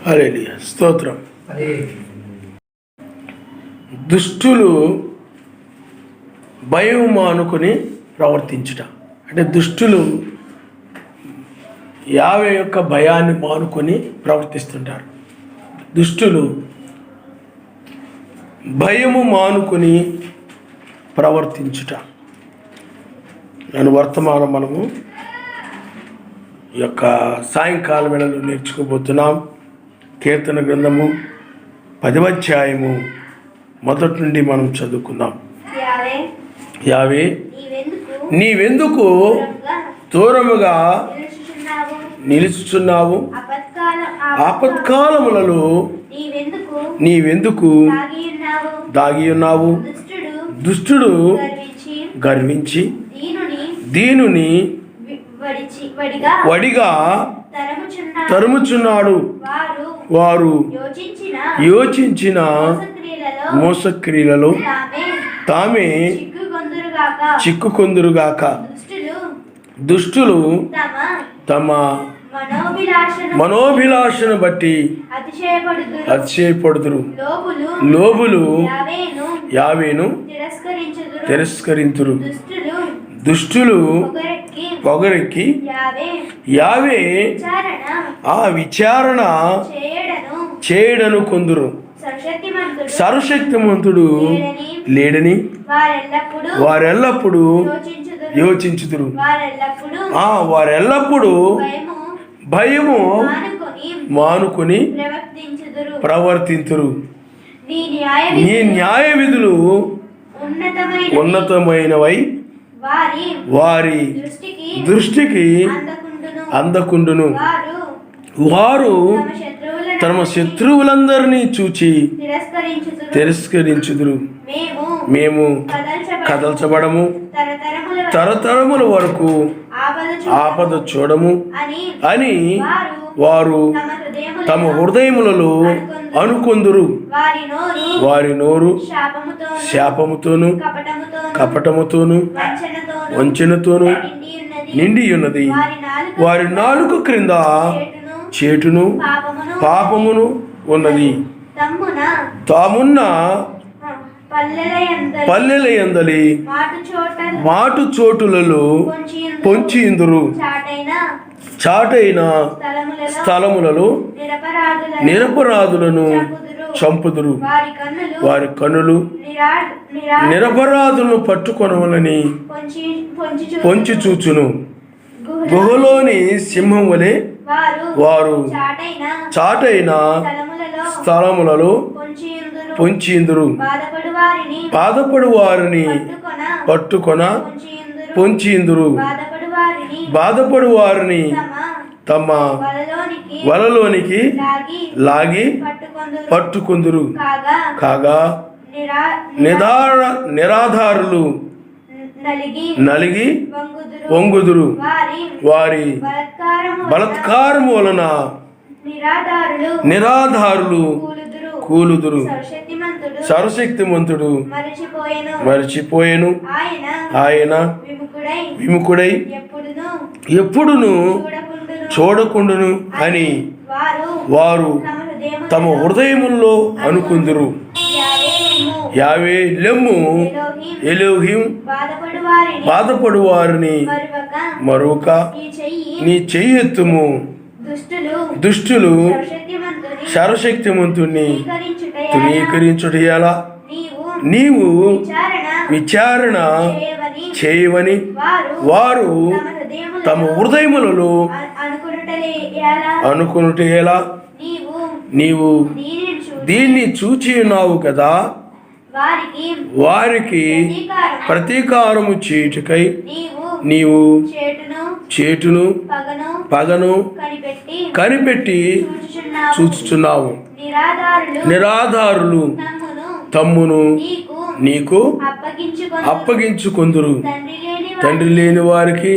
హల్లెలూయా, స్తోత్రం. దుష్టులు భయం మానుకొని ప్రవర్తించుట అంటే దుష్టులు యావే యొక్క భయాన్ని మానుకొని ప్రవర్తిస్తుంటారు. దుష్టులు భయము మానుకొని ప్రవర్తించుట అని వర్తమానం మనము ఈ యొక్క సాయంకాల వేళలో నేర్చుకోబోతున్నాం. కీర్తన గ్రంథము 10వ అధ్యాయము మొదటి నుండి మనం చదువుకుందాం. యావే నీవెందుకు దూరముగా నిలుచుచున్నావు? ఆపత్కాలములలో నీవెందుకు దాగి ఉన్నావు? దుష్టుడు గర్వించి దీనుని వడిగా తరుముచున్నాడు. వారు యోచించిన మోసక్రియలలో తామే చిక్కుకొందురుగాక. దుష్టులు తమ మనోభిలాషను బట్టి అతిశయపడుదురు. లోబులు యావేను తిరస్కరింతురు. దుష్టులు పొగరెక్కి యావే ఆ విచారణ చేయడను కొందరు. సర్వశక్తిమంతుడు లేడని వారెల్లప్పుడూ యోచించుదురు. వారెల్లప్పుడూ భయము మానుకొని ప్రవర్తింతురు. నీ న్యాయ విధులు ఉన్నతమైనవై వారి దృష్టికి అందకుండును. వారు తమ శత్రువులందరినీ చూచి తిరస్కరించుదురు. మేము కదల్చబడము, తరతరముల వరకు ఆపద చూడము అని వారు తమ హృదయములలో అనుకొందురు. వారి నోరు శాపముతోను కపటముతోను వంచనతోను నిండి ఉన్నది. వారి నాలుక క్రింద చేటును పాపమును ఉన్నది. తామున్న పల్లెల యందలి మాటు చోటులలో పొంచియుందురు. చాటైన స్థలములలో నిరపరాధులను చంపుదురు. వారి కన్నులు నిరపరాధులను పట్టుకొనవలని పొంచి చూచును. గుహలోని సింహం వలె వారు చాటైన స్థలములలో పొంచియుందురు. బాధపడు వారిని పట్టుకొన పొంచియుందురు. బాధపడు వారిని తమ వలలోనికి లాగి పట్టుకొందురు. కాగా నిరాధారులు నలిగి వంగుదురు. వారి బలత్కారము వలన నిరాధారులు కూలుదురు. సర్వశక్తిమంతుడు మరచిపోయెను. ఆయన విముఖుడై ఎప్పుడును చూడకుండును అని వారు తమ హృదయముల్లో అనుకుందురు. యావే లెమ్ము, ఎలోహిం బాధపడు వారిని మరొక నీ చెయ్యెత్తుము. దుష్టులు సర్వశక్తిమంతుణ్ణి తృణీకరించుట ఎలా? నీవు విచారణ చేయవని వారు తమ హృదయములలో అనుకునుట ఎలా? నీవు దీన్ని చూచి ఉన్నావు కదా. వారికి ప్రతీకారము చేయుటకై నీవు చేటును పగను కనిపెట్టి చూచుచున్నావు. నిరాధారులు తమ్మును నీకు అప్పగించుకొందురు. తండ్రి లేని వారికి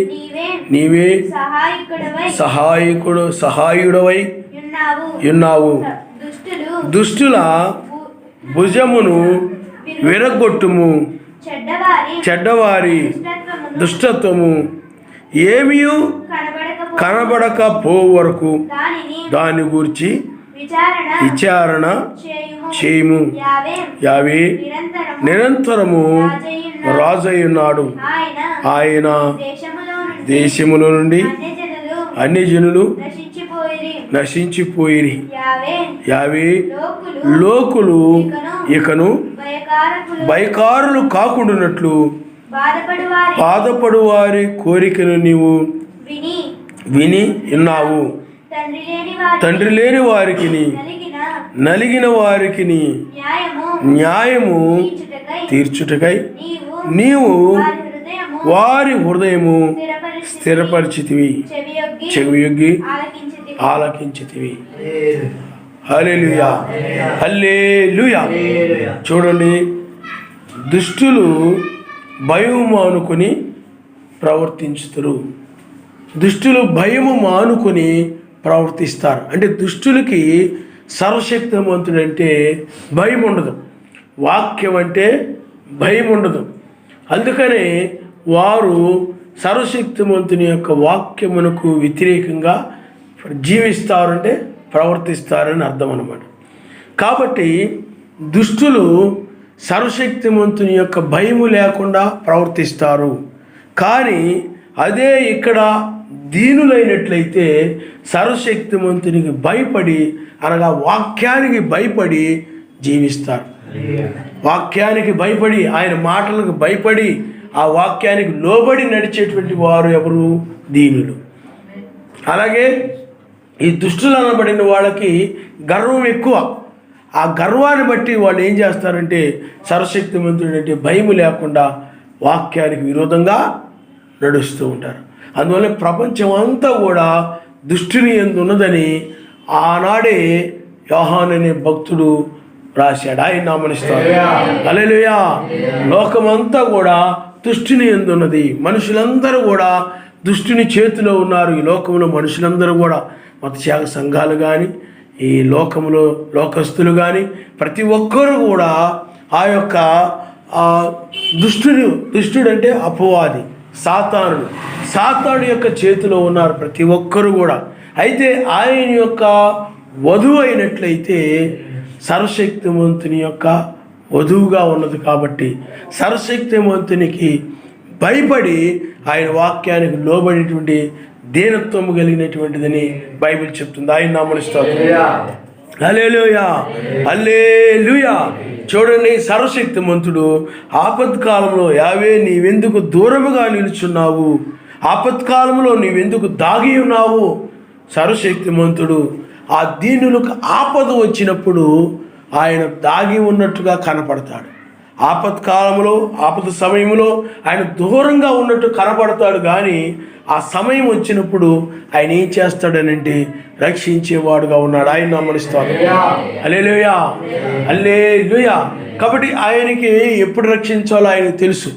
నీవే సహాయుడవై ఉన్నావు. దుష్టుల భుజమును విరగొట్టుము. చెడ్డవారి దుష్టత్వము ఏమీ కనబడక పో వరకు దాని గురించి విచారణ చేయుము. యావే నిరంతరము రాజయ్యున్నాడు. ఆయన దేశములో నుండి అన్ని జనులు నశించిపోయిరి. యావే లోకులు ఇకను భయకారులు కాకుండానట్లు బాధపడు వారి కోరికను నీవు విని ఉన్నావు. తండ్రి లేని వారికి నలిగిన వారికి న్యాయము తీర్చుటకై నీవు వారి హృదయము స్థిరపరిచితివి, చెవియొగ్గి ఆలకించితివి. హల్లెలూయా, హల్లెలూయా. చూడండి, దుష్టులు భయము మానుకొని ప్రవర్తించుతారు. దుష్టులు భయము మానుకొని ప్రవర్తిస్తారు. అంటే దుష్టులకి సర్వశక్తిమంతుడంటే భయం ఉండదు, వాక్యం అంటే భయం ఉండదు. అందుకనే వారు సర్వశక్తిమంతుని యొక్క వాక్యమునకు వ్యతిరేకంగా జీవిస్తారంటే ప్రవర్తిస్తారని అర్థం అన్నమాట. కాబట్టి దుష్టులు సర్వశక్తిమంతుని యొక్క భయము లేకుండా ప్రవర్తిస్తారు. కానీ అదే ఇక్కడ దీనులైనట్లయితే సర్వశక్తిమంతునికి భయపడి, అనగా వాక్యానికి భయపడి జీవిస్తారు. వాక్యానికి భయపడి, ఆయన మాటలకు భయపడి, ఆ వాక్యానికి లోబడి నడిచేటువంటి వారు ఎవరు? దీనులు. అలాగే ఈ దుష్టులు అనబడిన వాళ్ళకి గర్వం ఎక్కువ. ఆ గర్వాన్ని బట్టి వాళ్ళు ఏం చేస్తారంటే సర్వశక్తిమంతుడు అంటే భయము లేకుండా వాక్యానికి విరోధంగా నడుస్తూ ఉంటారు. అందువల్ల ప్రపంచం అంతా కూడా దుష్టుని యందు ఉన్నదని ఆనాడే యోహాను అనే భక్తుడు రాశాడు. ఆయన నామనిస్తాడు. హల్లెలూయా. లోకమంతా కూడా దుష్టుని యందు ఉన్నది. మనుషులందరూ కూడా దుష్టుని చేతిలో ఉన్నారు. ఈ లోకంలో మనుషులందరూ కూడా మతత్యాగ సంఘాలు కానీ, ఈ లోకంలో లోకస్తులు కానీ, ప్రతి ఒక్కరూ కూడా ఆ యొక్క దుష్టుడు అంటే అపవాది, సాతాను యొక్క చేతిలో ఉన్నారు ప్రతి ఒక్కరు కూడా. అయితే ఆయన యొక్క వధువు అయినట్లయితే సర్వశక్తిమంతుని యొక్క వధువుగా ఉన్నది కాబట్టి సర్వశక్తిమంతునికి భయపడి ఆయన వాక్యానికి లోబడేటువంటి దీనత్వము కలిగినటువంటిదని బైబిల్ చెప్తుంది. ఆయన నామమునిస్తాడు. హల్లెలూయా, హల్లెలూయా. చూడండి, సర్వశక్తిమంతుడు ఆపత్కాలంలో యావే నీవెందుకు దూరముగా నిలుచున్నావు, ఆపత్కాలంలో నీవెందుకు దాగి ఉన్నావు. సర్వశక్తిమంతుడు ఆ దీనులకు ఆపద వచ్చినప్పుడు ఆయన దాగి ఉన్నట్టుగా కనపడతాడు. ఆపత్కాలంలో, ఆపద సమయంలో ఆయన దూరంగా ఉన్నట్టు కనపడతాడు. కానీ ఆ సమయం వచ్చినప్పుడు ఆయన ఏం చేస్తాడనంటే రక్షించేవాడుగా ఉన్నాడు. ఆయన నమ్మనిస్తాడు. హల్లెలూయా, హల్లెలూయా. కాబట్టి ఆయనకి ఎప్పుడు రక్షించాలో ఆయనకు తెలుసు,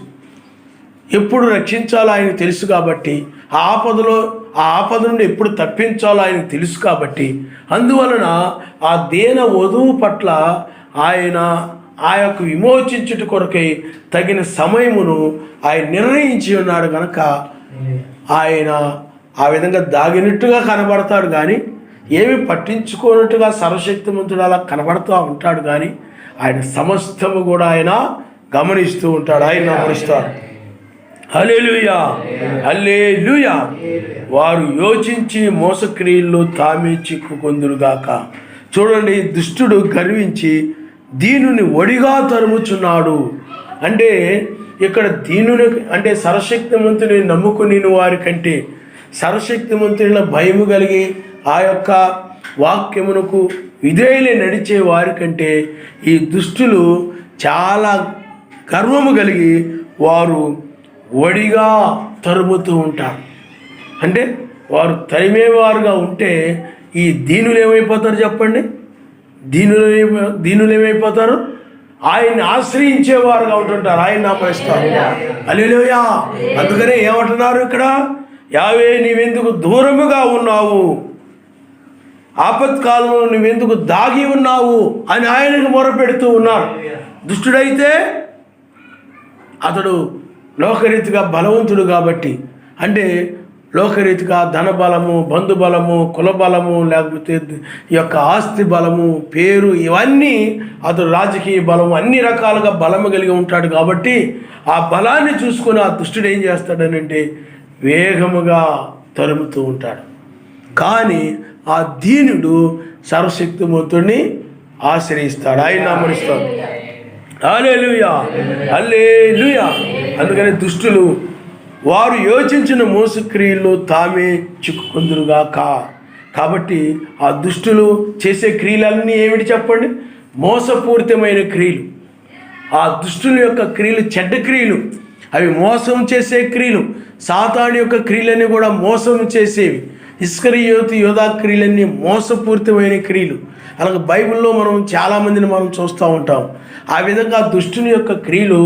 ఎప్పుడు రక్షించాలో ఆయనకు తెలుసు. కాబట్టి ఆ ఆపద నుండి ఎప్పుడు తప్పించాలో ఆయనకు తెలుసు. కాబట్టి అందువలన ఆ దీన వధువు పట్ల ఆయన ఆ యొక్క విమోచించుట కొరకై తగిన సమయమును ఆయన నిర్ణయించి ఉన్నాడు కనుక ఆయన ఆ విధంగా దాగినట్టుగా కనబడతాడు. కానీ ఏమి పట్టించుకోనట్టుగా సర్వశక్తిమంతుడు అలా కనబడుతూ ఉంటాడు. కానీ ఆయన సమస్తము కూడా ఆయన గమనిస్తూ ఉంటాడు. ఆయన గమనిస్తాడు. హల్లెలూయా, హల్లెలూయా. వారు యోచించి మోసక్రియల్లో తామే చిక్కుకొందురుగాక. చూడండి, దుష్టుడు గర్వించి దీనుని ఒడిగా తరుముచున్నాడు. అంటే ఇక్కడ దీనుని అంటే సర్వశక్తిమంతుని నమ్ముకుని వారి కంటే, సర్వశక్తిమంతునిలో భయము కలిగి ఆ యొక్క వాక్యమునకు విధేయులే నడిచే వారి కంటే ఈ దుష్టులు చాలా గర్వము కలిగి వారు ఒడిగా తరుముతూ ఉంటారు. అంటే వారు తరిమేవారుగా ఉంటే ఈ దీనులు ఏమైపోతారు చెప్పండి? దీనులు ఏమైపోతారు? ఆయన్ని ఆశ్రయించేవారుగా ఉంటుంటారు. ఆయన నామనిస్తారు. హల్లెలూయా. అందుకనే ఏమంటున్నారు ఇక్కడ? యావే నీవెందుకు దూరముగా ఉన్నావు, ఆపత్కాలంలో నువ్వెందుకు దాగి ఉన్నావు అని ఆయనకు మొరపెడుతూ ఉన్నారు. దుష్టుడైతే అతడు లోకరీతిగా బలవంతుడు కాబట్టి, అంటే లోకరీతిగా ధన బలము, బంధు బలము, కుల బలము, లేకపోతే ఈ యొక్క ఆస్తి బలము, పేరు, ఇవన్నీ అతడు రాజకీయ బలము, అన్ని రకాలుగా బలము కలిగి ఉంటాడు. కాబట్టి ఆ బలాన్ని చూసుకొని ఆ దుష్టుడు ఏం చేస్తాడనంటే వేగముగా తరుముతూ ఉంటాడు. కానీ ఆ దీనుడు సర్వశక్తిమంతుడిని ఆశ్రయిస్తాడు, ఆయన నామరిస్తాడు. హల్లెలూయా, హల్లెలూయా. అందుకని దుష్టులు వారు యోచించిన మోసక్రియల్లో తామే చిక్కుకుందురుగాక. కాబట్టి ఆ దుష్టులు చేసే క్రియలన్నీ ఏమిటి చెప్పండి? మోసపూరితమైన క్రియలు. ఆ దుష్టుల యొక్క క్రియలు చెడ్డ క్రియలు, అవి మోసం చేసే క్రియలు. సాతాను యొక్క క్రియలన్నీ కూడా మోసం చేసేవి. ఇస్కరియోతు యోధా క్రియలన్నీ మోసపూరితమైన క్రియలు. అలాగే బైబిల్లో మనం చాలామందిని మనం చూస్తూ ఉంటాం. ఆ విధంగా దుష్టుని యొక్క క్రియలు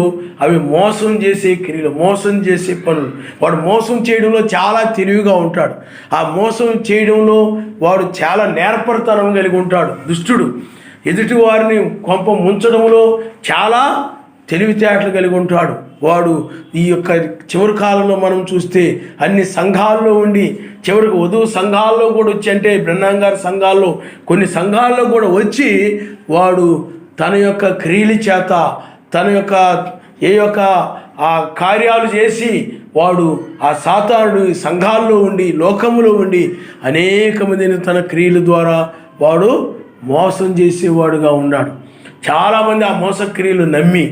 అవి మోసం చేసే క్రియలు, మోసం చేసే పనులు. వాడు మోసం చేయడంలో చాలా తెలివిగా ఉంటాడు. ఆ మోసం చేయడంలో వాడు చాలా నేర్పరితనం కలిగి ఉంటాడు. దుష్టుడు ఎదుటి వారిని కొంప ముంచడంలో చాలా తెలివితేటలు కలిగి ఉంటాడు. వాడు ఈ యొక్క చివరి కాలంలో మనం చూస్తే అన్ని సంఘాల్లో ఉండి, చివరికి వధువు సంఘాల్లో కూడా వచ్చి, అంటే బ్రహ్మం గారి సంఘాల్లో కొన్ని సంఘాల్లో కూడా వచ్చి వాడు తన యొక్క క్రియల చేత తన యొక్క ఆ కార్యాలు చేసి వాడు ఆ సాతానుడు సంఘాల్లో ఉండి లోకములో ఉండి అనేక మందిని తన క్రియల ద్వారా వాడు మోసం చేసేవాడుగా ఉన్నాడు. చాలామంది ఆ మోసక్రియలు నమ్మి,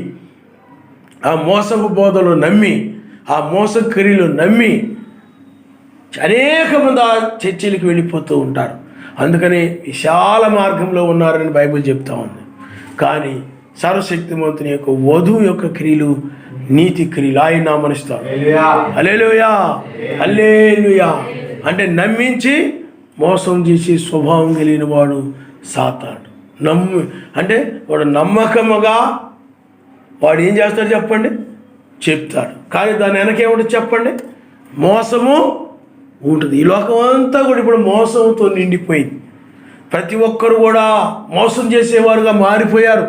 ఆ మోసపు బోధలు నమ్మి, ఆ మోసక్రియలు నమ్మి అనేక మంది ఆ చర్చిలకు వెళ్ళిపోతూ ఉంటారు. అందుకని విశాల మార్గంలో ఉన్నారని బైబిల్ చెప్తా ఉంది. కానీ సర్వశక్తిమంతుని యొక్క వధువు యొక్క క్రియలు నీతి క్రియలు, ఆయన నామనిస్తారు. హల్లెలూయా, హల్లెలూయా. అంటే నమ్మించి మోసం చేసి స్వభావం కలిగిన వాడు సాతాను. అంటే వాడు నమ్మకముగా వాడు ఏం చేస్తాడు చెప్పండి? చెప్తాడు. కానీ దాని వెనకేమిటి చెప్పండి? మోసము ఉంటుంది. ఈ లోకం అంతా కూడా ఇప్పుడు మోసంతో నిండిపోయింది. ప్రతి ఒక్కరు కూడా మోసం చేసేవారుగా మారిపోయారు.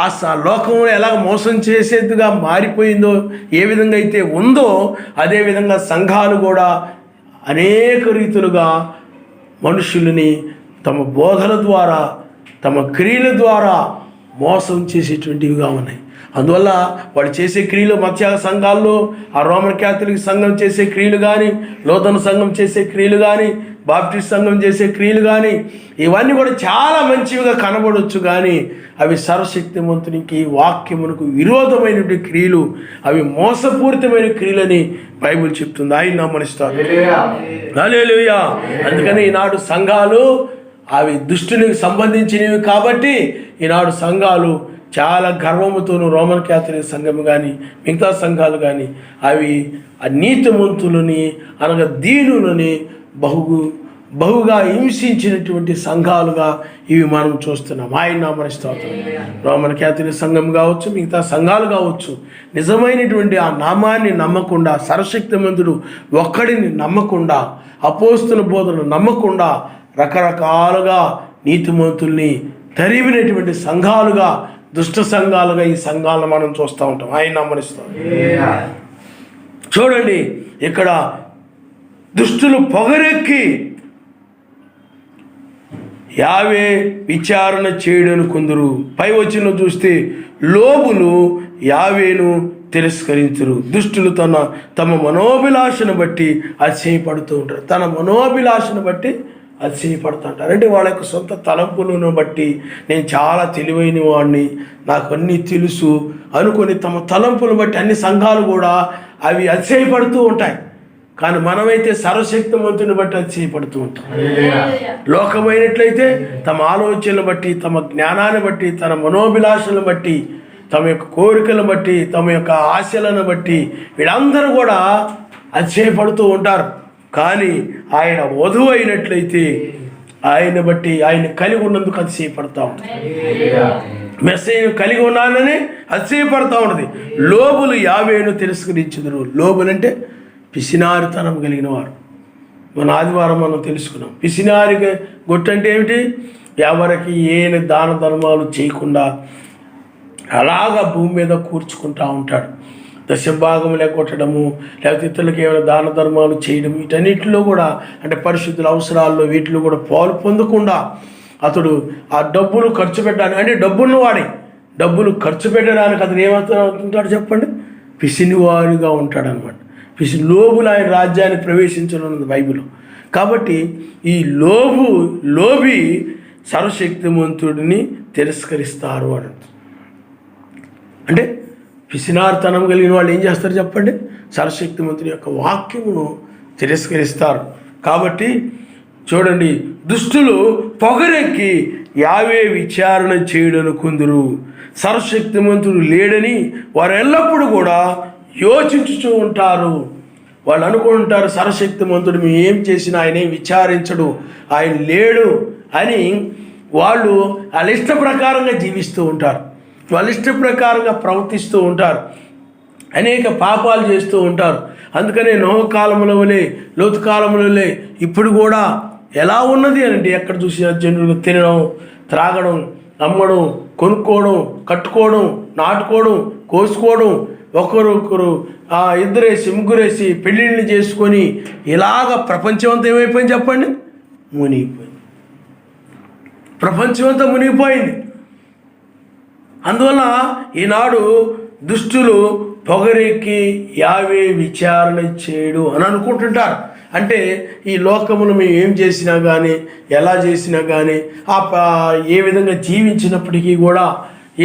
ఆ లోకంలో ఎలా మోసం చేసేదిగా మారిపోయిందో, ఏ విధంగా అయితే ఉందో అదేవిధంగా సంఘాలు కూడా అనేక రీతులుగా మనుషులని తమ బోధల ద్వారా, తమ క్రియల ద్వారా మోసం చేసేటువంటివిగా ఉన్నాయి. అందువల్ల వాళ్ళు చేసే క్రియలు మత్స్య సంఘాల్లో, ఆ రోమన్ క్యాథలిక్ సంఘం చేసే క్రియలు కానీ, లోతన సంఘం చేసే క్రియలు కానీ, బాప్టిస్ట్ సంఘం చేసే క్రియలు కానీ, ఇవన్నీ కూడా చాలా మంచివిగా కనబడవచ్చు. కానీ అవి సర్వశక్తిమంతునికి వాక్యమునకు విరోధమైనటువంటి క్రియలు, అవి మోసపూరితమైన క్రియలని బైబిల్ చెప్తుంది. ఆయన నమ్మనిస్తారు. హల్లెలూయా. అందుకని ఈనాడు సంఘాలు అవి దుష్టునికి సంబంధించినవి. కాబట్టి ఈనాడు సంఘాలు చాలా గర్వముతోనూ, రోమన్ క్యాథలిక్ సంఘం కానీ మిగతా సంఘాలు కానీ అవి ఆ నీతిమంతులని అనగా దీనులని బహుగా హింసించినటువంటి సంఘాలుగా ఇవి మనం చూస్తున్నాం. ఆయన నామనిస్తాం. రోమన్ క్యాథలిక్ సంఘం కావచ్చు, మిగతా సంఘాలు కావచ్చు, నిజమైనటువంటి ఆ నామాన్ని నమ్మకుండా, సర్వశక్తిమంతుడు ఒక్కడిని నమ్మకుండా, అపోస్తుల బోధనలు నమ్మకుండా రకరకాలుగా నీతిమంతుల్ని తరిమినటువంటి సంఘాలుగా, దుష్ట సంఘాలుగా ఈ సంఘాలను మనం చూస్తూ ఉంటాం. ఆయన నమ్మనిస్తాం. చూడండి, ఇక్కడ దుష్టులు పొగరెక్కి యావే విచారణ చేయడను కొందరు. పై వచ్చిన చూస్తే లోబులు యావేను తిరస్కరించరు. దుష్టులు తమ మనోభిలాషను బట్టి అతిశయపడుతూ ఉంటారు. తన మనోభిలాషను బట్టి అతిశయపడుతుంటారు. అంటే వాళ్ళ యొక్క సొంత తలంపులను బట్టి నేను చాలా తెలివైన వాడిని, నాకు అన్నీ తెలుసు అనుకొని తమ తలంపులను బట్టి అన్ని సంఘాలు కూడా అవి అతిశయపడుతూ ఉంటాయి. కానీ మనమైతే సర్వశక్తిమంతుని బట్టి అతిశయపడుతూ ఉంటాం. లోకమైనట్లయితే తమ ఆలోచనలు బట్టి, తమ జ్ఞానాన్ని బట్టి, తన మనోభిలాషలను బట్టి, తమ యొక్క కోరికలను బట్టి, తమ యొక్క ఆశలను బట్టి వీళ్ళందరూ కూడా అతిశయపడుతూ ఉంటారు. కానీ ఆయన వధువు అయినట్లయితే ఆయన బట్టి, ఆయన కలిగి ఉన్నందుకు అతిశయపడతా ఉంటుంది. మెస్సయ్యను కలిగి ఉన్నానని అతిశయపడతా ఉంటుంది. లోబులు యావేను తిరస్కరించుదురు. లోబులంటే పిసినారితనం కలిగిన వారు. మన ఆదివారం మనం తెలుసుకున్నాం. పిసినారి గొట్టంటే ఏమిటి? ఎవరికి ఏని దాన ధర్మాలు చేయకుండా అలాగా భూమి మీద కూర్చుకుంటూ ఉంటాడు. దశభాగం లేకొట్టడము, లేకపోతే ఇతరులకు ఏమైనా దాన ధర్మాలు చేయడం, వీటన్నిటిలో కూడా అంటే పరిశుద్ధుల అవసరాల్లో వీటిలో కూడా పాలు పొందకుండా అతడు ఆ డబ్బులు ఖర్చు పెట్టడానికి, అంటే డబ్బులు ఖర్చు పెట్టడానికి అతను ఏమవుతుంటాడు చెప్పండి, పిసినివారుగా ఉంటాడనమాట. లోబులు ఆయన రాజ్యాన్ని ప్రవేశించనున్నది బైబిల్లో. కాబట్టి ఈ లోబి సర్వశక్తిమంతుడిని తిరస్కరిస్తారు అని. అంటే పిసినార్తనం కలిగిన వాళ్ళు ఏం చేస్తారు చెప్పండి, సర్వశక్తిమంతుడి యొక్క వాక్యమును తిరస్కరిస్తారు. కాబట్టి చూడండి, దుష్టులు పొగరెక్కి యావే విచారణ చేయడనుకుందురు, సర్వశక్తిమంతుడు లేడని వారు ఎల్లప్పుడూ కూడా యోచించుతూ ఉంటారు. వాళ్ళు అనుకుంటారు సర్వశక్తిమంతుడు మేము ఏం చేసినా ఆయనే విచారించడు, ఆయన లేడు అని వాళ్ళు వాళ్ళ ఇష్ట ప్రకారంగా జీవిస్తూ ఉంటారు, వాళ్ళ ఇష్ట ప్రకారంగా ప్రవర్తిస్తూ ఉంటారు, అనేక పాపాలు చేస్తూ ఉంటారు. అందుకనే నోహ కాలంలో వలె, లోతు కాలంలో వలె ఇప్పుడు కూడా ఎలా ఉన్నది అంటే ఎక్కడ చూసిన జనులు తినడం, త్రాగడం, అమ్మడం, కొనుక్కోవడం, కట్టుకోవడం, నాటుకోవడం, కోసుకోవడం, ఒకరొకరు ఇద్దరేసి ముగ్గురేసి పెళ్ళిళ్ళు చేసుకొని ఇలాగ ప్రపంచం అంతా ఏమైపోయింది చెప్పండి, మునిగిపోయింది. ప్రపంచం అంతా మునిగిపోయింది. అందువల్ల ఈనాడు దుష్టులు పొగరెక్కి యావే విచారణ చేయడు అని అనుకుంటుంటారు. అంటే ఈ లోకమును మేము ఏం చేసినా కానీ, ఎలా చేసినా కానీ, ఏ విధంగా జీవించినప్పటికీ కూడా,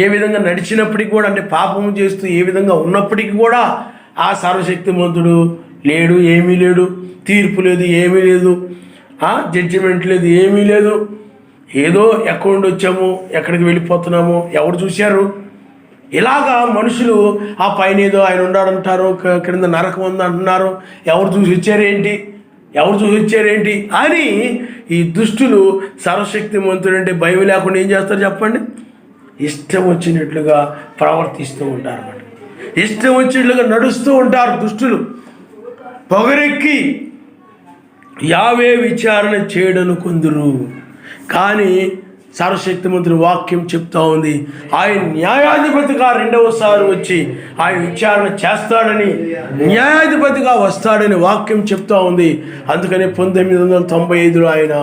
ఏ విధంగా నడిచినప్పటికీ కూడా, అంటే పాపము చేస్తూ ఏ విధంగా ఉన్నప్పటికీ కూడా ఆ సర్వశక్తిమంతుడు లేడు, ఏమీ లేడు, తీర్పు లేదు, ఏమీ లేదు, జడ్జిమెంట్ లేదు, ఏమీ లేదు. ఏదో ఎక్కడి నుండి వచ్చాము, ఎక్కడికి వెళ్ళిపోతున్నాము, ఎవరు చూశారు? ఇలాగా మనుషులు ఆ పైన ఏదో ఆయన ఉన్నాడంటారు, క్రింద నరకం ఉంది అంటున్నారు, ఎవరు చూసి వచ్చారేంటి అని ఈ దుష్టులు సర్వశక్తిమంతుడు అంటే భయం లేకుండా ఏం చేస్తారు చెప్పండి, ఇష్టం వచ్చినట్లుగా ప్రవర్తిస్తూ ఉంటారు అన్నమాట. ఇష్టం వచ్చినట్లుగా నడుస్తూ ఉంటారు దుష్టులు. పొగరెక్కి యావే విచారణ చేయడనుకుందురు. కానీ సర్వశక్తిమంతుని వాక్యం చెప్తా ఉంది, ఆయన న్యాయాధిపతిగా రెండవసారి వచ్చి ఆయన విచారణ చేస్తాడని, న్యాయాధిపతిగా వస్తాడని వాక్యం చెప్తా ఉంది. అందుకని 1995లో ఆయన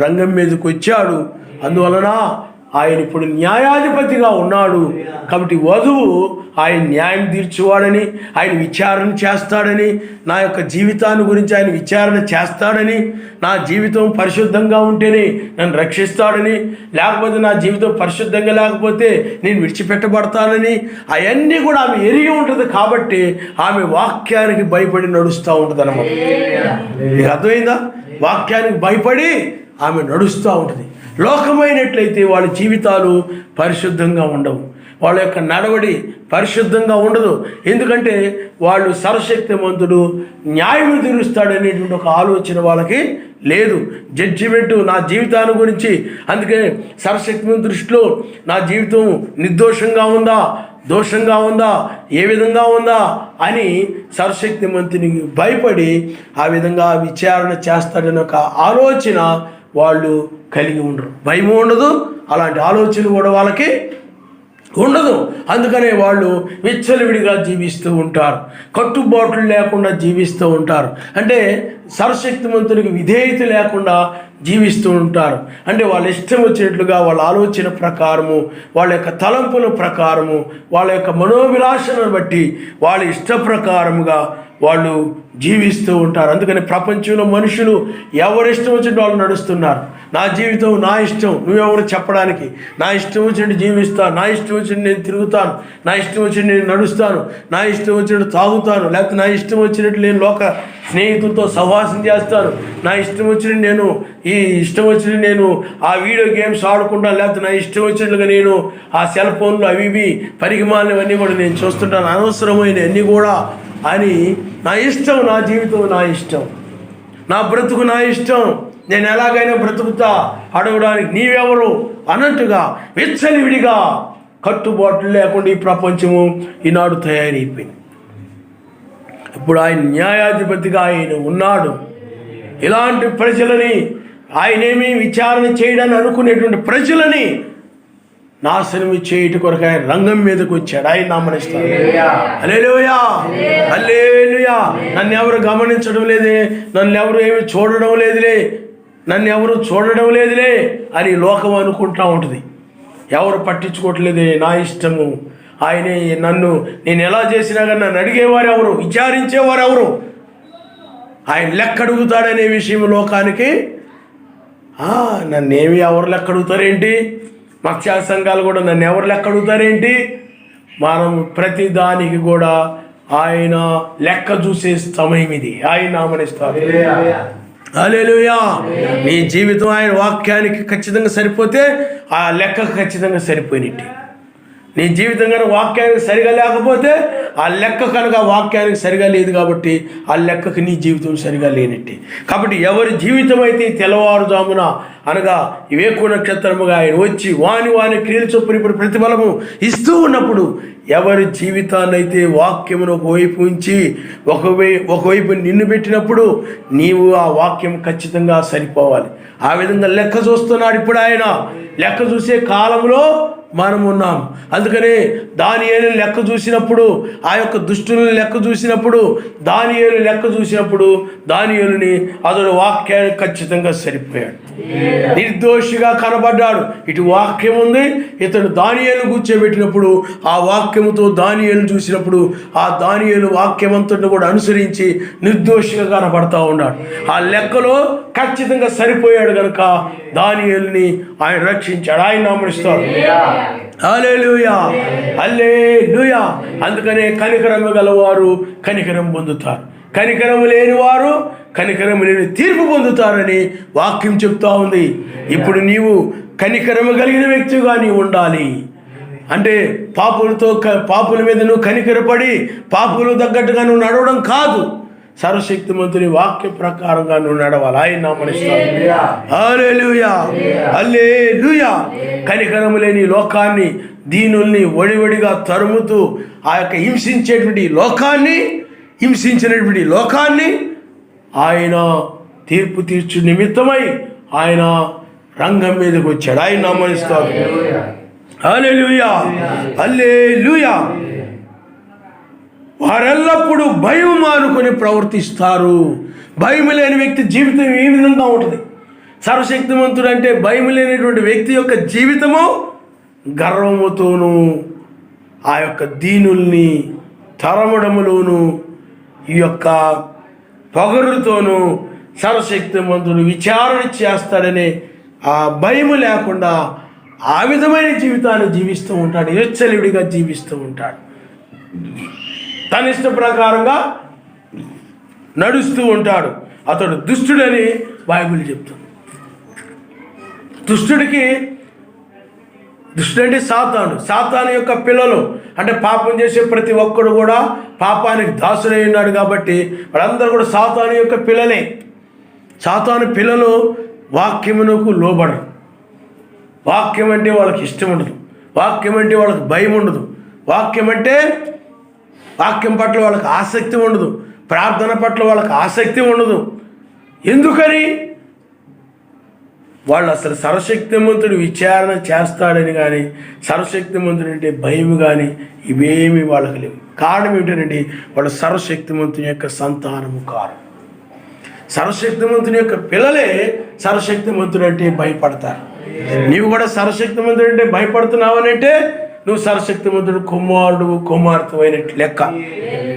రంగం మీదకి వచ్చాడు. అందువలన ఆయన ఇప్పుడు న్యాయాధిపతిగా ఉన్నాడు. కాబట్టి వధువు ఆయన న్యాయం తీర్చువాడని, ఆయన విచారణ చేస్తాడని, నా యొక్క జీవితాన్ని గురించి ఆయన విచారణ చేస్తాడని, నా జీవితం పరిశుద్ధంగా ఉంటేనే నన్ను రక్షిస్తాడని, లేకపోతే నా జీవితం పరిశుద్ధంగా లేకపోతే నేను విడిచిపెట్టబడతానని అవన్నీ కూడా ఆమె ఎరిగి ఉంటుంది. కాబట్టి ఆమె వాక్యానికి భయపడి నడుస్తూ ఉంటుంది అన్నమాట. మీకు అర్థమైందా? వాక్యానికి భయపడి ఆమె నడుస్తూ ఉంటుంది. లోకమైనట్లయితే వాళ్ళ జీవితాలు పరిశుద్ధంగా ఉండవు, వాళ్ళ యొక్క నడవడి పరిశుద్ధంగా ఉండదు. ఎందుకంటే వాళ్ళు సర్వశక్తిమంతుడు న్యాయం తీరుస్తాడనేటువంటి ఒక ఆలోచన వాళ్ళకి లేదు. జడ్జిమెంటు నా జీవితాన్ని గురించి, అందుకే సర్వశక్తిమంతుడి దృష్టిలో నా జీవితం నిర్దోషంగా ఉందా, దోషంగా ఉందా, ఏ విధంగా ఉందా అని సర్వశక్తిమంతునికి భయపడి ఆ విధంగా విచారణ చేస్తాడని ఒక ఆలోచన వాళ్ళు కలిగి ఉండరు. భయం ఉండదు, అలాంటి ఆలోచన కూడా వాళ్ళకి ఉండదు. అందుకనే వాళ్ళు విచ్చలవిడిగా జీవిస్తూ ఉంటారు, కట్టుబాట్లు లేకుండా జీవిస్తూ ఉంటారు. అంటే సర్వశక్తిమంతునికి విధేయత లేకుండా జీవిస్తూ ఉంటారు. అంటే వాళ్ళ ఇష్టం వచ్చినట్లుగా, వాళ్ళ ఆలోచన ప్రకారము, వాళ్ళ యొక్క తలంపుల ప్రకారము, వాళ్ళ యొక్క మనోభిలాషను బట్టి వాళ్ళ ఇష్ట ప్రకారముగా వాళ్ళు జీవిస్తూ ఉంటారు. అందుకని ప్రపంచంలో మనుషులు ఎవరిష్టం వచ్చినట్టు వాళ్ళు నడుస్తున్నారు. నా జీవితం నా ఇష్టం, నువ్వెవరు చెప్పడానికి, నా ఇష్టం వచ్చినట్టు జీవిస్తాను, నా ఇష్టం వచ్చినట్టు నేను తిరుగుతాను, నా ఇష్టం వచ్చినట్టు నేను నడుస్తాను, నా ఇష్టం వచ్చినట్టు తాగుతాను, లేకపోతే నా ఇష్టం వచ్చినట్టు నేను లోక స్నేహితులతో సహవాసం చేస్తాను, నా ఇష్టం వచ్చినట్టు నేను నేను ఆ వీడియో గేమ్స్ ఆడుకుంటాను, లేకపోతే నా ఇష్టం వచ్చినట్లుగా నేను ఆ సెల్ ఫోన్లు అవి ఇవి పరిగమాలవన్నీ కూడా నేను చూస్తుంటాను, అనవసరమైన అన్నీ కూడా అని నా ఇష్టం, నా జీవితం నా ఇష్టం, నా బ్రతుకు నా ఇష్టం, నేను ఎలాగైనా బ్రతుకుతా, అడగడానికి నీవెవరు అన్నట్టుగా విచ్చలివిడిగా కట్టుబాట్లు లేకుండా ఈ ప్రపంచము ఈనాడు తయారైపోయింది. ఇప్పుడు ఆయన న్యాయాధిపతిగా ఆయన ఉన్నాడు. ఇలాంటి ప్రజలని, ఆయనేమి విచారణ చేయడానికి అనుకునేటువంటి ప్రజలని నాశనం చేయుట కొరకు ఆయన రంగం మీదకి వచ్చాడు. ఆయన నామనిస్తారు. హల్లెలూయా, హల్లెలూయా. నన్ను ఎవరు గమనించడం లేదే, నన్ను ఎవరు ఏమి చూడడం లేదులే, నన్ను ఎవరు చూడడం లేదులే అని లోకం అనుకుంటూ ఉంటుంది. ఎవరు పట్టించుకోవట్లేదే, నా ఇష్టము, ఆయనే నన్ను నేను ఎలా చేసినా కానీ నన్ను అడిగేవారు ఎవరు, విచారించేవారు ఎవరు, ఆయన లెక్క అడుగుతాడనే విషయం లోకానికి. నన్నేమి ఎవరు లెక్క అడుగుతారేంటి, మత్స్య సంఘాలు కూడా నన్ను ఎవరు లెక్క అడుగుతారేంటి. మనం ప్రతి దానికి కూడా ఆయన లెక్క చూసే సమయం ఇది. ఆయన నామనిస్తారు. హల్లెలూయా. నీ జీవితం ఆయన వాక్యానికి ఖచ్చితంగా సరిపోతే ఆ లెక్కకు ఖచ్చితంగా సరిపోయినట్టు. నీ జీవితం కనుక వాక్యానికి సరిగా లేకపోతే ఆ లెక్క కనుక వాక్యానికి సరిగా లేదు కాబట్టి ఆ లెక్కకి నీ జీవితం సరిగా లేనట్టే. కాబట్టి ఎవరి జీవితం అయితే తెల్లవారుజామున అనగా వేకువ నక్షత్రముగా ఆయన వచ్చి వాని క్రియలు చొప్పున ఇప్పుడు ప్రతిఫలము ఇస్తూ ఉన్నప్పుడు ఎవరి జీవితాన్ని అయితే వాక్యమును ఒకవైపు ఉంచి ఒకవైపు నిన్ను పెట్టినప్పుడు నీవు ఆ వాక్యం ఖచ్చితంగా సరిపోవాలి. ఆ విధంగా లెక్క చూస్తున్నాడు ఇప్పుడు ఆయన. లెక్క చూసే కాలంలో మనం ఉన్నాం. అందుకనే దానియేలు లెక్క చూసినప్పుడు, ఆ యొక్క దుష్టులను లెక్క చూసినప్పుడు, దానియేలు లెక్క చూసినప్పుడు దానియేలుని అతడు వాక్యానికి ఖచ్చితంగా సరిపోయాడు, నిర్దోషిగా కనబడ్డాడు. ఇటు వాక్యం ఉంది, ఇతడు దానియేలు కూర్చోబెట్టినప్పుడు ఆ వాక్యముతో దానియేలు చూసినప్పుడు ఆ దానియేలు వాక్యమంతటిని కూడా అనుసరించి నిర్దోషిగా కనబడతా ఉన్నాడు. ఆ లెక్కలో ఖచ్చితంగా సరిపోయాడు కనుక దానియేలుని ఆయన రక్షించాడు. ఆయన నామనిస్తారు. హల్లెలూయా, హల్లెలూయా. అందుకనే కనికరము గలవారు కనికరం పొందుతారు, కనికరము లేని వారు కనికరము లేని తీర్పు పొందుతారని వాక్యం చెప్తా ఉంది. ఇప్పుడు నీవు కనికరము కలిగిన వ్యక్తిగా నీవు ఉండాలి. అంటే పాపుల మీద నువ్వు కనికరపడి పాపులు తగ్గట్టుగా నువ్వు నడవడం కాదు, సర్వశక్తిమంతుని వాక్య ప్రకారంగా నువ్వు నడవాలి. ఆయన నామనిస్తాడు. హల్లెలూయా, హల్లెలూయా. కనికరము లేని లోకాన్ని, దీనుల్ని వడివడిగా తరుముతూ ఆ యొక్క హింసించినటువంటి లోకాన్ని ఆయన తీర్పు తీర్చు నిమిత్తమై ఆయన రంగం మీదకి వచ్చాడు. ఆయన నామనిస్తాడు. హల్లెలూయా, హల్లెలూయా. వారెల్లప్పుడూ భయం మానుకొని ప్రవర్తిస్తారు. భయం లేని వ్యక్తి జీవితం ఏ విధంగా ఉంటుంది? సర్వశక్తిమంతుడు అంటే భయం లేనటువంటి వ్యక్తి యొక్క జీవితము గర్వముతోనూ ఆ యొక్క దీనుల్ని తరమడములోను ఈ యొక్క పొగరుతోనూ సర్వశక్తిమంతుడు విచారణ చేస్తాడనే ఆ భయము లేకుండా ఆ విధమైన జీవితాన్ని జీవిస్తూ ఉంటాడు. విచ్చలవిడిగా జీవిస్తూ ఉంటాడు, తన ఇష్ట ప్రకారంగా నడుస్తూ ఉంటాడు. అతడు దుష్టుడని బైబిల్ చెప్తుంది. దుష్టుడంటే సాతాను యొక్క పిల్లలు. అంటే పాపం చేసే ప్రతి ఒక్కడు కూడా పాపానికి దాసుడై ఉన్నాడు కాబట్టి వాళ్ళందరూ కూడా సాతాను యొక్క పిల్లలే. సాతాను పిల్లలు వాక్యమునకు లోబడరు. వాక్యం అంటే వాళ్ళకి ఇష్టం ఉండదు, వాక్యం అంటే వాళ్ళకి భయం ఉండదు, వాక్యం పట్ల వాళ్ళకి ఆసక్తి ఉండదు, ప్రార్థన పట్ల వాళ్ళకి ఆసక్తి ఉండదు. ఎందుకని? వాళ్ళు అసలు సర్వశక్తిమంతుడు విచారణ చేస్తాడని కానీ, సర్వశక్తిమంతుడు అంటే భయం కానీ ఇవేమి వాళ్ళకి లేవు. కారణం ఏంటంటే వాళ్ళు సర్వశక్తిమంతుని యొక్క సంతానము కారు. సర్వశక్తిమంతుని యొక్క పిల్లలే సర్వశక్తిమంతుడు అంటే భయపడతారు. నీవు కూడా సర్వశక్తిమంతుడు అంటే భయపడుతున్నావని అంటే నువ్వు సర్వశక్తిమంతుడు కుమార్తె అయినట్టు లెక్క.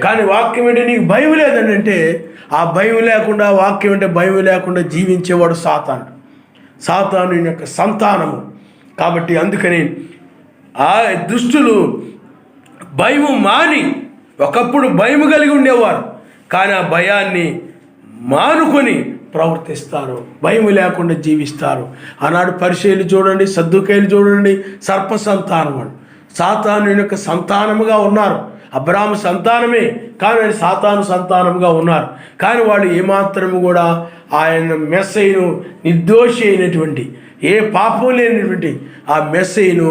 కానీ వాక్యం అంటే నీకు భయం లేదని అంటే ఆ భయం లేకుండా, వాక్యం అంటే భయం లేకుండా జీవించేవాడు సాతాను యొక్క సంతానము. కాబట్టి అందుకని ఆ దుష్టులు భయము మాని, ఒకప్పుడు భయము కలిగి ఉండేవారు కానీ ఆ భయాన్ని మానుకొని ప్రవర్తిస్తారు, భయం లేకుండా జీవిస్తారు. ఆనాడు పరిసయ్యులు చూడండి, సద్దూకయ్యులు చూడండి, సర్ప సంతానం అని సాతాను యొక్క సంతానముగా ఉన్నారు. అబ్రాహాము సంతానమే కానీ సాతాను సంతానముగా ఉన్నారు. కానీ వాళ్ళు ఏమాత్రము కూడా ఆయన మెస్సయ్యను, నిర్దోషి అయినటువంటి ఏ పాపం లేనటువంటి ఆ మెస్సయ్యను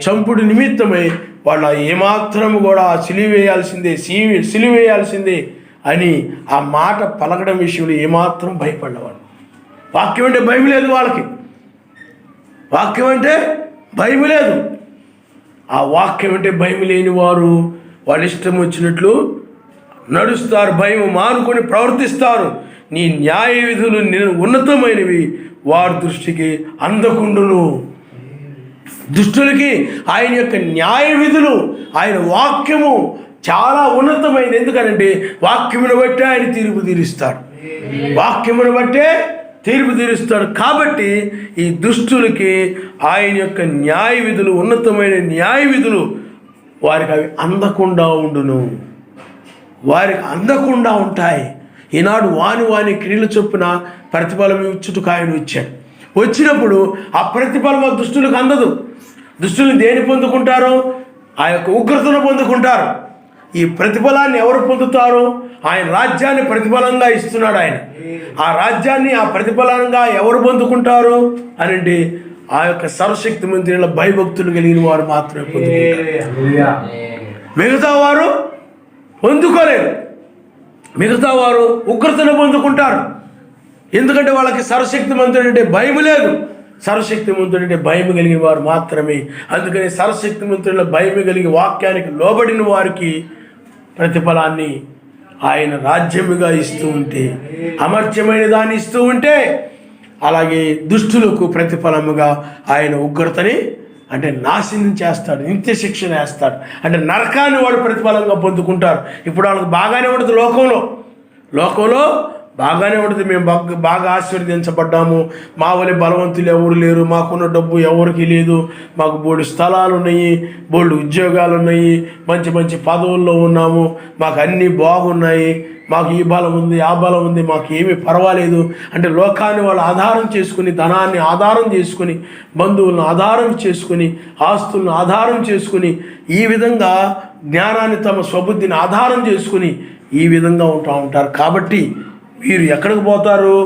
చంపుడు నిమిత్తమై వాళ్ళ ఏమాత్రము కూడా సిలివేయాల్సిందే అని ఆ మాట పలకడం విషయంలో ఏమాత్రం భయపడ్డవాడు. వాక్యం అంటే భయం లేదు వాళ్ళకి, వాక్యం అంటే భయం లేదు. ఆ వాక్యం అంటే భయం లేని వారు వాళ్ళ ఇష్టం వచ్చినట్లు నడుస్తారు, భయం మానుకొని ప్రవర్తిస్తారు. నీ న్యాయ విధులు ఉన్నతమైనవి, వారి దృష్టికి అందకుండును. దుష్టులకి ఆయన యొక్క న్యాయ విధులు, ఆయన వాక్యము చాలా ఉన్నతమైనది. ఎందుకంటే వాక్యమును బట్టే ఆయన తీర్పు తీరుస్తాడు, వాక్యమును బట్టే తీర్పు తీరుస్తాడు. కాబట్టి ఈ దుష్టులకి ఆయన యొక్క న్యాయ విధులు, ఉన్నతమైన న్యాయ విధులు వారికి అవి అందకుండా ఉండును, వారికి అందకుండా ఉంటాయి. ఈనాడు వాని క్రియలు చొప్పున ప్రతిఫలం ఇచ్చుటకు ఆయన వచ్చాడు. వచ్చినప్పుడు ఆ ప్రతిఫలం ఆ దుష్టులకు అందదు. దుష్టులు దేని పొందుకుంటారో ఆ యొక్క ఉగ్రతను పొందుకుంటారు. ఈ ప్రతిఫలాన్ని ఎవరు పొందుతారో ఆయన రాజ్యాన్ని ప్రతిఫలంగా ఇస్తున్నాడు. ఆయన ఆ రాజ్యాన్ని ఆ ప్రతిఫలంగా ఎవరు పొందుకుంటారు అని అంటే ఆ యొక్క సర్వశక్తి మంత్రుల భయభక్తులు కలిగిన వారు మాత్రమే పొందుకుంటారు. మిగతా వారు పొందుకోలేరు. మిగతా వారు ఉగ్రతను పొందుకుంటారు. ఎందుకంటే వాళ్ళకి సర్వశక్తి మంత్రుడు అంటే భయం లేదు. సర్వశక్తి మంత్రుడు అంటే భయం కలిగిన వారు మాత్రమే. అందుకని సర్వశక్తి మంత్రుల భయం కలిగి వాక్యానికి లోబడిన వారికి ప్రతిఫలాన్ని ఆయన రాజ్యముగా ఇస్తూ ఉంటే, అమర్త్యమైన దాన్ని ఇస్తూ ఉంటే, అలాగే దుష్టులకు ప్రతిఫలముగా ఆయన ఉగ్రతని అంటే నాశనం చేస్తాడు, నిత్య శిక్షణ వేస్తాడు. అంటే నరకాన్ని వాడు ప్రతిఫలంగా పొందుకుంటారు. ఇప్పుడు వాళ్ళకి బాగానే ఉంటుంది, లోకంలో బాగానే ఉంటుంది. మేము బాగా ఆశీర్వదించబడ్డాము, మా వల్ల బలవంతులు ఎవరు లేరు, మాకున్న డబ్బు ఎవరికి లేదు, మాకు బోల్డు స్థలాలు ఉన్నాయి, బోల్డు ఉద్యోగాలు ఉన్నాయి, మంచి మంచి పదవుల్లో ఉన్నాము, మాకు అన్నీ బాగున్నాయి, మాకు ఈ బలం ఉంది, ఆ బలం ఉంది, మాకు ఏమీ పర్వాలేదు అంటే లోకాన్ని వాళ్ళు ఆధారం చేసుకుని, ధనాన్ని ఆధారం చేసుకుని, బంధువులను ఆధారం చేసుకుని, ఆస్తులను ఆధారం చేసుకుని, ఈ విధంగా జ్ఞానాన్ని తమ స్వబుద్ధిని ఆధారం చేసుకుని ఈ విధంగా ఉంటారు. కాబట్టి వీరు ఎక్కడికి పోతారు?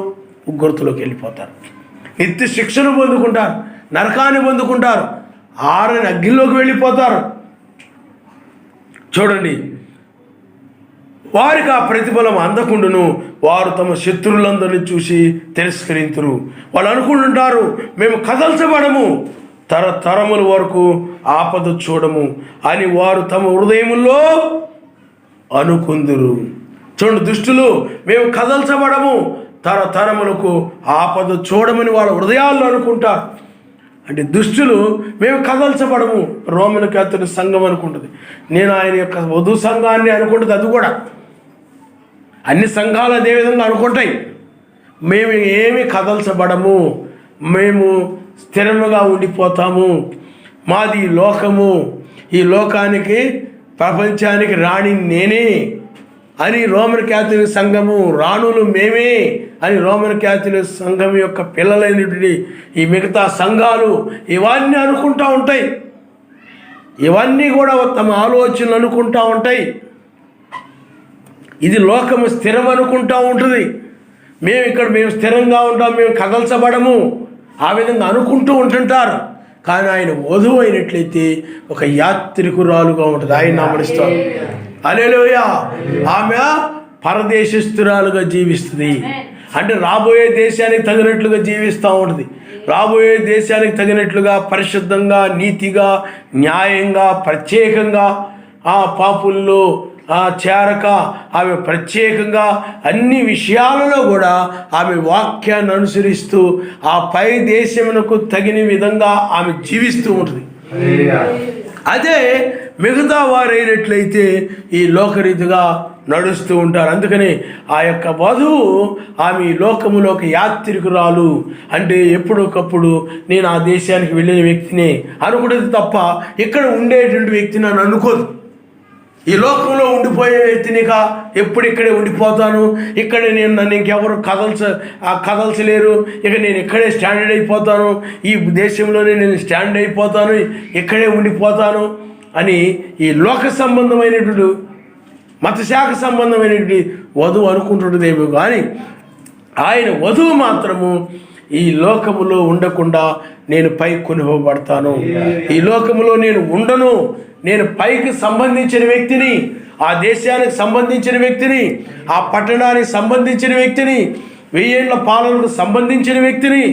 ఉగ్రతలోకి వెళ్ళిపోతారు, నిత్య శిక్షను పొందుకుంటారు, నరకాన్ని పొందుకుంటారు, ఆరని అగ్నిలోకి వెళ్ళిపోతారు. చూడండి, వారికి ఆ ప్రతిఫలం అందకుండును, వారు తమ శత్రువులందరినీ చూసి తిరస్కరింతురు. వాళ్ళు అనుకుంటుంటారు, మేము కదల్చబడము, తరతరముల వరకు ఆపద చూడము అని వారు తమ హృదయముల్లో అనుకుందురు. చూడండి, దుష్టులు మేము కదల్చబడము, తరతరములకు ఆపద చూడమని వాళ్ళ హృదయాల్లో అనుకుంటారు. అంటే దుష్టులు మేము కదల్చబడము. రోమన్ క్యాథలిక్ సంఘం అనుకుంటుంది, నేను ఆయన యొక్క వధు సంఘాన్ని అనుకుంటుంది. అది కూడా అన్ని సంఘాలు అదేవిధంగా అనుకుంటాయి. మేము ఏమి కదల్చబడము, మేము స్థిరముగా ఉండిపోతాము, మాది లోకము, ఈ లోకానికి ప్రపంచానికి రాణి నేనే అని రోమన్ క్యాథలిక్ సంఘము, రాణులు మేమే అని రోమన్ క్యాథలిక్ సంఘం యొక్క పిల్లలైనటువంటి ఈ మిగతా సంఘాలు ఇవన్నీ అనుకుంటూ ఉంటాయి. ఇవన్నీ కూడా తమ ఆలోచనలు అనుకుంటూ ఉంటాయి. ఇది లోకము స్థిరం అనుకుంటూ ఉంటుంది. మేము స్థిరంగా ఉంటాం, మేము కదల్చబడము, ఆ విధంగా అనుకుంటూ ఉంటుంటారు. కానీ ఆయన వధువు అయినట్లయితే ఒక యాత్రికురాలుగా ఉంటుంది. ఆయన నామడిస్తారు. హల్లెలూయా. ఆమె పరదేశస్తురాలుగా జీవిస్తుంది. అంటే రాబోయే దేశానికి తగినట్లుగా జీవిస్తూ ఉంటుంది. రాబోయే దేశానికి తగినట్లుగా పరిశుద్ధంగా, నీతిగా, న్యాయంగా, ప్రత్యేకంగా, ఆ పాపుల్లో చేరక ఆమె ప్రత్యేకంగా అన్ని విషయాలలో కూడా ఆమె వాక్యాన్ని అనుసరిస్తూ ఆ పై దేశమునకు తగిన విధంగా ఆమె జీవిస్తూ ఉంటుంది. అదే మిగతా వారైనట్లయితే ఈ లోకరీతిగా నడుస్తూ ఉంటారు. అందుకని ఆ యొక్క వధువు ఆమె లోకములోకి యాత్రికురాలు. అంటే ఎప్పటికప్పుడు నేను ఆ దేశానికి వెళ్ళిన వ్యక్తినే అనుకుంటుంది తప్ప ఇక్కడ ఉండేటువంటి వ్యక్తి నన్ను అనుకోదు. ఈ లోకంలో ఉండిపోయే వ్యక్తినిగా ఎప్పుడు ఇక్కడే ఉండిపోతాను, ఇక్కడే నన్ను ఇంకెవరు కదల్చలేరు, ఇక నేను ఇక్కడే స్టాండర్డ్ అయిపోతాను, ఈ దేశంలోనే నేను స్టాండ్ అయిపోతాను, ఇక్కడే ఉండిపోతాను అని ఈ లోక సంబంధమైనటువంటి మతశాఖ సంబంధమైనటువంటి వధువు అనుకుంటున్నదేమో కానీ ఆయన వధువు మాత్రము ఈ లోకములో ఉండకుండా నేను పైకి కొనిపోబడతాను, ఈ లోకములో నేను ఉండను, నేను పైకి సంబంధించిన వ్యక్తిని, ఆ దేశానికి సంబంధించిన వ్యక్తిని, ఆ పట్టణానికి సంబంధించిన వ్యక్తిని, 1000 ఏళ్ల పాలనకు సంబంధించిన వ్యక్తిని,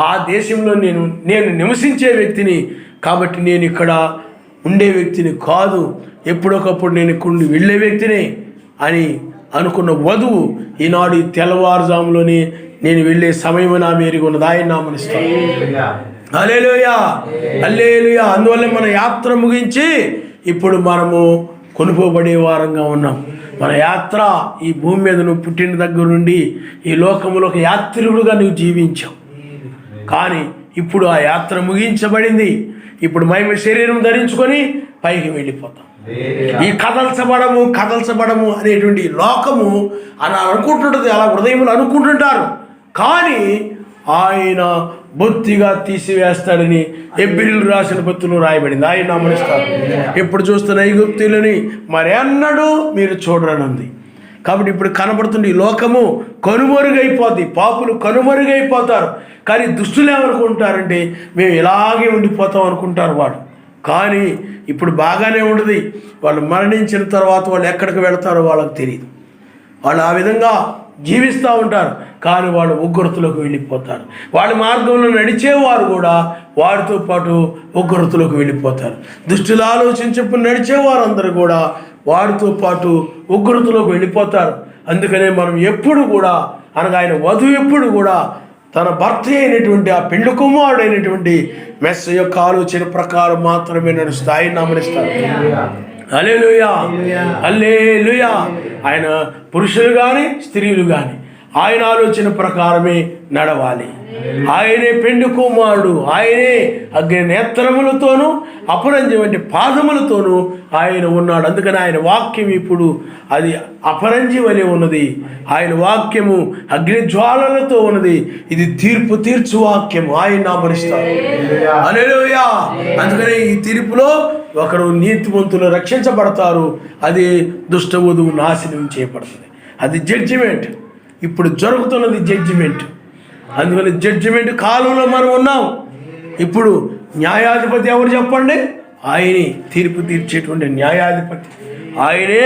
ఆ దేశంలో నేను నివసించే వ్యక్తిని. కాబట్టి నేను ఇక్కడ ఉండే వ్యక్తిని కాదు, ఎప్పుడొకప్పుడు నేను ఇక్కడ వెళ్ళే వ్యక్తిని అని అనుకున్న వధువు ఈనాడు ఈ తెల్లవారుజాములోని నేను వెళ్ళే సమయం నా మేరకు ఉన్నది. ఆయన నామనిస్తాను. హల్లెలూయా, హల్లెలూయా. అందువల్ల మన యాత్ర ముగించి ఇప్పుడు మనము కొనుకోబడే వారంగా ఉన్నాం. మన యాత్ర ఈ భూమి మీద నువ్వు పుట్టిన దగ్గర నుండి ఈ లోకంలో ఒక యాత్రికుడుగా నువ్వు జీవించావు. కానీ ఇప్పుడు ఆ యాత్ర ముగించబడింది. ఇప్పుడు మేము శరీరం ధరించుకొని పైకి వెళ్ళిపోతాం. ఈ కదల్చబడము అనేటువంటి లోకము అని అనుకుంటుంటుంది, అలా హృదయంలో అనుకుంటుంటారు. కానీ ఆయన బొత్తిగా తీసివేస్తాడని హెబ్రీయులకు రాసిన పత్రికలో రాయబడింది. ఆయన నమ్మనిస్తారు. ఇప్పుడు చూస్తున్న ఐగుప్తీయులని మరెన్నడూ మీరు చూడరనుంది. కాబట్టి ఇప్పుడు కనబడుతుంది ఈ లోకము కనుమరుగైపోద్ది, పాపులు కనుమరుగైపోతారు. కానీ దుష్టులు ఏమనుకుంటారంటే మేము ఇలాగే ఉండిపోతాం అనుకుంటారు వాళ్ళు. కానీ ఇప్పుడు బాగానే ఉండదు. వాళ్ళు మరణించిన తర్వాత వాళ్ళు ఎక్కడికి వెళతారో వాళ్ళకి తెలియదు. వాళ్ళు ఆ విధంగా జీవిస్తూ ఉంటారు. కానీ వాళ్ళు ఉగ్రతలోకి వెళ్ళిపోతారు. వాళ్ళ మార్గంలో నడిచేవారు కూడా వారితో పాటు ఉగ్రతలోకి వెళ్ళిపోతారు. దుష్టులు ఆలోచించప్పుడు నడిచేవారు అందరూ కూడా వారితో పాటు ఉగ్రతలోకి వెళ్ళిపోతారు. అందుకనే మనం ఎప్పుడు కూడా అనగా ఆయన వధువు ఎప్పుడు కూడా తన భర్త అయినటువంటి ఆ పెండ్లి కుమారుడు అయినటువంటి మెస్స యొక్క ఆలోచన ప్రకారం మాత్రమే నడుస్తుంది. ఆయన నామనిస్తారు. హల్లెలూయా, హల్లెలూయా. ఆయన పురుషులు కానీ స్త్రీలు కానీ ఆయన ఆలోచన ప్రకారమే నడవాలి. ఆయనే పెండ్లి కుమారుడు, ఆయనే అగ్ని నేత్రములతోనూ అపరంజి వంటి పాదములతోనూ ఆయన ఉన్నాడు. అందుకని ఆయన వాక్యం ఇప్పుడు అది అపరంజి వలె ఉన్నది. ఆయన వాక్యము అగ్ని జ్వాలలతో ఉన్నది. ఇది తీర్పు తీర్చు వాక్యము. ఆయన నామనిస్తారు. హల్లెలూయా. అందుకనే ఈ తీర్పులో ఒకరు నీతిమంతులు రక్షించబడతారు, అది దుష్ట వధువు నాశనం చేయబడుతుంది. అది జడ్జిమెంట్. ఇప్పుడు జరుగుతున్నది జడ్జిమెంట్. అందువల్ల జడ్జిమెంట్ కాలంలో మనం ఉన్నాం. ఇప్పుడు న్యాయాధిపతి ఎవరు చెప్పండి? ఆయనే తీర్పు తీర్చేటువంటి న్యాయాధిపతి. ఆయనే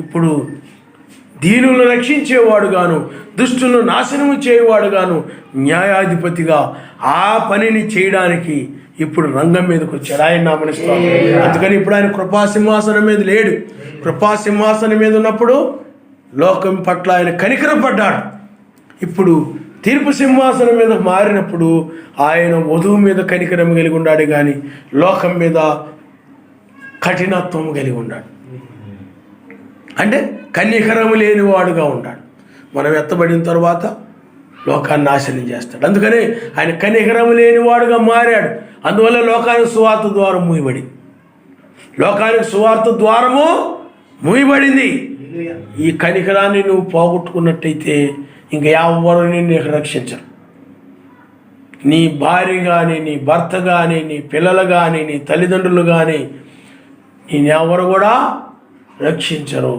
ఇప్పుడు దీనులను రక్షించేవాడుగాను దుష్టులను నాశనము చేయవాడుగాను న్యాయాధిపతిగా ఆ పనిని చేయడానికి ఇప్పుడు రంగం మీదకి వచ్చాడు. ఆయన నామనిస్తాడు. అందుకని ఇప్పుడు ఆయన కృపాసింహాసనం మీద లేడు. కృపాసింహాసనం మీద ఉన్నప్పుడు లోకం పట్ల ఆయన కనికరపడ్డాడు. ఇప్పుడు తీర్పు సింహాసనం మీద మారినప్పుడు ఆయన వధువు మీద కనికరం కలిగి ఉన్నాడు, కానీ లోకం మీద కఠినత్వం కలిగి ఉన్నాడు. అంటే కనికరము లేనివాడుగా ఉన్నాడు. మనం ఎత్తబడిన తర్వాత లోకాన్ని నాశనం చేస్తాడు. అందుకని ఆయన కనికరము లేనివాడుగా మారాడు. అందువల్ల లోకానికి సువార్త ద్వారం మూయబడింది. లోకానికి సువార్త ద్వారము మూయబడింది. ఈ కనికరాన్ని నువ్వు పోగొట్టుకున్నట్టయితే ఇంక ఎవరు నిన్ను రక్షించరు. నీ భార్య కానీ, నీ భర్త కానీ, నీ పిల్లలు కానీ, నీ తల్లిదండ్రులు కానీ నేనెవరు కూడా రక్షించరు.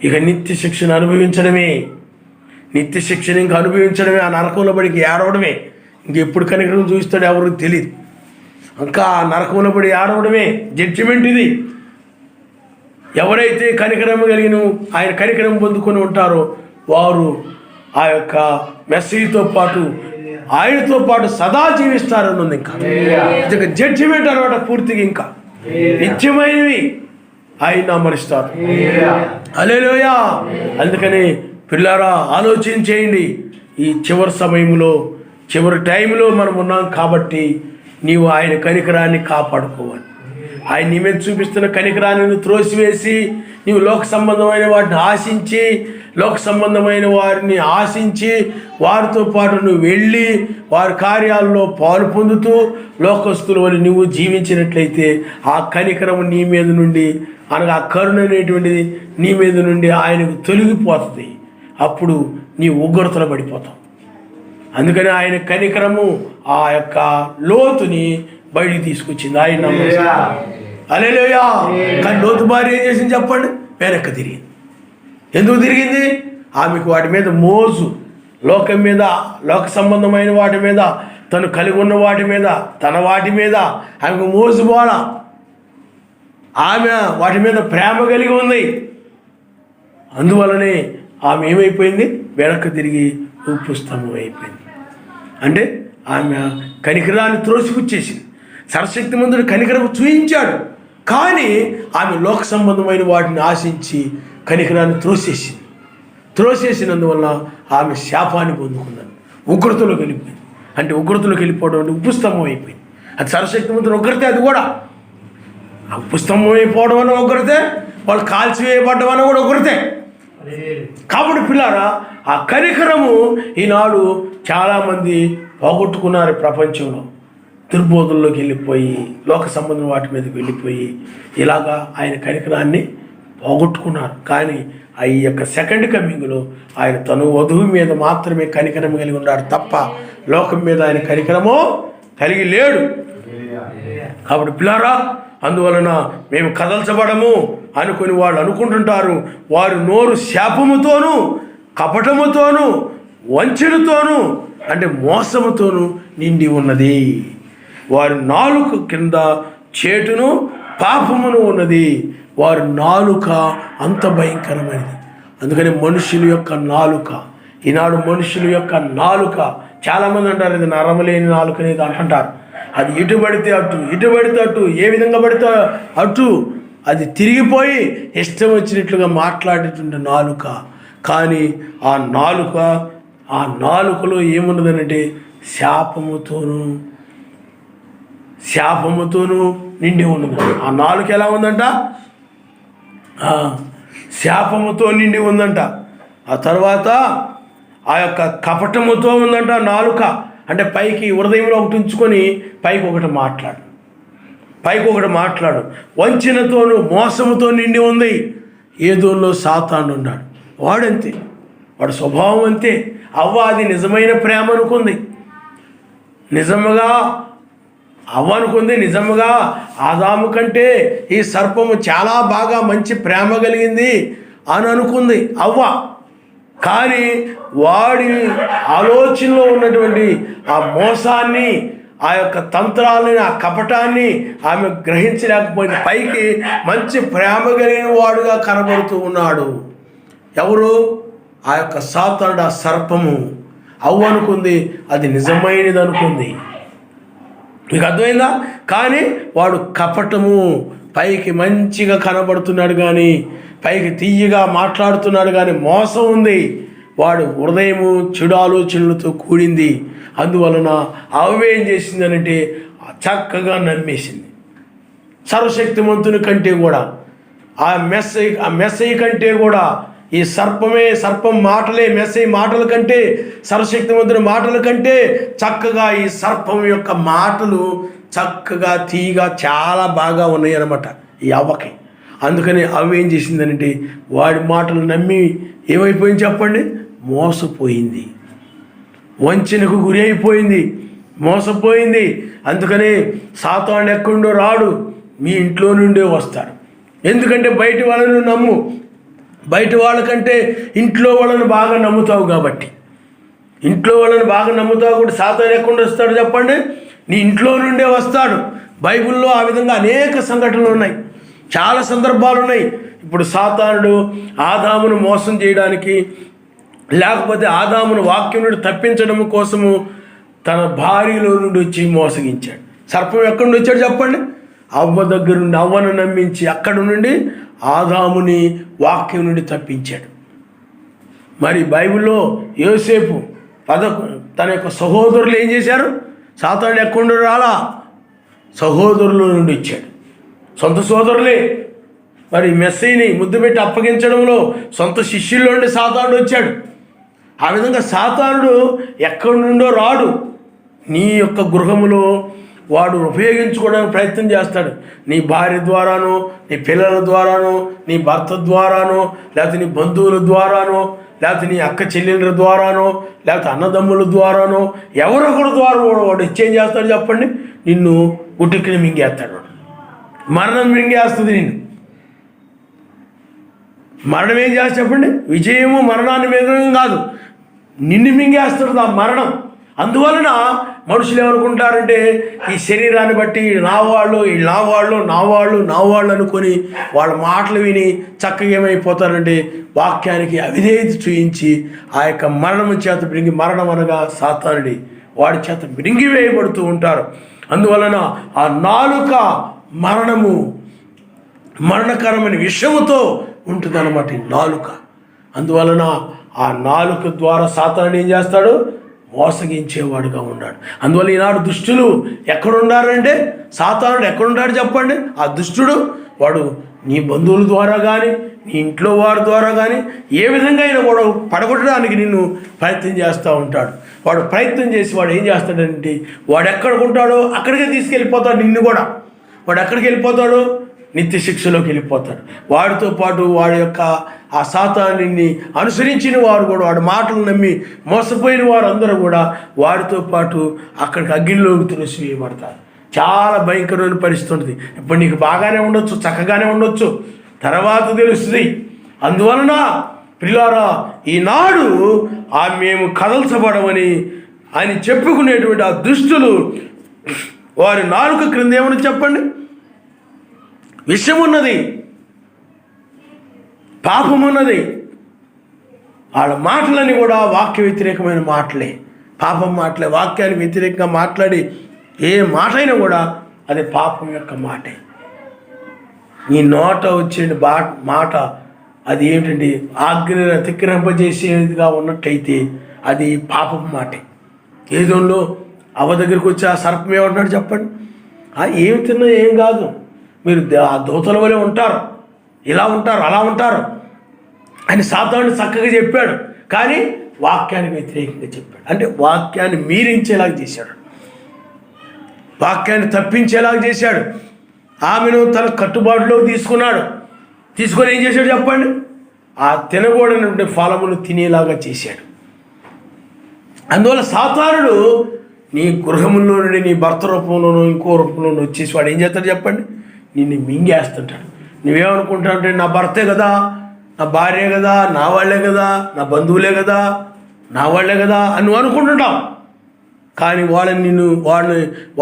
ఇక నిత్య శిక్షణ అనుభవించడమే. నిత్య శిక్షణ ఇంక అనుభవించడమే. ఆ నరకంలో పడికి ఏడవడమే. ఇంకెప్పుడు కనికరం చూస్తాడు ఎవరికి తెలియదు. ఇంకా ఆ నరకంలో పడి ఏడవడమే జడ్జిమెంట్ ఇది. ఎవరైతే కనికరం కలిగిన ఆయన కనికరం పొందుకొని ఉంటారో వారు ఆ యొక్క మెస్సీతో పాటు ఆయనతో పాటు సదా జీవిస్తారని ఉంది. ఇంకా ఇది జడ్జిమెంట్ అనమాట. పూర్తిగా ఇంకా నిత్యమైనవి ఆయన మరుస్తారు. హల్లెలూయా. అందుకని పిల్లారా ఆలోచించేయండి. ఈ చివరి సమయంలో చివరి టైంలో మనం ఉన్నాం కాబట్టి నీవు ఆయన కనికరాన్ని కాపాడుకోవాలి. ఆయన నీ మీద చూపిస్తున్న కనికరాన్ని త్రోసివేసి నీవు లోక సంబంధమైన వాటిని ఆశించి లోక సంబంధమైన వారిని ఆశించి వారితో పాటు నువ్వు వెళ్ళి వారి కార్యాల్లో పాలు పొందుతూ లోకస్తుల వల్ల నువ్వు జీవించినట్లయితే ఆ కనికరం నీ మీద నుండి అనగా ఆ కరుణ అనేటువంటిది నీ మీద నుండి ఆయనకు తొలగిపోతుంది. అప్పుడు నీ ఉగ్రతలో పడిపోతావు. అందుకని ఆయన కనికరము ఆ యొక్క లోతుని బయటికి తీసుకొచ్చింది. ఆయన హల్లెలూయా. కానీ లోతు భార్య ఏం చేసింది చెప్పండి? వెనక్కి తిరిగింది. ఎందుకు తిరిగింది? ఆమెకు వాటి మీద మోజు, లోకం మీద, లోక సంబంధమైన వాటి మీద, తను కలిగి ఉన్న వాటి మీద, తన వాటి మీద ఆమెకు మోజు పోల. ఆమె వాటి మీద ప్రేమ కలిగి ఉంది. అందువలనే ఆమె ఏమైపోయింది? వెనక్కి తిరిగి ఉప్పు స్తంభం అయిపోయింది. అంటే ఆమె కనికరాన్ని త్రోసిపుచ్చేసింది. సర్వశక్తిమంతుడు కనికరం చూయించాడు, కానీ ఆమె లోక సంబంధమైన వాటిని ఆశించి కనికరాన్ని త్రోసేసినందువల్ల ఆమె శాపాన్ని పొందుకున్నాను. ఉగ్రతలోకి వెళ్ళిపోయింది. అంటే ఉగ్రతలోకి వెళ్ళిపోవడం అంటే ఉప్పుస్తంభం అయిపోయింది. అది సర్వశక్తిమంతుడు ఉగ్రతే. అది కూడా ఉప్పుస్తంభం అయిపోవడం అన్న ఉగ్రతే, వాళ్ళు కాల్చివేయబడ్డం అన్న కూడా ఉగ్రతే. కాబట్టి పిల్లారా, ఆ కనికరము ఈనాడు చాలామంది పోగొట్టుకున్నారు. ప్రపంచంలో దుర్బోధంలోకి వెళ్ళిపోయి లోక సంబంధం వాటి మీదకి వెళ్ళిపోయి ఇలాగా ఆయన కనికరాన్ని పోగొట్టుకున్నారు. కానీ ఆ యొక్క సెకండ్ కమింగ్లో ఆయన తను వధువు మీద మాత్రమే కనికరం కలిగి ఉన్నాడు తప్ప లోకం మీద ఆయన కనికరము కలిగి లేడు. కాబట్టి పిల్లారా, అందువలన మేము కదల్చబడము అనుకుని వాళ్ళు అనుకుంటుంటారు. వారి నోరు శాపముతోనూ కపటముతోనూ వంచనతోనూ అంటే మోసముతోనూ నిండి ఉన్నది. వారి నాలుక కింద చేటును పాపమును ఉన్నది. వారి నాలుక అంత భయంకరమైనది. అందుకని మనుషుల యొక్క నాలుక, ఈనాడు మనుషుల యొక్క నాలుక, చాలామంది అంటారు ఇది నరమలేని నాలుక అనేది అంటుంటారు. అది ఇటు పడితే అటు, ఇటు పడితే అటు, ఏ విధంగా పడితే అటు అది తిరిగిపోయి ఇష్టం వచ్చినట్లుగా మాట్లాడేటువంటి నాలుక. కానీ ఆ నాలుకలో ఏమున్నదనంటే శాపముతోనూ నిండి ఉన్నది. ఆ నాలుక ఎలా ఉందంట? శాపముతో నిండి ఉందంట. ఆ తర్వాత ఆ యొక్క కపటముతో ఉందంట నాలుక. అంటే పైకి హృదయంలో ఒకటి ఉంచుకొని పైకి ఒకటి మాట్లాడు. వంచనతోనూ మోసముతో నిండి ఉంది. ఏదోలో సాతాను ఉన్నాడు. వాడంతే, వాడు స్వభావం అంతే. అవ్వ అది నిజమైన ప్రేమ అనుకుంది. నిజముగా ఆదాము కంటే ఈ సర్పము చాలా బాగా మంచి ప్రేమ కలిగింది అని అనుకుంది అవ్వ. కానీ వాడి ఆలోచనలో ఉన్నటువంటి ఆ మోసాన్ని, ఆ యొక్క తంత్రాలని, ఆ కపటాన్ని ఆమె గ్రహించలేకపోయింది. పైకి మంచి ప్రేమ కలిగిన వాడుగా కనబడుతూ ఉన్నాడు. ఎవరు? ఆ యొక్క సాతానుడు, ఆ సర్పము. అవ్వ అనుకుంది అది నిజమైనది అనుకుంది. మీకు అర్థమైందా? కానీ వాడు కపటము, పైకి మంచిగా కనబడుతున్నాడు కానీ, పైకి తీయగా మాట్లాడుతున్నాడు కానీ మోసం ఉంది. వాడు హృదయము చెడు ఆలోచనలతో కూడింది. అందువలన అవేం చేసిందనంటే చక్కగా నమ్మేసింది. సర్వశక్తిమంతుని కంటే కూడా, ఆ మెస్సయ్య కంటే కూడా ఈ సర్పం మాటలే, మెస్సయ్య మాటల కంటే, సర్వశక్తిమంతుని మాటల కంటే చక్కగా ఈ సర్పం యొక్క మాటలు చక్కగా తీయగా చాలా బాగా ఉన్నాయి అన్నమాట ఈ అవ్వకి. అందుకని అవేం చేసిందనంటే వాడి మాటలు నమ్మి ఏమైపోయింది చెప్పండి? మోసపోయింది, వంచనకు గురి అయిపోయింది, మోసపోయింది. అందుకని సాతాను ఎక్కడుండో రాడు, మీ ఇంట్లో నుండే వస్తాడు. ఎందుకంటే బయట వాళ్ళను నమ్ము, బయట వాళ్ళకంటే ఇంట్లో వాళ్ళని బాగా నమ్ముతావు కాబట్టి. ఇంట్లో వాళ్ళని బాగా నమ్ముతావు కూడా సాతాను ఎక్కడ వస్తాడు చెప్పండి? నీ ఇంట్లో నుండే వస్తాడు. బైబిల్లో ఆ విధంగా అనేక సంఘటనలు ఉన్నాయి, చాలా సందర్భాలు ఉన్నాయి. ఇప్పుడు సాతానుడు ఆదామును మోసం చేయడానికి, లేకపోతే ఆదామును వాక్యం నుండి తప్పించడం కోసము తన భార్యలో నుండి వచ్చి మోసగించాడు. సర్పం ఎక్కడి నుండి వచ్చాడు చెప్పండి? అవ్వ దగ్గర నుండి, అవ్వను నమ్మించి అక్కడి నుండి ఆదాముని వాక్యం నుండి తప్పించాడు. మరి బైబిల్లో యోసేపు తన యొక్క సహోదరులు ఏం చేశారు? సాతాను ఎక్కడుండి రాలా, సహోదరుల నుండి ఇచ్చాడు. సొంత సోదరులే. మరి మెస్సీని ముద్దు పెట్టి అప్పగించడంలో సొంత శిష్యుల్లో నుండి సాతానుడు వచ్చాడు. ఆ విధంగా సాతానుడు ఎక్కడి నుండో రాడు. నీ యొక్క గృహములో వాడు ఉపయోగించుకోవడానికి ప్రయత్నం చేస్తాడు. నీ భార్య ద్వారానో, నీ పిల్లల ద్వారానో, నీ భర్త ద్వారానో, లేకపోతే నీ బంధువుల ద్వారానో, లేకపోతే నీ అక్క చెల్లెళ్ళ ద్వారానో, లేకపోతే అన్నదమ్ముల ద్వారానో, ఎవరొకరి ద్వారా వాడు ఇచ్చేం చేస్తాడు చెప్పండి? నిన్ను గుటికిని మింగేస్తాడు. మరణం మింగేస్తుంది నిన్ను. మరణం ఏం చేస్తా చెప్పండి? విజయము మరణాన్ని మింగడం కాదు, నిన్ను మింగేస్తుంది ఆ మరణం. అందువలన మనుషులు ఏమనుకుంటారంటే ఈ శరీరాన్ని బట్టి నా వాళ్ళు అనుకొని వాళ్ళ మాటలు విని చక్కగా ఏమైపోతారంటే వాక్యానికి అవిధేయత చూయించి ఆ యొక్క మరణం చేత మరణం అనగా సాతానుడి వాడి చేత వేయబడుతూ ఉంటారు. అందువలన ఆ నాలుక మరణము మరణకరమైన విషముతో ఉంటుందన్నమాట ఈ నాలుక. అందువలన ఆ నాలుక ద్వారా సాతానుడు ఏం చేస్తాడు? మోసగించేవాడుగా ఉన్నాడు. అందువల్ల ఈనాడు దుష్టులు ఎక్కడున్నారంటే, సాతానుడు ఎక్కడున్నాడు చెప్పండి? ఆ దుష్టుడు వాడు నీ బంధువుల ద్వారా కానీ, నీ ఇంట్లో వారి ద్వారా కానీ ఏ విధంగా అయినా వాడు పడగొట్టడానికి నిన్ను ప్రయత్నం చేస్తూ ఉంటాడు. వాడు ప్రయత్నం చేసి వాడు ఏం చేస్తాడంటే, వాడు ఎక్కడికి ఉంటాడో అక్కడికే తీసుకెళ్ళిపోతాడు నిన్ను కూడా. వాడు ఎక్కడికి వెళ్ళిపోతాడు? నిత్య శిక్షలోకి వెళ్ళిపోతాడు. వాడితో పాటు వాడి యొక్క ఆ సాతానుని అనుసరించిన వారు కూడా, వాడి మాటలు నమ్మి మోసపోయిన వారు అందరూ కూడా వాడితో పాటు అక్కడికి అగ్నిలోకి తులసివేయబడతారు. చాలా భయంకరమైన పరిస్థితి ఉంటుంది. ఇప్పుడు నీకు బాగానే ఉండొచ్చు, చక్కగానే ఉండొచ్చు, తర్వాత తెలుస్తుంది. అందువలన ప్రియులారా, ఈనాడు మేము కదల్చబడమని ఆయన చెప్పుకునేటువంటి ఆ దుష్టులు వారి నాలుక క్రింద ఏమని చెప్పండి? విషమున్నది, పాపమున్నది. వాళ్ళ మాటలని కూడా వాక్య వ్యతిరేకమైన మాటలే, పాపం మాటలే. వాక్యానికి వ్యతిరేకంగా మాట్లాడి ఏ మాట అయినా కూడా అది పాపం యొక్క మాటే. నీ నోట వచ్చే మాట అది ఏమిటండి? ఆజ్ఞను అతిక్రమింపజేసేదిగా ఉన్నట్టయితే అది పాపం మాటే. ఏదోలో అవ్వ దగ్గరికి వచ్చి ఆ సర్పం ఏమంటున్నాడు చెప్పండి? ఏమి తిన్నా ఏం కాదు, మీరు ఆ దూతల వలె ఉంటారు, ఇలా ఉంటారు, అలా ఉంటారు అని సాతానుడు చక్కగా చెప్పాడు. కానీ వాక్యానికి వ్యతిరేకంగా చెప్పాడు. అంటే వాక్యాన్ని మీరించేలాగా చేశాడు, వాక్యాన్ని తప్పించేలాగా చేశాడు. ఆమెను తన కట్టుబాటులోకి తీసుకొని ఏం చేశాడు చెప్పండి? ఆ తినకూడనటువంటి ఫలమును తినేలాగా చేశాడు. అందువల్ల సాతానుడు నీ గృహంలో నుండి, నీ భర్త రూపంలోనూ ఇంకో రూపంలోనూ వచ్చేసి వాడు ఏం చేస్తాడు చెప్పండి? నిన్ను మింగేస్తుంటాడు. నువ్వేమనుకుంటావు అంటే, నా భర్తే కదా, నా భార్య కదా, నా వాళ్ళే కదా, నా బంధువులే కదా, నా వాళ్ళే కదా అని నువ్వు అనుకుంటుంటావు. కానీ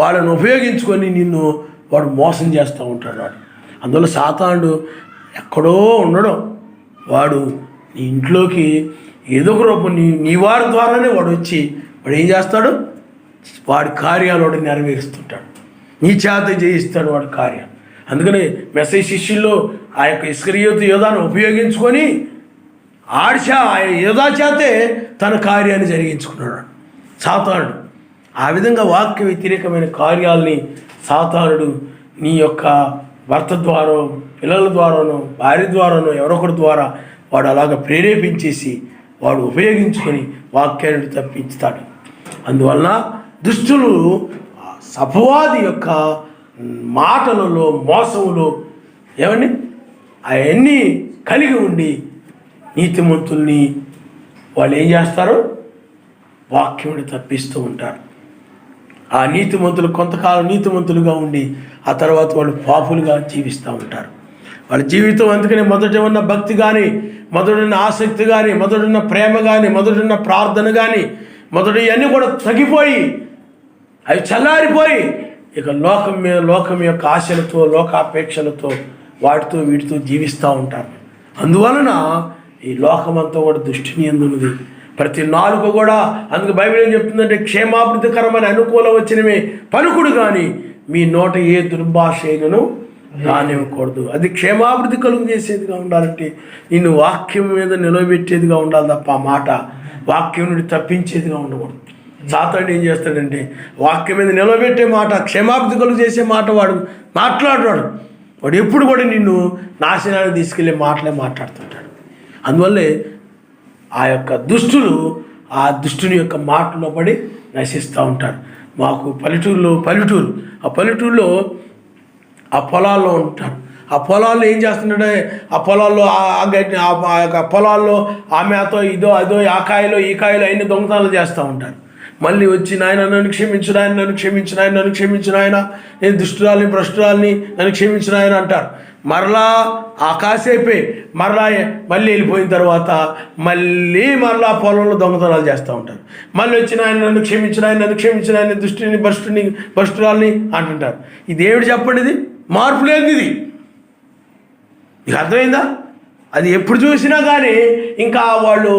వాళ్ళని ఉపయోగించుకొని నిన్ను వాడు మోసం చేస్తూ ఉంటాడు వాడు. అందువల్ల సాతానుడు ఎక్కడో ఉండడం, వాడు నీ ఇంట్లోకి ఏదో ఒక రూపం నీ వారి ద్వారానే వాడు వచ్చి వాడు ఏం చేస్తాడు? వాడి కార్యాలు వాడు నెరవేరుస్తుంటాడు, నీ చేత చేయిస్తాడు వాడి కార్యాలు. అందుకని మెస్సీయ శిష్యుల్లో ఆ యొక్క ఇస్కరియోతు యోధాను ఉపయోగించుకొని యోధా చేతే తన కార్యాన్ని జరిగించుకున్నాడు సాతానుడు. ఆ విధంగా వాక్య వ్యతిరేకమైన కార్యాలని సాతానుడు నీ యొక్క భర్త ద్వారా, పిల్లల ద్వారానో, భార్య ద్వారానో, ఎవరొకరి ద్వారా వాడు అలాగ ప్రేరేపించేసి వాడు ఉపయోగించుకొని వాక్యాన్ని తప్పించుతాడు. అందువలన దుష్టులు అపవాది యొక్క మాటలలో, మోసములో ఏమండి అవన్నీ కలిగి ఉండి నీతిమంతుల్ని వాళ్ళు ఏం చేస్తారు? వాక్యముని తప్పిస్తూ ఉంటారు. ఆ నీతిమంతులు కొంతకాలం నీతిమంతులుగా ఉండి ఆ తర్వాత వాళ్ళు పాపులుగా జీవిస్తూ ఉంటారు. వాళ్ళ జీవితం అందుకనే మొదట ఉన్న భక్తి కానీ, మొదటిన్న ఆసక్తి కానీ, మొదటిన్న ప్రేమ కానీ, మొదటిన్న ప్రార్థన కానీ, మొదటి అన్నీ కూడా తగ్గిపోయి అవి చల్లారిపోయి ఇక లోకం యొక్క ఆశలతో, లోకాపేక్షలతో, వాటితో వీటితో జీవిస్తూ ఉంటారు. అందువలన ఈ లోకమంతా కూడా దుష్టిని ఎందున్నది. ప్రతి నాలుక కూడా, అందుకు బైబిల్ ఏం చెప్తుందంటే, క్షేమాభివృద్ధికరమైన అనుకూలం వచ్చినవే పలుకుడు కానీ మీ నోట ఏ దుర్భాష అయినను రానివ్వకూడదు. అది క్షేమాభివృద్ధి కలుగు చేసేదిగా ఉండాలంటే నిన్ను వాక్యం మీద నిలబెట్టేదిగా ఉండాలి తప్ప ఆ మాట వాక్యం నుండి తప్పించేదిగా ఉండకూడదు. సాతానుడు ఏం చేస్తాడంటే, వాక్యం మీద నిలబెట్టే మాట, క్షేమాభివృద్ధి కలుగు చేసే మాట వాడు మాట్లాడుతున్నాడు. వాడు ఎప్పుడు కూడా నిన్ను నాశనానికి తీసుకెళ్లే మాటలే మాట్లాడుతుంటాడు. అందువల్లే ఆ యొక్క దుష్టులు ఆ దుష్టుని యొక్క మాటలో పడి నశిస్తూ ఉంటారు. మాకు పల్లెటూరు ఆ పల్లెటూరులో ఆ పొలాల్లో ఉంటారు. ఆ పొలాల్లో ఏం చేస్తుంటే, ఆ పొలాల్లో ఆ యొక్క పొలాల్లో ఆ మేతో ఇదో అదో ఆ కాయలో ఈ కాయలో అన్ని దొంగతనాలు చేస్తూ ఉంటారు. మళ్ళీ వచ్చి నాయన నన్ను క్షమించిన ఆయన, నన్ను క్షమించిన ఆయన, నన్ను క్షమించిన ఆయన, నేను దుష్టురాల్ని భ్రష్టురాల్ని, నన్ను క్షమించిన ఆయన అంటారు. మరలా ఆ కాసేపే మళ్ళీ వెళ్ళిపోయిన తర్వాత మరలా పొలంలో దొంగతనాలు చేస్తూ ఉంటారు. మళ్ళీ వచ్చిన ఆయన, నన్ను క్షమించిన ఆయన, నన్ను క్షమించిన ఆయన, దుష్టుని భ్రష్టురాల్ని అంటుంటారు. ఇది ఏమిటి చెప్పండి? ఇది మార్పు లేదు. ఇది మీకు అర్థమైందా? అది ఎప్పుడు చూసినా కానీ ఇంకా వాళ్ళు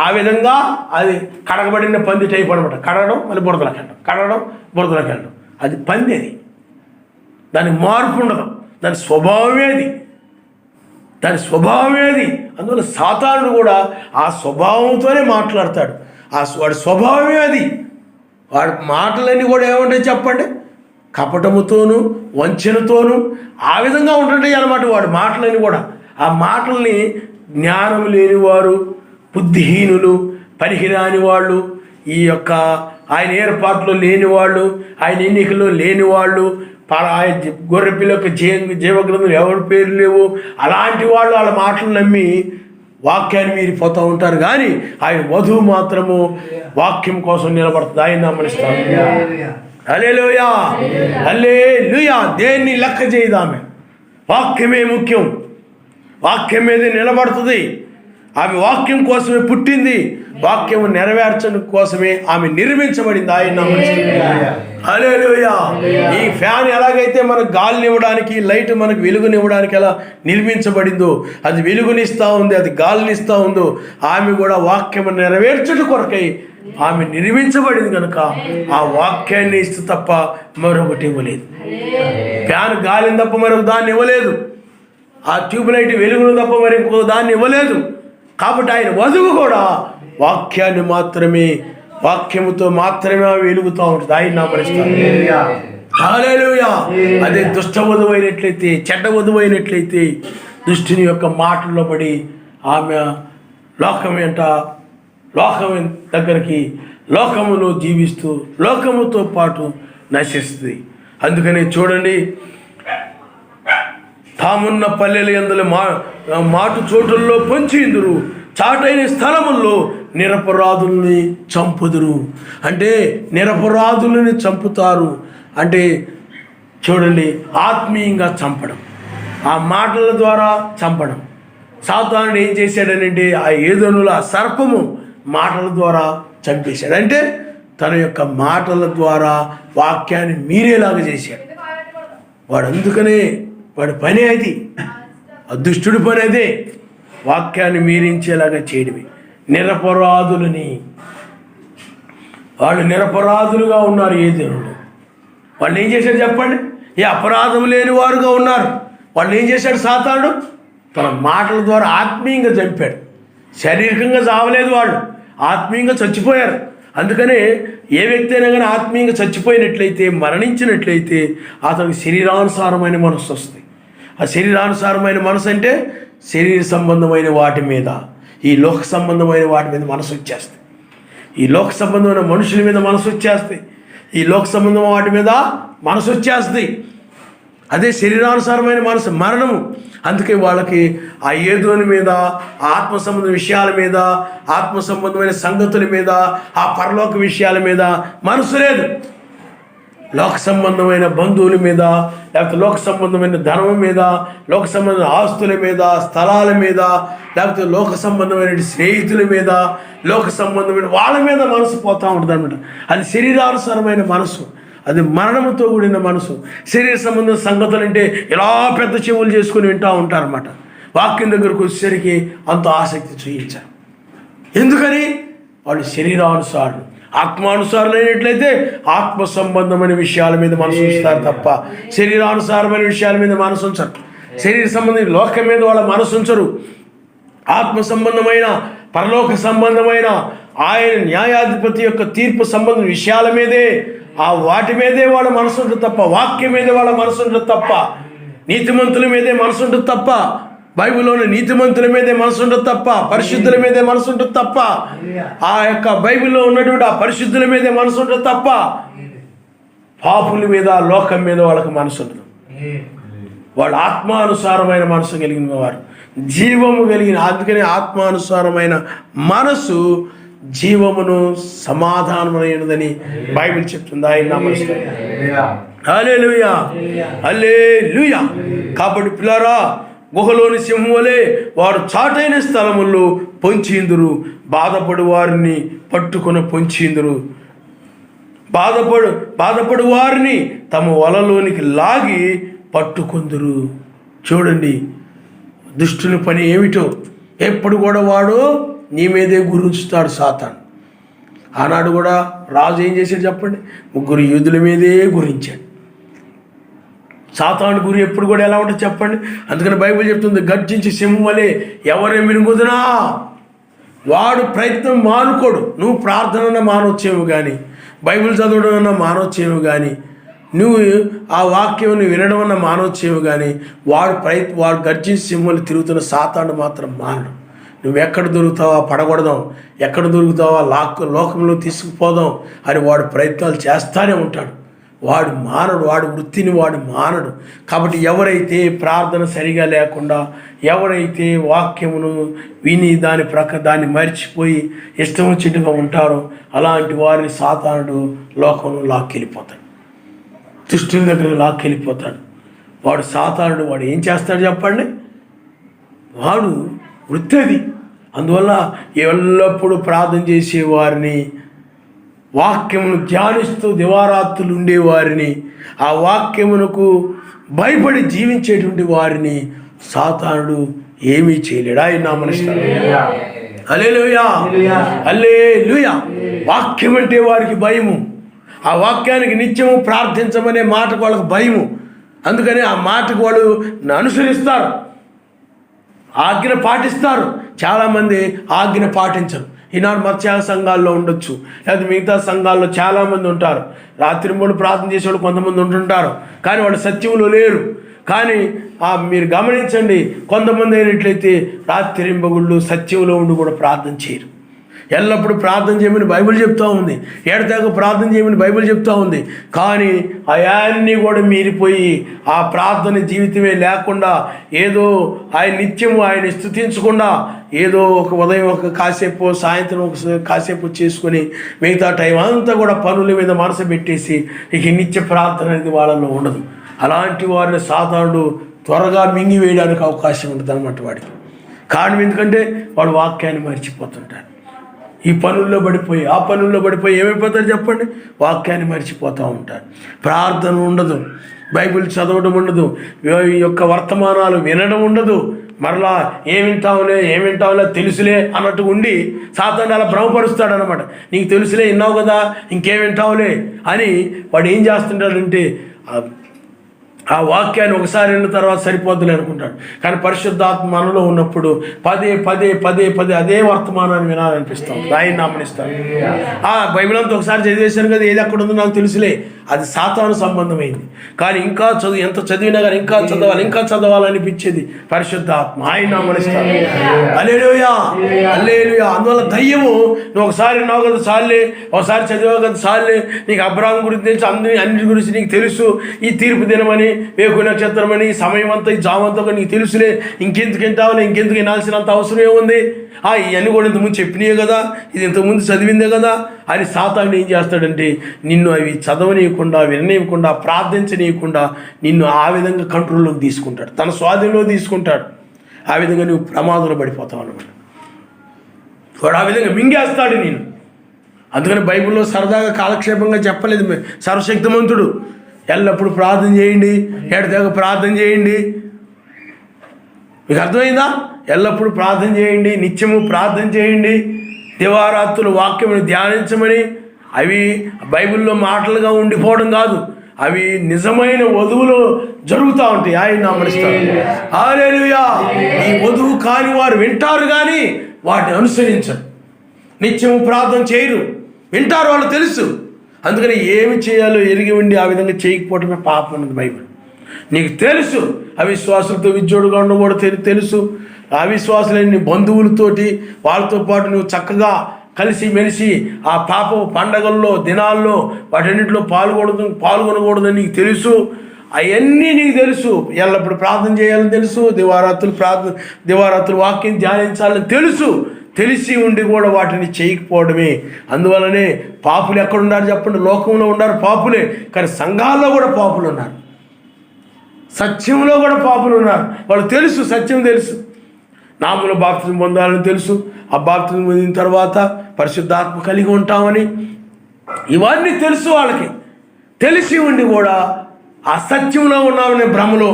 ఆ విధంగా అది కడగబడిన పంది టైప్ అనమాట. కడగడం మళ్ళీ బురదలోకి వెళ్ళడం, కడగడం బురదలోకి వెళ్ళడం. అది పంది, అది దానికి మార్పు ఉండదు, దాని స్వభావమే అది. దాని స్వభావమే అది. అందువల్ల సాతానుడు కూడా ఆ స్వభావంతోనే మాట్లాడతాడు. వాడి స్వభావమే అది. వాడి మాటలన్నీ కూడా ఏముంటాయి చెప్పండి? కపటముతోనూ వంచనతోనూ ఆ విధంగా ఉంటుంటాయి అన్నమాట వాడి మాటలన్నీ కూడా. ఆ మాటల్ని జ్ఞానం లేనివారు, బుద్ధిహీనులు, పనికిరాని వాళ్ళు, ఈ యొక్క ఆయన ఏర్పాట్లో లేనివాళ్ళు, ఆయన ఎన్నికల్లో లేనివాళ్ళు, ఆయన గొర్రెపిల్ల యొక్క జీవగ్రంథం ఎవరి పేరు లేవు, అలాంటి వాళ్ళు వాళ్ళ మాటలు నమ్మి వాక్యాన్ని మీరిపోతూ ఉంటారు. కానీ ఆయన వధువు మాత్రము వాక్యం కోసం నిలబడుతుంది. ఆయన నమ్మనిస్తాను. హల్లెలూయా, హల్లెలూయా. దేన్ని లెక్క చేయదు ఆమె. వాక్యమే ముఖ్యం. వాక్యం మీద నిలబడుతుంది. ఆమె వాక్యం కోసమే పుట్టింది. వాక్యం నెరవేర్చడం కోసమే ఆమె నిర్మించబడింది. ఆయన నమ్మనిస్తాను. హల్లెలూయా. ఈ ఫ్యాన్ ఎలాగైతే మనకు గాలినివ్వడానికి, లైట్ మనకు వెలుగునివ్వడానికి ఎలా నిర్మించబడిందో, అది వెలుగునిస్తూ ఉంది, అది గాలినిస్తూ ఉందో, ఆమె కూడా వాక్యం నెరవేర్చడం కొరకై ఆమె నిర్మించబడింది కనుక ఆ వాక్యాన్ని ఇస్తే తప్ప మరొకటి ఇవ్వలేదు. ఫ్యాన్ గాలిని తప్ప మరొక దాన్ని ఇవ్వలేదు. ఆ ట్యూబ్లైట్ వెలుగును తప్ప మరి ఇంకో దాన్ని ఇవ్వలేదు. కాబట్టి ఆయన వధువు కూడా వాక్యాన్ని మాత్రమే, వాక్యముతో మాత్రమే వెలుగుతూ ఉంటుంది. ఆయన నమ్మనిస్తాను. హల్లెలూయా. అదే దుష్ట వధువు అయినట్లయితే, చెడ్డ వధువు అయినట్లయితే దుష్టుని యొక్క మాటల్లో పడి ఆమె లోకం దగ్గరికి లోకములో జీవిస్తూ లోకముతో పాటు నశిస్తుంది. అందుకని చూడండి, తామున్న పల్లెల యందు మాటు చోటుల్లో పొంచిందురు, చాటైన స్థలముల్లో నిరపరాధుల్ని చంపుదురు. అంటే నిరపరాధులని చంపుతారు అంటే చూడండి, ఆత్మీయంగా చంపడం, ఆ మాటల ద్వారా చంపడం. సాతానుడు ఏం చేశాడనంటే ఆ ఏదోనుల సర్పము మాటల ద్వారా చంపేశాడు. అంటే తన యొక్క మాటల ద్వారా వాక్యాన్ని మీరేలాగా చేశాడు వాడు. అందుకనే వాడి పని అది, అదృష్టుడి పని అదే, వాక్యాన్ని మీరించేలాగా చేయడమే. నిరపరాధులని, వాళ్ళు నిరపరాధులుగా ఉన్నారు. ఏ దేవుడు వాళ్ళు ఏం చేశాడు చెప్పండి? ఏ అపరాధం లేని వారుగా ఉన్నారు. వాళ్ళు ఏం చేశాడు సాతానుడు? తన మాటల ద్వారా ఆత్మీయంగా చంపాడు. శారీరకంగా చావలేదు, వాళ్ళు ఆత్మీయంగా చచ్చిపోయారు. అందుకనే ఏ వ్యక్తి అయినా కానీ ఆత్మీయంగా చచ్చిపోయినట్లయితే, మరణించినట్లయితే అతనికి శరీరానుసారమైన మనసు వస్తుంది. ఆ శరీరానుసారమైన మనసు అంటే శరీర సంబంధమైన వాటి మీద, ఈ లోక సంబంధమైన వాటి మీద మనసు వచ్చేస్తాయి. ఈ లోక సంబంధమైన మనుషుల మీద మనసు వచ్చేస్తాయి. ఈ లోక సంబంధం వాటి మీద మనసు వచ్చేస్తుంది. అదే శరీరానుసారమైన మనసు మరణము. అందుకే వాళ్ళకి ఆ ఏదోని మీద, ఆత్మ సంబంధ విషయాల మీద, ఆత్మ సంబంధమైన సంగతుల మీద, ఆ పరలోక విషయాల మీద మనసు లేదు. లోక సంబంధమైన బంధువుల మీద, లేకపోతే లోక సంబంధమైన ధనం మీద, లోక సంబంధమైన ఆస్తుల మీద, స్థలాల మీద, లేకపోతే లోక సంబంధమైన స్నేహితుల మీద, లోక సంబంధమైన వాళ్ళ మీద మనసు పోతూ ఉంటుంది అనమాట. అది శరీరానుసారమైన మనసు, అది మరణముతో కూడిన మనసు. శరీర సంబంధ సంగతులు అంటే ఇలా పెద్ద చెవులు చేసుకుని వింటూ ఉంటారన్నమాట. వాక్యం దగ్గరకు వచ్చేసరికి అంత ఆసక్తి చూపించారు. ఎందుకని? వాళ్ళు శరీరానుసారులు. ఆత్మానుసారులు అయినట్లయితే ఆత్మ సంబంధమైన విషయాల మీద మనసు ఉంచుతారు తప్ప శరీరానుసారమైన విషయాల మీద మనసు ఉంచరు. శరీర సంబంధమైన లోకం మీద వాళ్ళ మనసు ఉంచరు. ఆత్మ సంబంధమైన, పరలోక సంబంధమైన, ఆయన న్యాయాధిపతి యొక్క తీర్పు సంబంధ విషయాల మీదే, ఆ వాటి మీదే వాళ్ళ మనసు ఉంటుంది తప్ప, వాక్యం మీదే వాళ్ళ మనసు ఉంటుంది తప్ప, నీతిమంతుల మీదే మనసు ఉంటుంది తప్ప, బైబిల్లోని నీతిమంతుల మీదే మనసు ఉంటుంది తప్ప, పరిశుద్ధుల మీదే మనసు ఉంటుంది తప్ప, ఆ యొక్క బైబిల్లో ఉన్నటువంటి ఆ పరిశుద్ధుల మీదే మనసు ఉంటుంది తప్ప, పాపుల మీద, లోకం మీద వాళ్ళకి మనసు ఉంటుంది. వాళ్ళు ఆత్మానుసారమైన మనసు కలిగిన వారు, జీవము కలిగిన. అందుకని ఆత్మానుసారమైన మనసు జీవమును సమాధానమైనదని బైబిల్ చెప్తుంది. ఆయన నమస్కారం. హల్లెలూయా, హల్లెలూయా. కాబట్టి పిల్లారా, గుహలోని సింహం వలె వారు చాటైన స్థలముల్లో పొంచిందురు, బాధపడు వారిని పట్టుకుని పొంచిందురు, బాధపడు వారిని తమ వలలోనికి లాగి పట్టుకుందురు. చూడండి, దుష్టుని పని ఏమిటో. ఎప్పుడు కూడా వాడు నీ మీదే గురించుతాడు సాతాను. ఆనాడు కూడా రాజు ఏం చేశాడు చెప్పండి? 3 యూదుల మీదే గురించాడు. సాతాను గురి ఎప్పుడు కూడా ఎలా ఉంటుంది చెప్పండి. అందుకని బైబిల్ చెప్తుంది, గర్జించి సింహం వలె ఎవరే మిరుగుదునా. వాడు ప్రయత్నం మానుకోడు. నువ్వు ప్రార్థన మానవచ్చేమో కానీ, బైబిల్ చదవడం అన్నా మానవచ్చేమో కానీ, నువ్వు ఆ వాక్యం వినడం అన్న మానవచ్చేమో కానీ, వాడు గర్జించి సింహం తిరుగుతున్న సాతాను మాత్రం మానడు. నువ్వు ఎక్కడ దొరుకుతావా పడగొడదాం, ఎక్కడ దొరుకుతావా లోకంలో తీసుకుపోదాం అని వాడు ప్రయత్నాలు చేస్తూనే ఉంటాడు. వాడు మానడు, వాడు వృత్తిని వాడు మానడు. కాబట్టి ఎవరైతే ప్రార్థన సరిగా లేకుండా, ఎవరైతే వాక్యమును విని దాన్ని మర్చిపోయి ఇష్టం వచ్చినట్టుగా ఉంటారో అలాంటి వారిని సాతానుడు లోకంలో లాక్కెళ్ళిపోతాడు, దుష్టుల దగ్గర లాక్కెళ్ళిపోతాడు. వాడు సాతానుడు. వాడు ఏం చేస్తాడు చెప్పండి? వాడు వృత్తి అది. అందువల్ల ఎల్లప్పుడూ ప్రార్థన చేసేవారిని, వాక్యమును ధ్యానిస్తూ దివారాత్రులు ఉండేవారిని, ఆ వాక్యమునకు భయపడి జీవించేటువంటి వారిని సాతానుడు ఏమీ చేయలేడు. ఆయన నామమున హల్లెలూయా, హల్లెలూయా. వాక్యం అంటే వారికి భయము. ఆ వాక్యానికి నిత్యము ప్రార్థించమనే మాటకు వాళ్ళకు భయము. అందుకని ఆ మాటకు వాళ్ళు అనుసరిస్తారు, ఆజ్ఞ పాటిస్తారు. చాలామంది ఆజ్ఞ పాటించరు. ఈనాడు మత్స్యాల సంఘాల్లో ఉండొచ్చు, లేదా మిగతా సంఘాల్లో చాలామంది ఉంటారు. రాత్రి మూడు ప్రార్థన చేసేవాళ్ళు కొంతమంది ఉంటుంటారు, కానీ వాళ్ళు సత్యంలో లేరు. కానీ మీరు గమనించండి, కొంతమంది అయినట్లయితే రాత్రింబగుళ్ళు సత్యంలో ఉండి కూడా ప్రార్థన చేయరు. ఎల్లప్పుడూ ప్రార్థన చేయమని బైబిల్ చెప్తూ ఉంది, ఏడతాకు ప్రార్థన చేయమని బైబిల్ చెప్తూ ఉంది. కానీ అయాన్ని కూడా మీరిపోయి ఆ ప్రార్థన జీవితమే లేకుండా, ఏదో ఆయన నిత్యము ఆయన స్తుతించకుండా, ఏదో ఒక ఉదయం ఒక కాసేపు, సాయంత్రం ఒక కాసేపు చేసుకొని మిగతా టైం అంతా కూడా పనుల మీద మనసు పెట్టేసి ఇక నిత్య ప్రార్థన అనేది వాళ్ళలో ఉండదు. అలాంటి వారిని సాతానుడు త్వరగా మింగివేయడానికి అవకాశం ఉంటుంది అన్నమాట వాడికి. కారణం ఎందుకంటే వాడు వాక్యాన్ని మర్చిపోతుంటాడు. ఈ పనుల్లో పడిపోయి ఆ పనుల్లో పడిపోయి ఏమైపోతారు చెప్పండి? వాక్యాన్ని మర్చిపోతూ ఉంటారు. ప్రార్థన ఉండదు, బైబిల్ చదవడం ఉండదు, ఈ యొక్క వర్తమానాలు వినడం ఉండదు. మరలా ఏమింటావులే తెలుసులే అన్నట్టు ఉండి సాతాను అలా భ్రమపరుస్తాడు అనమాట. నీకు తెలుసులే, విన్నావు కదా, ఇంకేం వింటావులే అని వాడు ఏం చేస్తుంటాడంటే ఆ వాక్యాన్ని ఒకసారి విన్న తర్వాత సరిపోద్దులే అనుకుంటాడు. కానీ పరిశుద్ధాత్మ మనలో ఉన్నప్పుడు పదే పదే పదే పదే అదే వర్తమానాన్ని వినాలనిపిస్తాం, ఆయన నామనిస్తాం. బైబిల్ అంతా ఒకసారి చదివేశాను కదా, ఏది ఎక్కడ ఉందో నాకు తెలుసులే, అది సాతాను సంబంధమైంది. కానీ ఇంకా ఎంత చదివినా కానీ ఇంకా చదవాలనిపించేది పరిశుద్ధాత్మ, ఆయన నామనిస్తాడు. హల్లెలూయా, హల్లెలూయా. అందువల్ల దయ్యము నువ్వు ఒకసారి విన్నావు కదా చాలే, ఒకసారి చదివావు కదా చాలే, నీకు అబ్రాహాం గురించి తెలుసు, అన్నిటి గురించి నీకు తెలుసు, ఈ తీర్పు దినమని, వేకు నక్షత్రం అని, సమయం అంతా, ఈ జామంతా నీకు తెలుసులే, ఇంకెందుకు వింటావులే, ఇంకెందుకు వినాల్సినంత అవసరం ఏముంది, ఇవన్నీ కూడా ఇంతకుముందు చెప్పినాయే కదా, ఇది ఇంతకుముందు చదివిందే కదా అని సాతాను ఏం చేస్తాడంటే నిన్ను అవి చదవనీయకుండా, విననీయకుండా, ప్రార్థించనీయకుండా నిన్ను ఆ విధంగా కంట్రోల్లోకి తీసుకుంటాడు, తన స్వాధీనంలో తీసుకుంటాడు. ఆ విధంగా నువ్వు ప్రమాదంలో పడిపోతావు అన్నమాట. వాడు ఆ విధంగా మింగేస్తాడు నేను. అందుకని బైబిల్లో సరదాగా కాలక్షేపంగా చెప్పలేదు, సర్వశక్తిమంతుడు ఎల్లప్పుడు ప్రార్థన చేయండి, ఏడదాకా ప్రార్థన చేయండి. మీకు అర్థమైందా? ఎల్లప్పుడూ ప్రార్థన చేయండి, నిత్యము ప్రార్థన చేయండి, దివారాత్రులు వాక్యమును ధ్యానించమని. అవి బైబిల్లో మాటలుగా ఉండిపోవడం కాదు, అవి నిజమైన వధువులో జరుగుతూ ఉంటాయి. ఆయన నామనిస్తారు. హల్లెలూయా. ఈ వధువు కాని వారు వింటారు కానీ వాటిని అనుసరించరు, నిత్యము ప్రార్థన చేయరు. వింటారు, వాళ్ళు తెలుసు. అందుకని ఏమి చేయాలో ఎరిగి ఉండి ఆ విధంగా చేయకపోవటమే పాపం అన్నది బైబిల్. నీకు తెలుసు అవిశ్వాసులతో విజ్జోడుగా ఉండకూడదు తెలుసు. అవిశ్వాసులైన బంధువులతోటి వాళ్ళతో పాటు నువ్వు చక్కగా కలిసి మెలిసి ఆ పాప పండగల్లో దినాల్లో వాటన్నింటిలో పాల్గొనకూడదని నీకు తెలుసు. అవన్నీ నీకు తెలుసు. ఎల్లప్పుడు ప్రార్థన చేయాలని తెలుసు, దివారాత్రులు వాక్యం ధ్యానించాలని తెలుసు. తెలిసి ఉండి కూడా వాటిని చేయకపోవడమే. అందువల్లనే పాపులు ఎక్కడున్నారు చెప్పండి? లోకంలో ఉన్నారు పాపులే, కానీ సంఘాల్లో కూడా పాపులు ఉన్నారు, సత్యంలో కూడా పాపులు ఉన్నారు. వాళ్ళు తెలుసు, సత్యం తెలుసు, నామములో బాప్తిజం పొందాలని తెలుసు, ఆ బాప్తిజం పొందిన తర్వాత పరిశుద్ధాత్మ కలిగి ఉంటామని, ఇవన్నీ తెలుసు వాళ్ళకి. తెలిసి ఉండి కూడా ఆ సత్యంలో ఉన్నామనే భ్రమలో,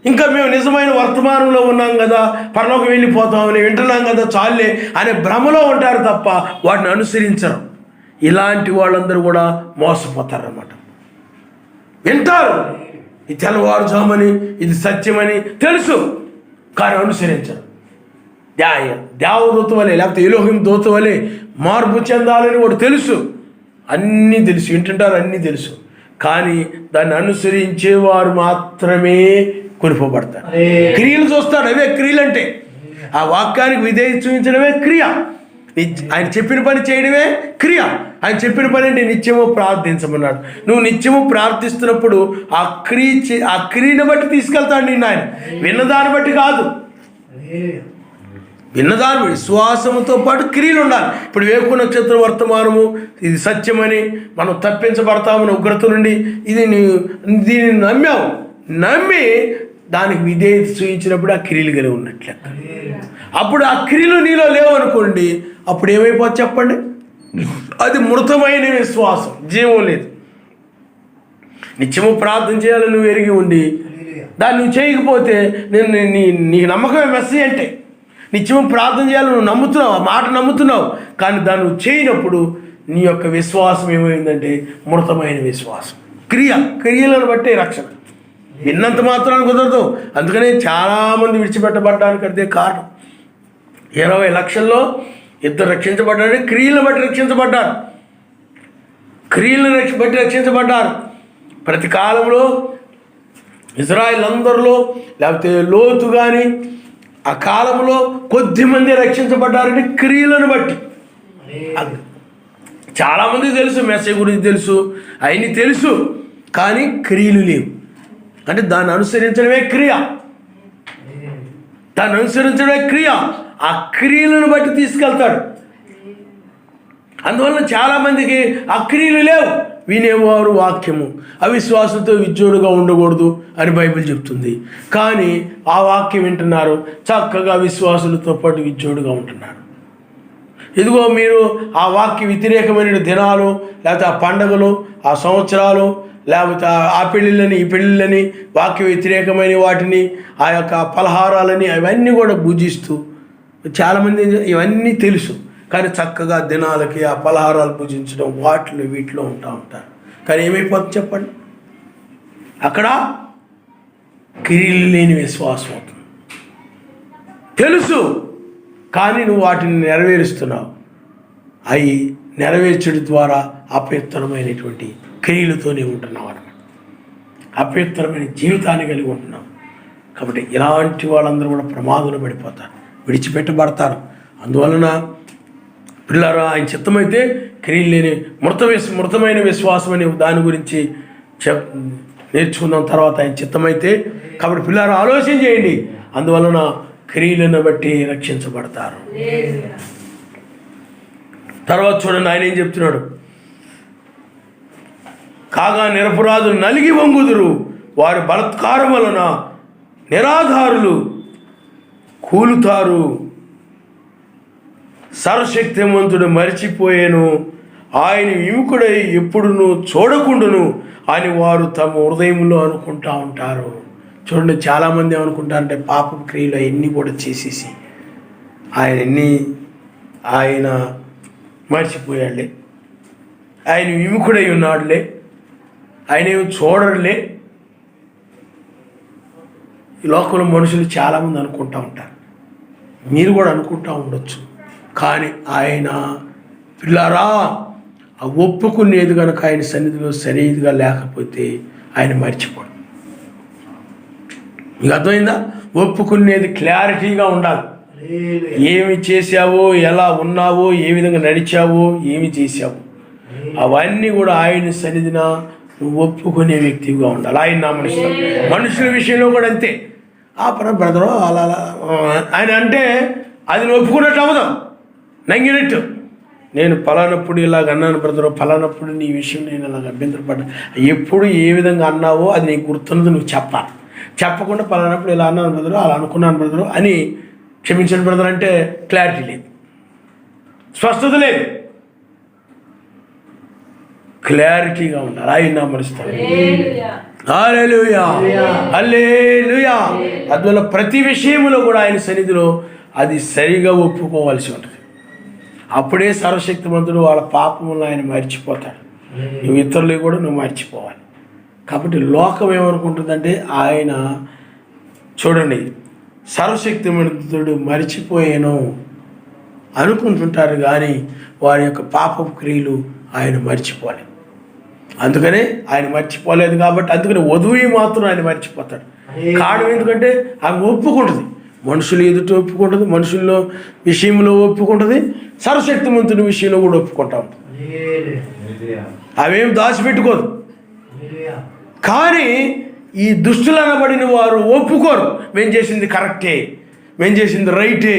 ఇంకా మేము నిజమైన వర్తమానంలో ఉన్నాం కదా, పరలోకం వెళ్ళిపోతామని వింటున్నాం కదా చాలే అనే భ్రమలో ఉంటారు తప్ప వాటిని అనుసరించరు. ఇలాంటి వాళ్ళందరూ కూడా మోసపోతారన్నమాట. వింటారు ఇది తెల్లవారుజామని, ఇది సత్యమని తెలుసు, కానీ అనుసరించరు. దేవదూత వలె లేకపోతే ఎలోహిం దూత వలె మార్పు చెందాలని వాడు తెలుసు, అన్నీ తెలుసు, వింటుంటారు, అన్నీ తెలుసు, కానీ దాన్ని అనుసరించేవారు మాత్రమే కొనిపోబడతారు. క్రియలు చూస్తాడు, అవే క్రియలు అంటే. ఆ వాక్యానికి విధేయత చూపించడమే క్రియ. ఆయన చెప్పిన పని చేయడమే క్రియ. ఆయన చెప్పిన పని అంటే నిత్యము ప్రార్థించమన్నాడు. నువ్వు నిత్యము ప్రార్థిస్తున్నప్పుడు ఆ క్రియను బట్టి తీసుకెళ్తాడు నిన్ను ఆయన, విన్నదాన్ని బట్టి కాదు. విన్నదాని విశ్వాసముతో పాటు క్రియలు ఉండాలి. ఇప్పుడు వేకు నక్షత్ర వర్తమానము ఇది సత్యమని, మనం తప్పించబడతామని ఉగ్రత నుండి దీన్ని నమ్మి దానికి విధేయత చూపించినప్పుడు ఆ క్రియలు కలిగి ఉన్నట్లే. అప్పుడు ఆ క్రియలు నీలో లేవు అనుకోండి, అప్పుడు ఏమైపోతుంది చెప్పండి? అది మృతమైన విశ్వాసం, జీవం లేదు. నిత్యము ప్రార్థన చేయాలని నువ్వు ఎరిగి ఉండి దాన్ని నువ్వు చేయకపోతే నీకు నమ్మకమే మెస్సీ అంటే. నిత్యము ప్రార్థన చేయాలని నువ్వు నమ్ముతున్నావు, ఆ మాట నమ్ముతున్నావు, కానీ దాన్ని నువ్వు చేయనప్పుడు నీ యొక్క విశ్వాసం ఏమైందంటే మృతమైన విశ్వాసం. క్రియలను బట్టే రక్షణ. విన్నంత మాత్రాన్ని కుదరదు. అందుకనే చాలామంది విడిచిపెట్టబడ్డానికి అదే కారణం. 20 లక్షల్లో ఇద్దరు రక్షించబడ్డారు, క్రియలను బట్టి రక్షించబడ్డారు. క్రియలను బట్టి రక్షించబడ్డారు. ప్రతి కాలంలో ఇజ్రాయిల్ అందరిలో లేకపోతే లోతు కానీ ఆ కాలంలో కొద్దిమంది రక్షించబడ్డారంటే క్రియలను బట్టి. చాలామందికి తెలుసు, మెసేజ్ గురించి తెలుసు, అవన్నీ తెలుసు, కానీ క్రియలు లేవు. అంటే దాన్ని అనుసరించడమే క్రియ. దాన్ని అనుసరించడమే క్రియ. ఆ క్రియలను బట్టి తీసుకెళ్తాడు. అందువల్ల చాలామందికి ఆ క్రియలు లేవు. వినేవారు వాక్యము అవిశ్వాసంతో విజ్జోడుగా ఉండకూడదు అని బైబిల్ చెప్తుంది, కానీ ఆ వాక్యం వింటున్నారు, చక్కగా విశ్వాసులతో పాటు విజ్జోడుగా ఉంటున్నారు. ఇదిగో మీరు ఆ వాక్య వ్యతిరేకమైన దినాలు, లేకపోతే ఆ పండుగలు, ఆ సంవత్సరాలు, లేకపోతే ఆ పెళ్ళిళ్ళని ఈ పెళ్ళిళ్ళని వాక్య వ్యతిరేకమైన వాటిని, ఆ యొక్క పలహారాలని అవన్నీ కూడా భుజిస్తూ చాలామంది ఇవన్నీ తెలుసు, కానీ చక్కగా దినాలకి ఆ పలహారాలు పూజించడం వాటిలో వీటిలో ఉంటారు. కానీ ఏమైపోతుంది చెప్పండి? అక్కడ క్రియలు లేని విశ్వాసం అవుతుంది. తెలుసు, కానీ నువ్వు వాటిని నెరవేరుస్తున్నావు. అవి నెరవేర్చడం ద్వారా అపవిత్రమైనటువంటి క్రియలతోనే ఉంటున్నావు అన్నమాట. అపవిత్రమైన జీవితాన్ని కలిగి ఉంటున్నావు. కాబట్టి ఇలాంటి వాళ్ళందరూ కూడా ప్రమాదంలో పడిపోతారు, విడిచిపెట్టబడతారు. అందువలన పిల్లరా, ఆయన చిత్తమైతే క్రియలు లేని మృతమైన విశ్వాసం అనే దాని గురించి నేర్చుకుందాం తర్వాత ఆయన చిత్తమైతే. కాబట్టి పిల్లరా ఆలోచన చేయండి. అందువలన క్రియలను బట్టి రక్షించబడతారు. తర్వాత చూడండి ఆయన ఏం చెప్తున్నాడు. కాగా నిరపరాధులు నలిగి వంగుదురు, వారి బలత్కారం వలన నిరాధారులు కూలుతారు. సర్వశక్తిమంతుడు మరిచిపోయాను, ఆయన విముఖుడై ఎప్పుడును చూడకుండును అని వారు తమ హృదయంలో అనుకుంటా ఉంటారు. చూడండి, చాలామంది ఏమనుకుంటారంటే పాప క్రియలు అవన్నీ కూడా చేసేసి ఆయన మర్చిపోయాడులే, ఆయన విముఖుడై ఉన్నాడులే, ఆయన ఏమి చూడరులే. ఈ లోకంలో మనుషులు చాలామంది అనుకుంటూ ఉంటారు, మీరు కూడా అనుకుంటూ ఉండొచ్చు. కానీ ఆయన పిల్లరా ఆ ఒప్పుకునేది కనుక ఆయన సన్నిధిలో సరిగ్గా లేకపోతే ఆయన మర్చిపోడు. మీకు అర్థమైందా? ఒప్పుకునేది క్లారిటీగా ఉండాలి. ఏమి చేశావో, ఎలా ఉన్నావో, ఏ విధంగా నడిచావో, ఏమి చేశావో అవన్నీ కూడా ఆయన సన్నిధిన నువ్వు ఒప్పుకునే వ్యక్తిగా ఉండాలి. ఆయన నా మనుషుల విషయంలో కూడా అంతే. ఆ బ్రదరు అలా ఆయన అంటే అది నువ్వు ఒప్పుకున్నట్టు అవ్వదు, నంగినట్టు. నేను పలానప్పుడు ఇలాగ అన్నాను బ్రదరు, పలానప్పుడు నీ విషయం నేను ఇలాగ అభ్యంతరపడ్డా, ఎప్పుడు ఏ విధంగా అన్నావో అది నీకు గుర్తున్నది నువ్వు చెప్పాలి. చెప్పకుండా పలానప్పుడు ఇలా అన్నాను బ్రదరు, అలా అనుకున్నాను బ్రదరు అని క్షమించండి బ్రదర్ అంటే క్లారిటీ లేదు, స్పష్టత లేదు. క్లారిటీగా ఉండాలి. ఆయన నామరుస్తాడు. హల్లెలూయా, హల్లెలూయా. అందువల్ల ప్రతి విషయంలో కూడా ఆయన సన్నిధిలో అది సరిగా ఒప్పుకోవాల్సి ఉంటుంది. అప్పుడే సర్వశక్తిమంతుడు వాళ్ళ పాపములను ఆయన మర్చిపోతాడు. నువ్వు ఇతరులు కూడా నువ్వు మర్చిపోవాలి. కాబట్టి లోకం ఏమనుకుంటుందంటే ఆయన చూడండి సర్వశక్తిమంతుడు మరిచిపోయాను అనుకుంటుంటారు, కానీ వారి యొక్క పాపపు క్రియలు ఆయన మర్చిపోలేదు. అందుకనే ఆయన మర్చిపోలేదు కాబట్టి అందుకని వధువు మాత్రం ఆయన మర్చిపోతాడు. కారణం ఎందుకంటే ఆమె ఒప్పుకుంటుంది, మనుషులు ఎదుట ఒప్పుకుంటుంది, మనుషుల్లో విషయంలో ఒప్పుకుంటుంది, సర్వశక్తిమంతుని విషయంలో కూడా ఒప్పుకుంటా ఉంటుంది. అవేం దాచిపెట్టుకోదు. కానీ ఈ దుష్టులు అనబడిన వారు ఒప్పుకోరు. మేము చేసింది కరెక్టే, మేము చేసింది రైటే,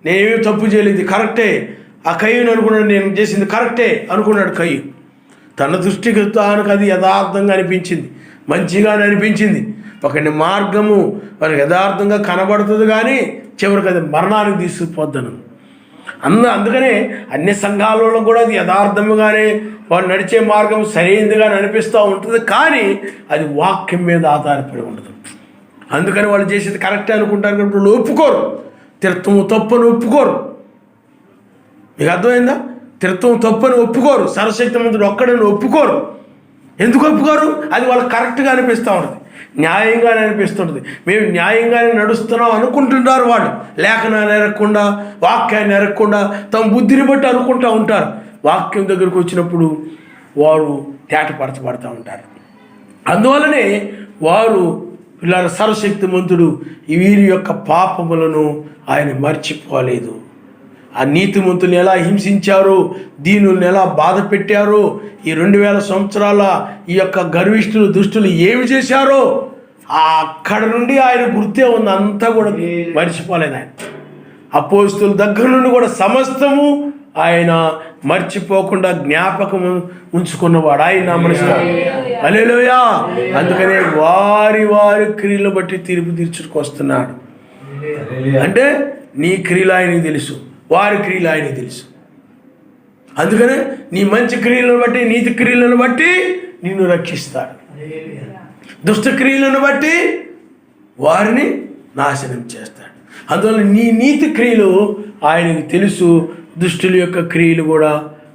నేనేమీ తప్పు చేయలేదు, కరెక్టే. ఆ కయ్యను అనుకున్నాడు, నేను చేసింది కరెక్టే అనుకున్నాడు కయ్యు. తన దృష్టికి తానికి అది యథార్థంగా అనిపించింది, మంచిగానే అనిపించింది. ఒకటి మార్గము మనకు యథార్థంగా కనబడుతుంది, కానీ చివరికి అది మరణానికి తీసుకుపోద్దను. అందుకనే అన్ని సంఘాలలో కూడా అది యథార్థముగానే వాళ్ళు నడిచే మార్గం సరైనదిగానే అనిపిస్తూ ఉంటుంది, కానీ అది వాక్యం మీద ఆధారపడి ఉండదు. అందుకని వాళ్ళు చేసేది కరెక్టే అనుకుంటారు, కాబట్టి వాళ్ళు ఒప్పుకోరు. తీర్థము తప్పని ఒప్పుకోరు. మీకు అర్థమైందా? తీర్థం తప్పని ఒప్పుకోరు. సర్వశక్తిమంతుడు ఒక్కడని ఒప్పుకోరు. ఎందుకు ఒప్పుకోరు? అది వాళ్ళకి కరెక్ట్గా అనిపిస్తూ ఉంటుంది, న్యాయంగానే అనిపిస్తుంటుంది. మేము న్యాయంగానే నడుస్తున్నాం అనుకుంటున్నారు వాళ్ళు. లేఖనాన్ని ఎరగకుండా, వాక్యాన్ని ఎరగకుండా తమ బుద్ధిని బట్టి అనుకుంటూ ఉంటారు. వాక్యం దగ్గరకు వచ్చినప్పుడు వారు తేటపరచబడుతూ ఉంటారు. అందువలనే వారు ఇలా సర్వశక్తిమంతుడు వీరి యొక్క పాపములను ఆయన మర్చిపోలేదు. ఆ నీతిమంతుల్ని ఎలా హింసించారో, దీనుల్ని ఎలా బాధ పెట్టారో, ఈ 2000 సంవత్సరాల ఈ యొక్క గర్విష్ఠులు దుష్టులు ఏమి చేశారో అక్కడ నుండి ఆయన గుర్తే ఉంది. అంతా కూడా మర్చిపోలేదు ఆయన. అపోస్తుల దగ్గర నుండి కూడా సమస్తము ఆయన మర్చిపోకుండా జ్ఞాపకం ఉంచుకున్నవాడు. ఆయన నమస్కారం. హల్లెలూయా. అందుకనే వారి క్రియలు బట్టి తీర్పు తీర్చుకొస్తున్నాడు. అంటే నీ క్రియలు ఆయనకి తెలుసు, వారి క్రియలు ఆయనకి తెలుసు. అందుకనే నీ మంచి క్రియలను బట్టి, నీతి క్రియలను బట్టి నిన్ను రక్షిస్తాడు. దుష్ట క్రియలను బట్టి వారిని నాశనం చేస్తాడు. అందువల్ల నీ నీతి క్రియలు ఆయనకు తెలుసు, దుష్టుల యొక్క క్రియలు కూడా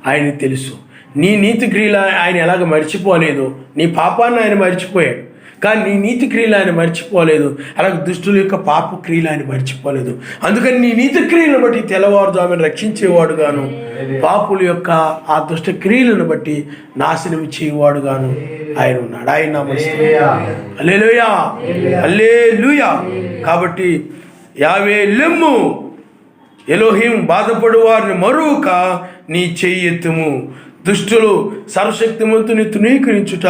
ఆయనకు తెలుసు. నీ నీతి క్రియలు ఆయన ఎలాగ మర్చిపోలేదు, నీ పాపాన్ని ఆయన మర్చిపోయాడు, కానీ నీ నీతి క్రియలు ఆయన మర్చిపోలేదు. అలాగే దుష్టుల యొక్క పాప క్రియలు ఆయన మర్చిపోలేదు. అందుకని నీ నీతి క్రియలను బట్టి తెల్లవారుజామున రక్షించేవాడుగాను, పాపుల యొక్క ఆ దుష్ట క్రియలను బట్టి నాశనం చేయవాడుగాను ఆయన ఉన్నాడు. ఆయన నమస్కారం. హల్లెలూయా, హల్లెలూయా. కాబట్టి యావే లెమ్ము, ఎలోహిం బాధపడు వారిని మరువక నీ చెయ్యెత్తుము. దుష్టులు సర్వశక్తిమంతుని తృణీకరించుట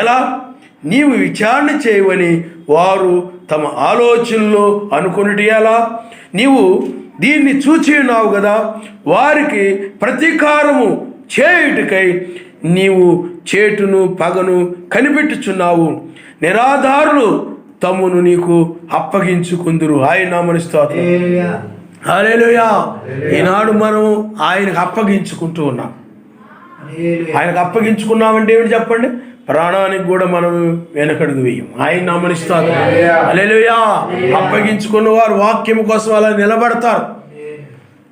ఎలా? నీవు విచారణ చేయవని వారు తమ ఆలోచనలో అనుకున్నటి ఎలా? నీవు దీన్ని చూచి ఉన్నావు కదా, వారికి ప్రతీకారము చేయుటకై నీవు చేటును పగను కనిపెట్టుచున్నావు. నిరాధారులు తమ్మును నీకు అప్పగించుకుందురు. ఆయన నామమున స్తోత్రం. హల్లెలూయా. ఈనాడు మనం ఆయనకు అప్పగించుకుంటూ ఉన్నాం. ఆయనకు అప్పగించుకున్నామంటే ఏమిటి చెప్పండి? ప్రాణానికి కూడా మనం వెనకడుగు వేయం. ఆయన నామమున స్తోత్రం. హల్లెలూయా. అప్పగించుకున్న వారు వాక్యం కోసం అలా నిలబడతారు.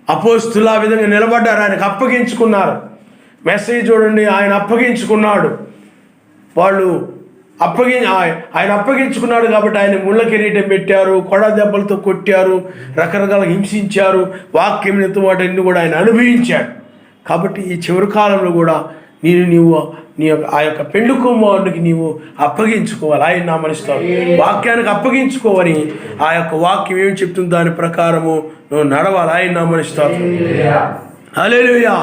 అపోస్తులు ఆ విధంగా నిలబడ్డారు, ఆయనకు అప్పగించుకున్నారు. మెసేజ్ చూడండి, ఆయన అప్పగించుకున్నాడు. వాళ్ళు ఆయన అప్పగించుకున్నాడు కాబట్టి ఆయన ముళ్ళ కిరీటం పెట్టారు, కొడ దెబ్బలతో కొట్టారు, రకరకాల హింసించారు, వాక్యం వాటన్ని కూడా ఆయన అనుభవించాడు. కాబట్టి ఈ చివరి కాలంలో కూడా నీవు ఆ యొక్క పెండ్లి కుమారుడికి నీవు అప్పగించుకోవాలి. ఆయన నామమున స్తోత్రం. వాక్యానికి అప్పగించుకోవని ఆ యొక్క వాక్యం ఏమి చెప్తుంది దాని ప్రకారము నువ్వు నడవాలి. ఆయన నామమున స్తోత్రం. హల్లెలూయా,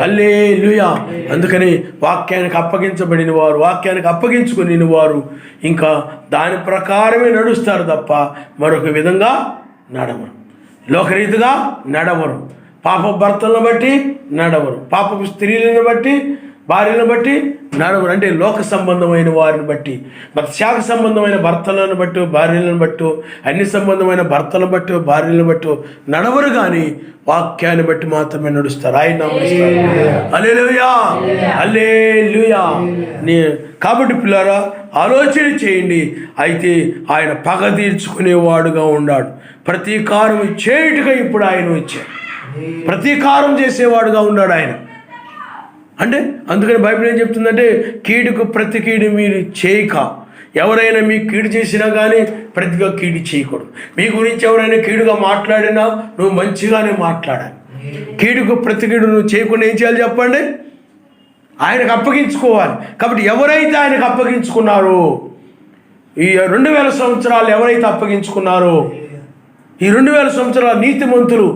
హల్లెలూయా. అందుకని వాక్యానికి అప్పగించబడిన వారు, వాక్యానికి అప్పగించుకుని వారు ఇంకా దాని ప్రకారమే నడుస్తారు తప్ప మరొక విధంగా నడవరు, లోకరీతిగా నడవరు. పాప భర్తలను బట్టి నడవరు, పాపపు స్త్రీలను బట్టి, భార్యలను బట్టి నడవరు. అంటే లోక సంబంధమైన వారిని బట్టి, శాఖ సంబంధమైన భర్తలను బట్టి, భార్యలను బట్టి, అన్ని సంబంధమైన భర్తలను బట్టి, భార్యలను బట్టి నడవరు, కానీ వాక్యాన్ని బట్టి మాత్రమే నడుస్తారు. ఆయన నమస్కారం. హల్లెలూయా, హల్లెలూయా. కాబట్టి పిల్లారా, ఆలోచన చేయండి. అయితే ఆయన పగ తీర్చుకునేవాడుగా ఉన్నాడు. ప్రతీకారం చేయుటగా ఇప్పుడు ఆయన వచ్చాడు. ప్రతీకారం చేసేవాడుగా ఉన్నాడు ఆయన. అంటే అందుకని బైబిల్ ఏం చెప్తుందంటే కీడుకు ప్రతి కీడు మీరు చేయక, ఎవరైనా మీకు కీడు చేసినా కానీ ప్రతిగా కీడు చేయకూడదు. మీ గురించి ఎవరైనా కీడుగా మాట్లాడినా నువ్వు మంచిగానే మాట్లాడాలి. కీడుకు ప్రతి కీడు నువ్వు చేయకుండా ఏం చేయాలి చెప్పండి? ఆయనకు అప్పగించుకోవాలి. కాబట్టి ఎవరైతే ఆయనకు అప్పగించుకున్నారో, ఈ 2000 సంవత్సరాలు ఎవరైతే అప్పగించుకున్నారో, ఈ 2000 సంవత్సరాల నీతిమంతులు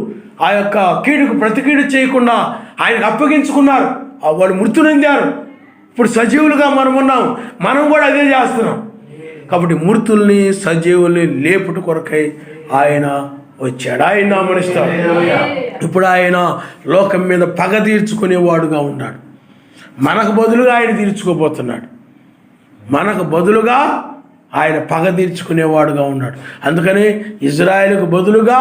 ఆ యొక్క కీడుకు ప్రతి కీడు చేయకుండా ఆయనకు అప్పగించుకున్నారు. వాళ్ళు మృతి నొందారు. ఇప్పుడు సజీవులుగా మనం ఉన్నాం, మనం కూడా అదే చేస్తున్నాం. కాబట్టి మృతుల్ని సజీవుల్ని లేపుట కొరకై ఆయన వచ్చాడు. ఆయన నామనిస్తాడు. ఇప్పుడు ఆయన లోకం మీద పగ తీర్చుకునేవాడుగా ఉన్నాడు. మనకు బదులుగా ఆయన తీర్చుకోబోతున్నాడు. మనకు బదులుగా ఆయన పగ తీర్చుకునేవాడుగా ఉన్నాడు. అందుకని ఇజ్రాయేలుకు బదులుగా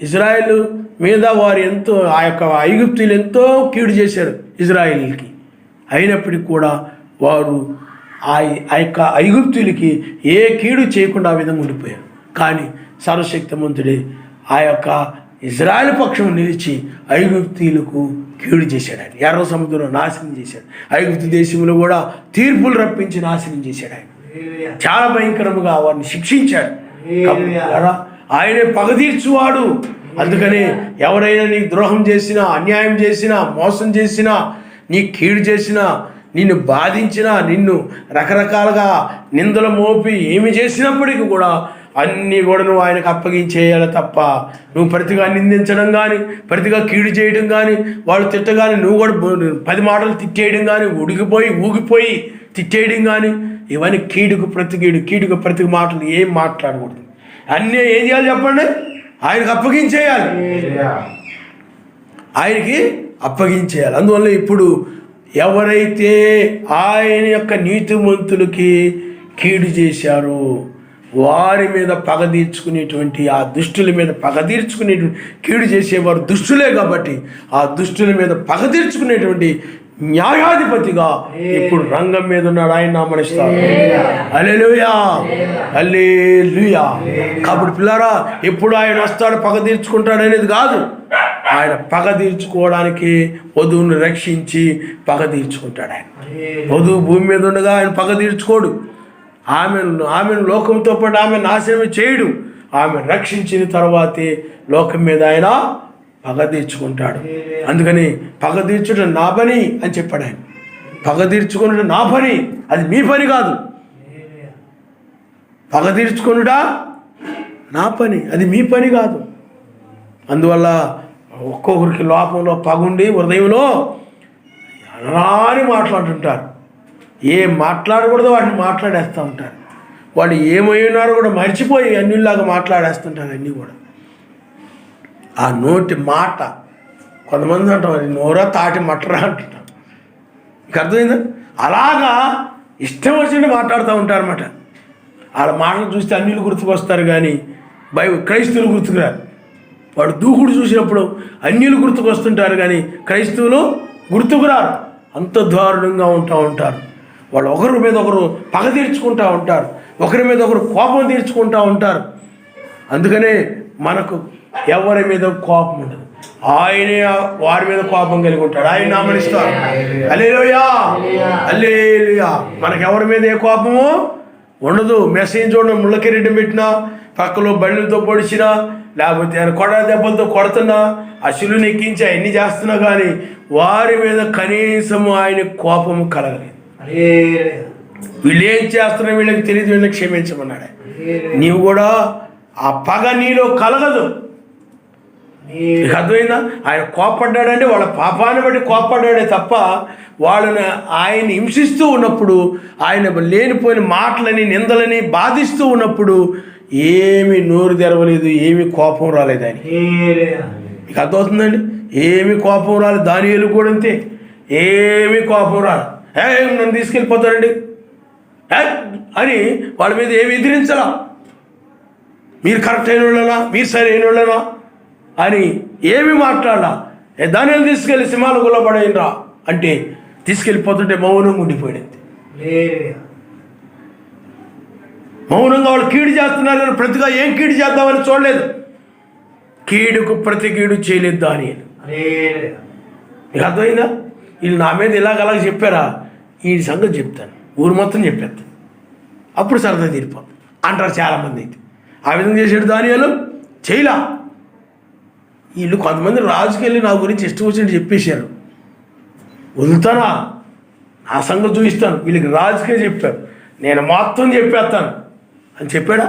ఇజ్రాయేలు మీద వారు ఎంతో ఆ యొక్క ఐగుప్తీయులు ఎంతో కీడు చేశారు ఇజ్రాయేలీకి. అయినప్పటికీ కూడా వారు ఆ యొక్క ఐగుప్తీయులకి ఏ కీడు చేయకుండా ఆ విధంగా ఉండిపోయారు. కానీ సర్వశక్తిమంతుడే ఆ యొక్క ఇజ్రాయేల్ పక్షం నిలిచి ఐగుప్తీయులకు కీడు చేశాడు. ఆయన ఎర్ర సముద్రం నాశనం చేశాడు. ఐగుప్తు దేశంలో కూడా తీర్పులు రప్పించి నాశనం చేశాడు. ఆయన చాలా భయంకరముగా వారిని శిక్షించాడు. ఆయనే పగ తీర్చువాడు. అందుకని ఎవరైనా నీకు ద్రోహం చేసినా, అన్యాయం చేసినా, మోసం చేసినా, నీ కీడు చేసినా, నిన్ను బాధించినా, నిన్ను రకరకాలుగా నిందలు మోపి ఏమి చేసినప్పటికీ కూడా అన్నీ కూడా నువ్వు ఆయనకు అప్పగించేయాలి తప్ప నువ్వు ప్రతిగా నిందించడం కానీ, ప్రతిగా కీడు చేయడం కానీ, వాళ్ళు తిట్టగాని నువ్వు కూడా 10 మాటలు తిట్టేయడం కానీ, ఊగిపోయి తిట్టేయడం కానీ, ఇవన్నీ కీడుకు ప్రతి కీడుకు ప్రతి మాటలు ఏం మాట్లాడకూడదు. అన్నీ ఏం చేయాలి చెప్పండి? ఆయనకు అప్పగించేయాలి. ఆయనకి అప్పగించేయాలి. అందువల్ల ఇప్పుడు ఎవరైతే ఆయన యొక్క నీతిమంతులకి కీడు చేశారో వారి మీద పగ తీర్చుకునేటువంటి, ఆ దుష్టుల మీద పగ తీర్చుకునేటువంటి, కీడు చేసేవారు దుష్టులే కాబట్టి ఆ దుష్టుల మీద పగ తీర్చుకునేటువంటి న్యాయాధిపతిగా ఇప్పుడు రంగం మీద ఉన్నాడు. ఆయన నామనిస్తాడు. హల్లెలూయా, హల్లెలూయా. కాబట్టి పిల్లారా, ఎప్పుడు ఆయన వస్తాడు పగ తీర్చుకుంటాడు అనేది కాదు. ఆయన పగ తీర్చుకోవడానికి వధువును రక్షించి పగ తీర్చుకుంటాడు. ఆయన వధువు భూమి మీద ఉండగా ఆయన పగ తీర్చుకోడు. ఆమెను లోకంతో పాటు ఆమె నాశనం చేయడు. ఆమె రక్షించిన తర్వాతే లోకం మీద ఆయన పగ తీర్చుకుంటాడు. అందుకని పగ తీర్చుట నా పని అని చెప్పాడు ఆయన. పగ తీర్చుకున్నట నా పని, అది మీ పని కాదు. పగ తీర్చుకున్నట నా పని, అది మీ పని కాదు. అందువల్ల ఒక్కొక్కరికి లోపంలో పగుండి హృదయంలో అలానే మాట్లాడుతుంటారు. ఏం మాట్లాడకూడదో వాటిని మాట్లాడేస్తూ ఉంటారు. వాళ్ళు ఏమైనారో కూడా మర్చిపోయి అన్నిలాగా మాట్లాడేస్తుంటారు. అన్నీ కూడా ఆ నోటి మాట, కొంతమంది అంటాం అది నోరా తాటి మట్టరా అంటుంటాం. మీకు అర్థమైందా? అలాగా ఇష్టం వచ్చినట్టు మాట్లాడుతూ ఉంటారన్నమాట. వాళ్ళ మాటలు చూస్తే అన్యులు గుర్తుకొస్తారు కానీ క్రైస్తవులు గుర్తుకురారు. వాడు దూకుడు చూసినప్పుడు అన్యులు గుర్తుకొస్తుంటారు కానీ క్రైస్తవులు గుర్తుకురారు. అంత దారుణంగా ఉంటారు. వాళ్ళు ఒకరి మీద ఒకరు పగ తీర్చుకుంటూ ఉంటారు, ఒకరి మీద ఒకరు కోపం తీర్చుకుంటూ ఉంటారు. అందుకనే మనకు ఎవరి మీద కోపం ఉండదు. ఆయనే వారి మీద కోపం కలిగి ఉంటాడు. ఆయన నామనిస్తాడు. హల్లెలూయా, హల్లెలూయా. మనకు ఎవరి మీద ఏ కోపము ఉండదు. మెసేజ్ చూడడం ముళ్ళకిరీటం పెట్టినా, పక్కలో బళ్ళతో పొడిచినా, లేకపోతే ఆయన కొడ దెబ్బలతో కొడుతున్నా, అసలుని ఎక్కించి అవన్నీ చేస్తున్నా కానీ వారి మీద కనీసం ఆయన కోపము కలగలేదు. వీళ్ళు ఏం చేస్తున్నా వీళ్ళకి తెలియదు, వీళ్ళకి క్షమించమన్నాడు. నీవు కూడా ఆ పగ నీలో కలగదు. నీకు అర్థమైందా? ఆయన కోపడ్డాడంటే వాళ్ళ పాపాన్ని బట్టి కోపడ్డాడే తప్ప వాళ్ళని ఆయన హింసిస్తూ ఉన్నప్పుడు, ఆయన లేనిపోయిన మాటలని నిందలని బాధిస్తూ ఉన్నప్పుడు ఏమి నోరు తెరవలేదు, ఏమి కోపం రాలేదు. ఆయన మీకు అర్థమవుతుందండి? ఏమి కోపం రాలేదు. దానియేలు కూడా అంతే, ఏమి కోపం రాదు. నన్ను తీసుకెళ్ళిపోతారండి అని వాళ్ళ మీద ఏమి ఎదిరించలా. మీరు కరెక్ట్ అయిన వాళ్ళనా, మీరు సరైన వాళ్ళనా అని ఏమి మాట్లాడాలా. దానిని తీసుకెళ్ళి సింహాల గుల్లబడైనరా అంటే తీసుకెళ్ళిపోతుంటే మౌనంగా ఉండిపోయింది. మౌనంగా వాళ్ళు కీడు చేస్తున్నారు కానీ ప్రతిగా ఏం కీడు చేద్దామని చూడలేదు. కీడుకు ప్రతి కీడు చేయలేదు దానియేలు. మీకు అర్థమైందా? వీళ్ళు నా మీద ఇలాగ చెప్పారా, ఈ సంగతి చెప్తాను, ఊరు మొత్తం చెప్పేస్తాను, అప్పుడు సరదా తీరిపోతుంది అంటారు చాలామంది. అయితే ఆ విధంగా చేసాడు దానియేలు, చేయలా. వీళ్ళు కొంతమంది రాజుకి వెళ్ళి నా గురించి ఇష్టం వచ్చినట్టు చెప్పేశారు, వదులుతానా, నా సంగతి చూపిస్తాను, వీళ్ళకి రాజుకే చెప్పారు, నేను మొత్తం చెప్పేస్తాను అని చెప్పాడా?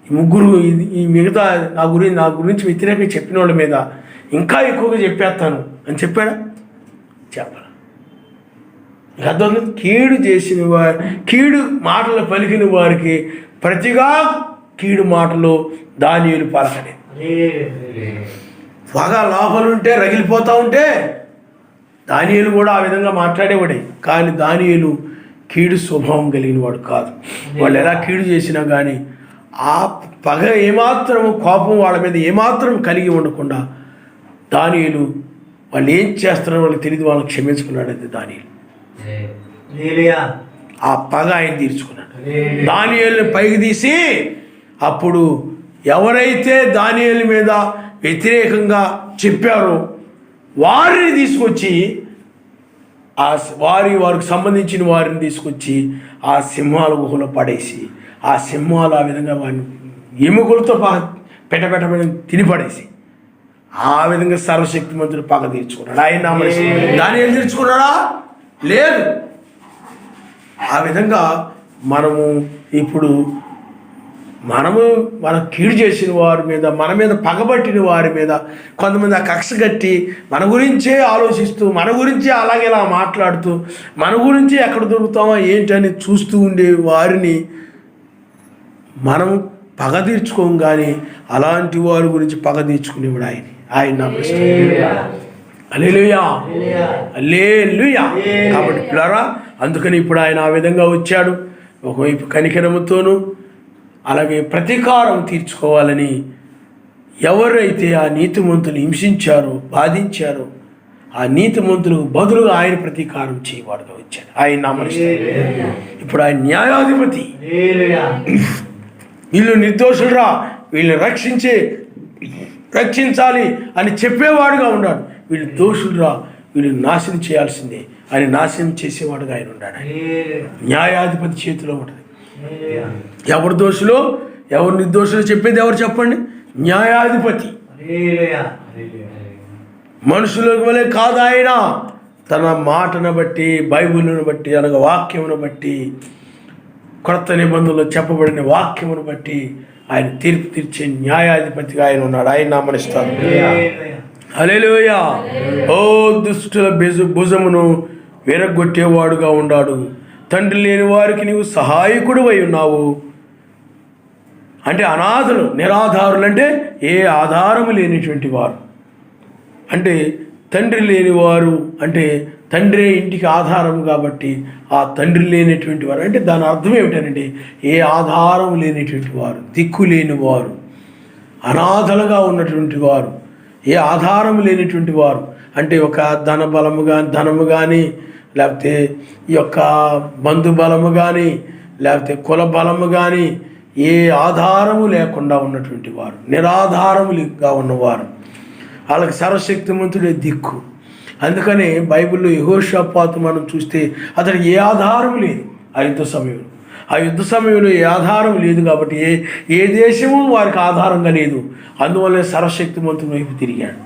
ఈ ముగ్గురు ఈ మిగతా నా గురించి వ్యతిరేకంగా చెప్పిన వాళ్ళ మీద ఇంకా ఎక్కువగా చెప్పేస్తాను అని చెప్పాడా? చెప్పాలి. అర్థం, కీడు చేసిన వారు, కీడు మాటలు పలికిన వారికి ప్రతిగా కీడు మాటలు దానియేలు పలకలేదు. బాగా లోపలుంటే రగిలిపోతూ ఉంటే దానియేలు కూడా ఆ విధంగా మాట్లాడేవాడే. కానీ దానియేలు కీడు స్వభావం కలిగిన వాడు కాదు. వాళ్ళు ఎలా కీడు చేసినా కానీ ఆ పగ ఏమాత్రం, కోపం వాళ్ళ మీద ఏమాత్రం కలిగి ఉండకుండా దానియేలు వాళ్ళు ఏం చేస్తున్నారో వాళ్ళకి తెలియదు, వాళ్ళని క్షమించుకున్నాడు. అది దానియేలు ఆ పగ ఆయన తీర్చుకున్నాడు. దానియేలుని పైకి తీసి అప్పుడు ఎవరైతే దానియేలు మీద వ్యతిరేకంగా చెప్పారో వారిని తీసుకొచ్చి వారికి సంబంధించిన వారిని తీసుకొచ్చి ఆ సింహాల గుహలో పడేసి, ఆ సింహాలు ఆ విధంగా వారిని ఎముకలతో పెట్టబెట్టబడి తిని పడేసి ఆ విధంగా సర్వశక్తిమంతుడు పగ తీర్చుకున్నాడు. ఆయన దానియేలు తీర్చుకున్నాడా? లేదు. ఆ విధంగా మనము ఇప్పుడు మన కీడు చేసిన వారి మీద, మన మీద పగబట్టిన వారి మీద కొంతమంది ఆ కక్ష కట్టి మన గురించే ఆలోచిస్తూ, మన గురించే అలాగే ఇలా మాట్లాడుతూ, మన గురించి ఎక్కడ దొరుకుతామో ఏంటని చూస్తూ ఉండే వారిని మనం పగ తీర్చుకోం. కానీ అలాంటి వారి గురించి పగ తీర్చుకునేవాడు ఆయన నమస్కారం. హల్లెలూయా, హల్లెలూయా. కాబట్టి పిల్లరా, అందుకని ఇప్పుడు ఆయన ఆ విధంగా వచ్చాడు. ఒకవైపు కనికరముతోనూ అలాగే ప్రతీకారం తీర్చుకోవాలని ఎవరైతే ఆ నీతిమంతులు హింసించారో, బాధించారో ఆ నీతిమంతులకు బదులుగా ఆయన ప్రతీకారం చేయవాడుగా వచ్చాడు. ఆయన నమస్కారం. ఇప్పుడు ఆయన న్యాయాధిపతి. వీళ్ళు నిర్దోషులురా, వీళ్ళని రక్షించాలి అని చెప్పేవాడుగా ఉన్నాడు. వీళ్ళు దోషులురా, వీళ్ళు నాశనం చేయాల్సిందే అని నాశనం చేసేవాడుగా ఆయన ఉన్నాడు. న్యాయాధిపతి చేతిలో ఉంటుంది. ఎవరు దోషులో ఎవరు నిర్దోషులు చెప్పేది ఎవరు చెప్పండి? న్యాయాధిపతి. మనుషులకు వలె కాదు ఆయన, తన మాటను బట్టి, బైబిల్ను బట్టి, అనగా వాక్యమును బట్టి, కొత్త నిబంధనలో చెప్పబడిన వాక్యమును బట్టి ఆయన తీర్పు తీర్చే న్యాయాధిపతిగా ఆయన ఉన్నాడు. ఆయన నామనిస్తాను. హల్లెలూయా. ఓ దుష్టుల భుజమును విరగొట్టేవాడుగా ఉన్నాడు. తండ్రి లేని వారికి నీవు సహాయకుడు అయి ఉన్నావు. అంటే అనాథలు, నిరాధారులు అంటే ఏ ఆధారము లేనిటువంటి వారు. అంటే తండ్రి లేని వారు అంటే తండ్రి ఇంటికి ఆధారం కాబట్టి ఆ తండ్రి లేనటువంటి వారు అంటే దాని అర్థం ఏమిటంటే ఏ ఆధారం లేనటువంటి వారు, దిక్కు లేని వారు, అనాథలుగా ఉన్నటువంటి వారు, ఏ ఆధారం లేనటువంటి వారు. అంటే ఒక ధనము కానీ లేకపోతే ఈ యొక్క బంధు బలము కానీ లేకపోతే కుల బలము కానీ ఏ ఆధారము లేకుండా ఉన్నటువంటి వారు, నిరాధారములుగా ఉన్నవారు, వాళ్ళకి సర్వశక్తిమంతుడే దిక్కు. అందుకనే బైబిల్లో యెహోషాపాతు మనం చూస్తే అతనికి ఏ ఆధారం లేదు. ఆ యుద్ధ సమయంలో ఏ ఆధారం లేదు కాబట్టి ఏ దేశము వారికి ఆధారంగా లేదు. అందువల్ల సర్వశక్తిమంతుని వైపు తిరిగాడు.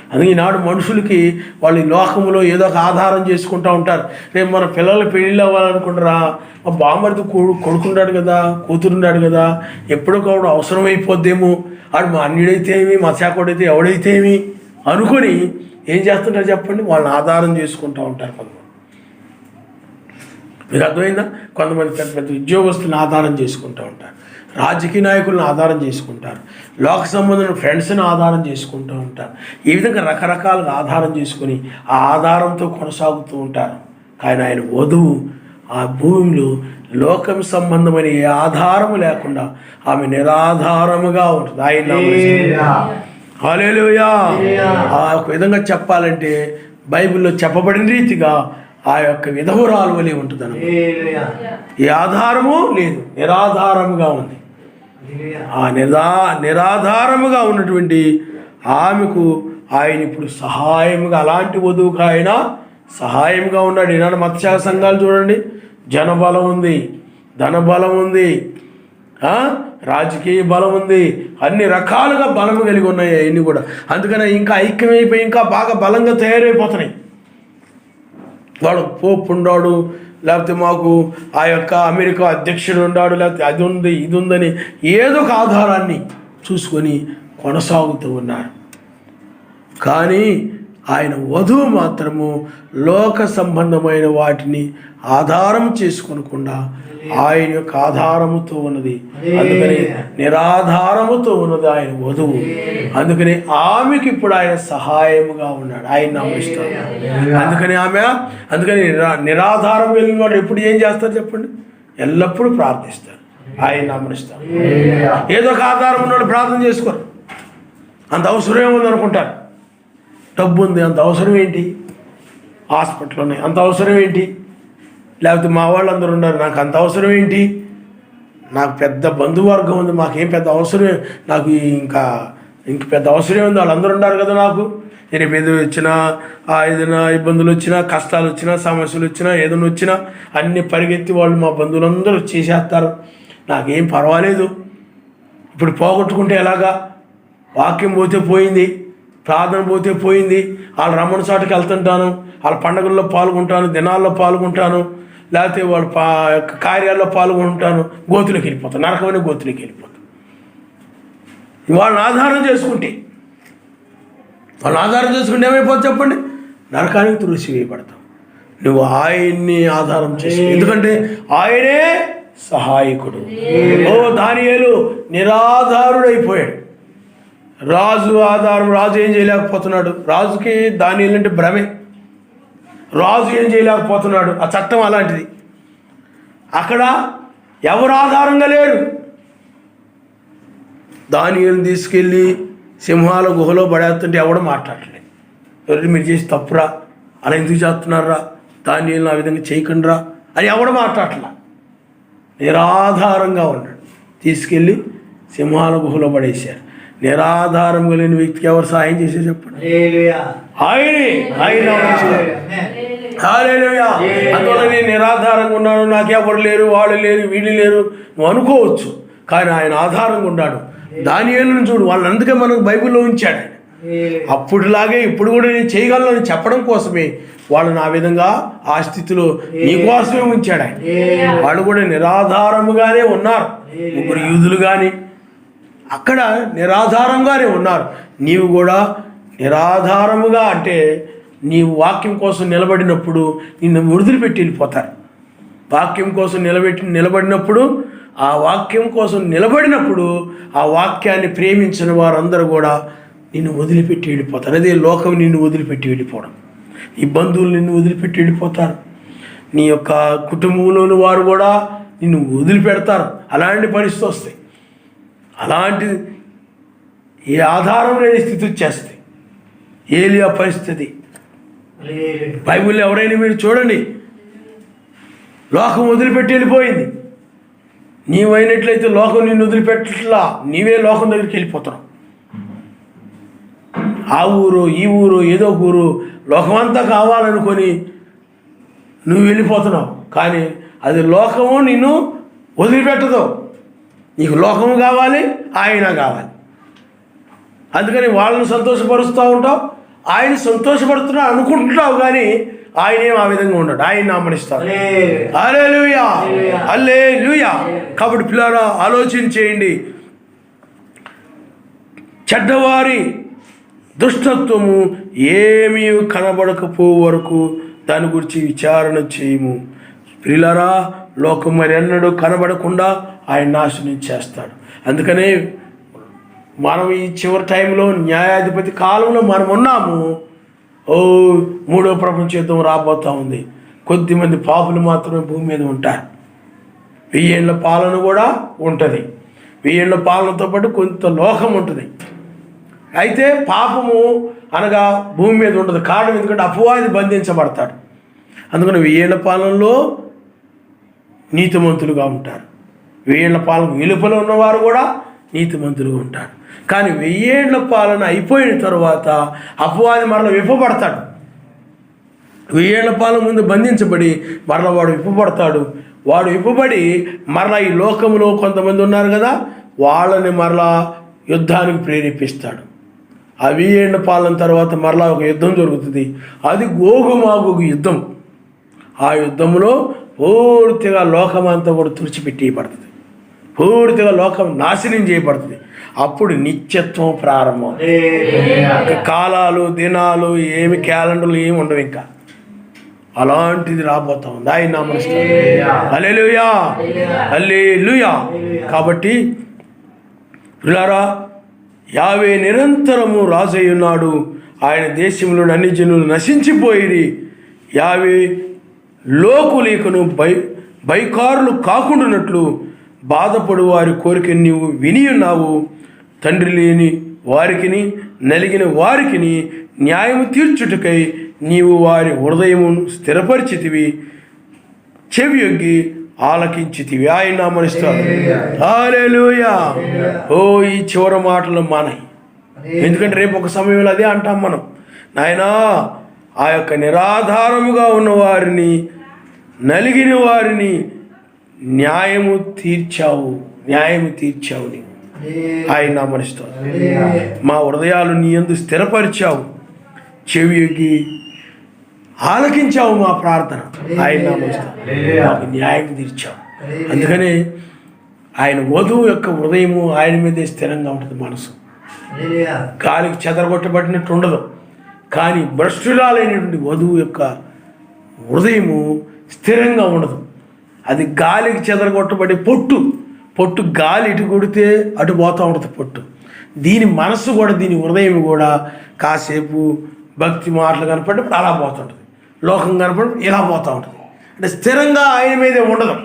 అందుకే ఈనాడు మనుషులకి వాళ్ళు లోకంలో ఏదో ఒక ఆధారం చేసుకుంటూ ఉంటారు. రేపు మన పిల్లలు పెళ్ళిళ్ళు అవ్వాలనుకుంటారా, మా బామ్మడితో కొడుకున్నాడు కదా, కూతురున్నాడు కదా, ఎప్పుడో కూడా అవసరం అయిపోద్దేమో, ఆడు మా అన్యుడైతే ఏమి, మా శాఖడైతే ఎవడైతే ఏమి అనుకొని ఏం చేస్తుంటారు చెప్పండి, వాళ్ళని ఆధారం చేసుకుంటూ ఉంటారు. కొంతమంది మీకు అర్థమైందా? కొంతమంది పెద్ద పెద్ద ఉద్యోగస్తులను ఆధారం చేసుకుంటూ ఉంటారు, రాజకీయ నాయకులను ఆధారం చేసుకుంటారు, లోక సంబంధమైన ఫ్రెండ్స్ని ఆధారం చేసుకుంటూ ఉంటారు. ఈ విధంగా రకరకాలుగా ఆధారం చేసుకుని ఆ ఆధారంతో కొనసాగుతూ ఉంటారు. కానీ ఆయన వధువు ఆ భూమిలో లోకం సంబంధమైన ఏ ఆధారము లేకుండా ఆమె నిరాధారముగా ఉంటుంది. ఆయన హల్లెలూయా. ఆ ఒక విధంగా చెప్పాలంటే బైబిల్లో చెప్పబడిన రీతిగా ఆ యొక్క విధవురాలు వలె ఉంటుంది అన్నమాట. ఏ ఆధారము లేదు, నిరాధారముగా ఉంది. ఆ నిరాధారముగా ఉన్నటువంటి ఆమెకు ఆయన ఇప్పుడు సహాయంగా, అలాంటి వధువుగా ఆయన సహాయంగా ఉన్నాడు. ఈనాడు మత్స్యాగ సంఘాలు చూడండి, జనబలం ఉంది, ధనబలం ఉంది, రాజకీయ బలం ఉంది, అన్ని రకాలుగా బలం కలిగి ఉన్నాయి అవన్నీ కూడా. అందుకనే ఇంకా ఐక్యమైపోయి ఇంకా బాగా బలంగా తయారైపోతున్నాయి. వాడు పోప్ ఉన్నాడు, లేకపోతే మాకు ఆ యొక్క అమెరికా అధ్యక్షుడు ఉన్నాడు, లేకపోతే అది ఉంది ఇది ఉందని ఏదో ఒక ఆధారాన్ని చూసుకొని కొనసాగుతూ ఉన్నారు. కానీ ఆయన వధువు మాత్రము లోక సంబంధమైన వాటిని ఆధారం చేసుకొనకుండా ఆయన యొక్క ఆధారముతో ఉన్నది. అందుకని నిరాధారముతో ఉన్నది ఆయన వధువు. అందుకని ఆమెకి ఇప్పుడు ఆయన సహాయముగా ఉన్నాడు, ఆయన నమ్మిస్తాడు. అందుకని నిరాధారం కలిగిన వాడు ఎప్పుడు ఏం చేస్తారు చెప్పండి? ఎల్లప్పుడూ ప్రార్థిస్తారు, ఆయన నమ్మిస్తాడు. ఏదో ఒక ఆధారం ఉన్నాడు ప్రార్థన చేసుకోరు. అంత అవసరం ఏముంది అనుకుంటారు. డబ్బు ఉంది, అంత అవసరం ఏంటి? హాస్పిటల్ ఉన్నాయి, అంత అవసరం ఏంటి? లేకపోతే మా వాళ్ళందరూ ఉన్నారు, నాకు అంత అవసరం ఏంటి? నాకు పెద్ద బంధువర్గం ఉంది, మాకేం పెద్ద అవసరం, నాకు ఇంక పెద్ద అవసరం ఉంది, వాళ్ళందరూ ఉన్నారు కదా నాకు. రేపు ఏదో వచ్చినా, ఏదైనా ఇబ్బందులు వచ్చినా, కష్టాలు వచ్చినా, సమస్యలు వచ్చినా, ఏదైనా వచ్చినా అన్నీ పరిగెత్తి వాళ్ళు మా బంధువులందరూ చేసేస్తారు, నాకేం పర్వాలేదు. ఇప్పుడు పోగొట్టుకుంటే ఎలాగా? వాక్యం పోతే పోయింది, ప్రార్థన పోతే పోయింది, వాళ్ళ రమ్మణ చాటుకి వెళ్తుంటాను, వాళ్ళ పండుగల్లో పాల్గొంటాను, దినాల్లో పాల్గొంటాను, లేకపోతే వాళ్ళ కార్యాల్లో పాల్గొంటాను, గోతులోకి వెళ్ళిపోతాను, నరకమైన గోతులోకి వెళ్ళిపోతాను. వాళ్ళని ఆధారం చేసుకుంటే ఏమైపోతుంది చెప్పండి? నరకానికి తుడిచివేయబడతాం. నువ్వు ఆయన్ని ఆధారం చేసి, ఎందుకంటే ఆయనే సహాయకుడు. దానియేలు నిరాధారుడైపోయాడు. రాజు ఆధారం, రాజు ఏం చేయలేకపోతున్నాడు. రాజుకి దానియేలు అంటే భ్రమే. రాజు ఏం చేయలేకపోతున్నాడు, ఆ చట్టం అలాంటిది. అక్కడ ఎవరు ఆధారంగా లేరు. దానియేలుని తీసుకెళ్ళి సింహాల గుహలో పడేస్తుంటే ఎవడు మాట్లాడలేదు. ఎవరు మీరు చేసి తప్పురా, అలా ఎందుకు చేస్తున్నారా, దానియేలుని ఆ విధంగా చేయకుండా అని ఎవడు మాట్లాడలా. నిరాధారంగా ఉన్నాడు, తీసుకెళ్ళి సింహాల గుహలో పడేశారు. నిరాధారం కలిగిన వ్యక్తికి ఎవరు సహాయం చేసే చెప్పండి? అందువల్ల నేను నిరాధారంగా ఉన్నాను, నాకెవరు లేరు, వాళ్ళు లేరు, వీళ్ళు లేరు నువ్వు అనుకోవచ్చు. కానీ ఆయన ఆధారంగా ఉన్నాడు. దానియేలును చూడు, వాళ్ళని అందుకే మనకు బైబిల్లో ఉంచాడు. అప్పుడులాగే ఇప్పుడు కూడా నేను చేయగలను చెప్పడం కోసమే వాళ్ళని ఆ విధంగా ఆ స్థితిలో నీకోసమే ఉంచాడు ఆయన. వాళ్ళు కూడా నిరాధారముగానే ఉన్నారు. ముగ్గురు యూదులు కానీ అక్కడ నిరాధారంగానే ఉన్నారు. నీవు కూడా నిరాధారముగా, అంటే నీవు వాక్యం కోసం నిలబడినప్పుడు నిన్ను వదిలిపెట్టి వెళ్ళిపోతారు. వాక్యం కోసం నిలబడినప్పుడు, ఆ వాక్యం కోసం నిలబడినప్పుడు ఆ వాక్యాన్ని ప్రేమించిన వారందరూ కూడా నిన్ను వదిలిపెట్టి వెళ్ళిపోతారు. అదే లోకం నిన్ను వదిలిపెట్టి వెళ్ళిపోవడం. ఈ బంధువులు నిన్ను వదిలిపెట్టి వెళ్ళిపోతారు. నీ యొక్క కుటుంబంలోని వారు కూడా నిన్ను వదిలిపెడతారు. అలాంటి పరిస్థితి వస్తాయి. అలాంటి ఏ ఆధారం లేని స్థితి వచ్చేస్తాయి. ఏలియా పరిస్థితి బైబిల్లో ఎవరైనా మీరు చూడండి, లోకం వదిలిపెట్టి వెళ్ళిపోయింది. నీవైనట్లయితే లోకం నిన్ను వదిలిపెట్టట్లా, నీవే లోకం దగ్గరికి వెళ్ళిపోతున్నావు. ఆ ఊరు ఈ ఊరు ఏదో ఊరు లోకమంతా కావాలనుకొని నువ్వు వెళ్ళిపోతున్నావు. కానీ అది లోకము నిన్ను వదిలిపెట్టదు. నీకు లోకము కావాలి, ఆయన కావాలి. అందుకని వాళ్ళని సంతోషపరుస్తూ ఉంటావు, ఆయన సంతోషపడుతున్నావు అనుకుంటున్నావు, కానీ ఆయనేం ఆ విధంగా ఉన్నాడు. ఆయన ఆమనిస్తాడు. హల్లెలూయా, హల్లెలూయా. కాబట్టి పిల్లరా ఆలోచన చేయండి. చెడ్డవారి దుష్టత్వము ఏమీ కనబడకపో వరకు దాని గురించి విచారణ చేయము. పిల్లరా లోకం మరి ఎన్నడూ కనబడకుండా ఆయన నాశనం చేస్తాడు. అందుకనే మనం ఈ చివరి టైంలో న్యాయాధిపతి కాలంలో మనం ఉన్నాము. మూడో ప్రపంచ యుద్ధం రాబోతూ ఉంది. కొద్దిమంది పాపులు మాత్రమే భూమి మీద ఉంటారు. 1000 ఏళ్ల పాలన కూడా ఉంటుంది. 1000 ఏళ్ల పాలనతో పాటు కొంత లోకం ఉంటుంది. అయితే పాపము అనగా భూమి మీద ఉండదు. కారణం ఎందుకంటే అపవాది బంధించబడతాడు. అందుకని 1000 ఏళ్ల పాలనలో నీతిమంతులుగా ఉంటారు. 1000 ఏళ్ల పాలన వెలుపల ఉన్నవారు కూడా నీతిమంతులుగా ఉంటాడు. కానీ 1000 ఏళ్ల పాలన అయిపోయిన తర్వాత అపవాది మరల విప్పబడతాడు. 1000 ఏళ్ల పాలన ముందు బంధించబడి మరల వాడు విప్పబడతాడు. వాడు విప్పబడి మరలా ఈ లోకంలో కొంతమంది ఉన్నారు కదా, వాళ్ళని మరలా యుద్ధానికి ప్రేరేపిస్తాడు. ఆ 1000 ఏళ్ల పాలన తర్వాత మరలా ఒక యుద్ధం జరుగుతుంది. అది గోగు మాగోగు యుద్ధం. ఆ యుద్ధంలో పూర్తిగా లోకమంతా కూడా తుడిచిపెట్టేయబడుతుంది. పూర్తిగా లోకం నాశనం చేయబడుతుంది. అప్పుడు నిత్యత్వం ప్రారంభం. కాలాలు, దినాలు, ఏమి క్యాలెండర్లు ఏమి ఉండవు. ఇంకా అలాంటిది రాబోతా ఉంది. ఆయన నామములో హల్లెలూయా, హల్లెలూయా. కాబట్టి ప్రియులారా, యావే నిరంతరము రాజై ఉన్నాడు. ఆయన దేశంలో అన్ని జనులు నశించిపోయిరి. యావే లోకులేకను బైకారులు కాకుండానట్లు బాధపడు వారి కోరిక నీవు విని ఉన్నావు. తండ్రి లేని వారికిని నలిగిన వారికిని న్యాయము తీర్చుటకై నీవు వారి హృదయమును స్థిరపరిచితివి, చెవియొగ్గి ఆలకించితివి. ఆయన నామమునిస్తాడు. హల్లెలూయా. ఓ ఈ చివరి మాటలు మానాయి. ఎందుకంటే రేపు ఒక సమయంలో అదే అంటాం మనం, నాయనా ఆ యొక్క నిరాధారముగా ఉన్న వారిని, నలిగిన వారిని న్యాయము తీర్చావు నీవు. ఆయన నామమునిస్తాడు. మా హృదయాలు నీ యందు స్థిరపరిచావు, చెవియొగ్గి ఆలకించావు మా ప్రార్థన. ఆయన నామమునిస్తాడు. మాకు న్యాయం తీర్చావు. అందుకని ఆయన వధువు యొక్క హృదయము ఆయన మీదే స్థిరంగా ఉంటుంది. మనసు గాలికి చెదరగొట్టబడినట్టు ఉండదు. కానీ భ్రష్టురాలైనటువంటి వధువు యొక్క హృదయము స్థిరంగా ఉండదు. అది గాలికి చెదరగొట్టబడి పొట్టు గాలి ఇటు కొడితే అటు పోతూ ఉంటుంది పొట్టు. దీని మనస్సు కూడా, దీని హృదయం కూడా కాసేపు భక్తి మాటలు కనపడినప్పుడు అలా పోతుంటుంది, లోకం కనపడినప్పుడు ఇలా పోతూ ఉంటుంది. అంటే స్థిరంగా ఆయన మీదే ఉండదు.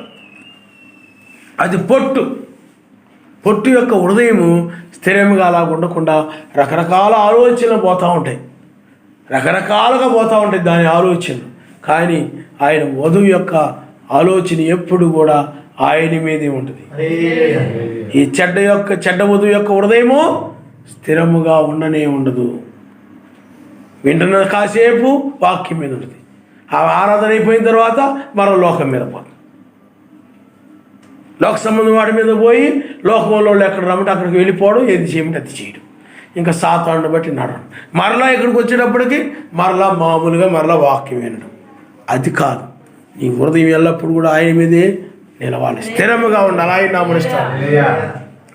అది పొట్టు యొక్క హృదయము స్థిరంగా అలా ఉండకుండా రకరకాల ఆలోచనలు పోతూ ఉంటాయి, రకరకాలుగా పోతూ ఉంటాయి దాని ఆలోచనలు. కానీ ఆయన వధువు యొక్క ఆలోచన ఎప్పుడు కూడా ఆయన మీదే ఉంటుంది. ఈ చెడ్డ వధువు యొక్క హృదయము స్థిరముగా ఉండదు. వింటున్న కాసేపు వాక్యం మీద ఉంటుంది. ఆ ఆరాధన అయిపోయిన తర్వాత మరో లోకం మీద పోతుంది. లోక సంబంధం వాడి మీద పోయి లోకంలో ఎక్కడ రమ్మంటే అక్కడికి వెళ్ళిపోవడం, ఏది చేయమంటే అది చేయడం, ఇంకా సాతాను బట్టి నడవడం. మరలా ఇక్కడికి వచ్చేటప్పటికి మరలా మామూలుగా మరలా వాక్యం వినడం. అది కాదు. నీ హృదయం ఎల్లప్పుడు కూడా ఆయన మీదే నిలవాలి, స్థిరముగా ఉండాలి. ఆయన నామమునిస్తాడు.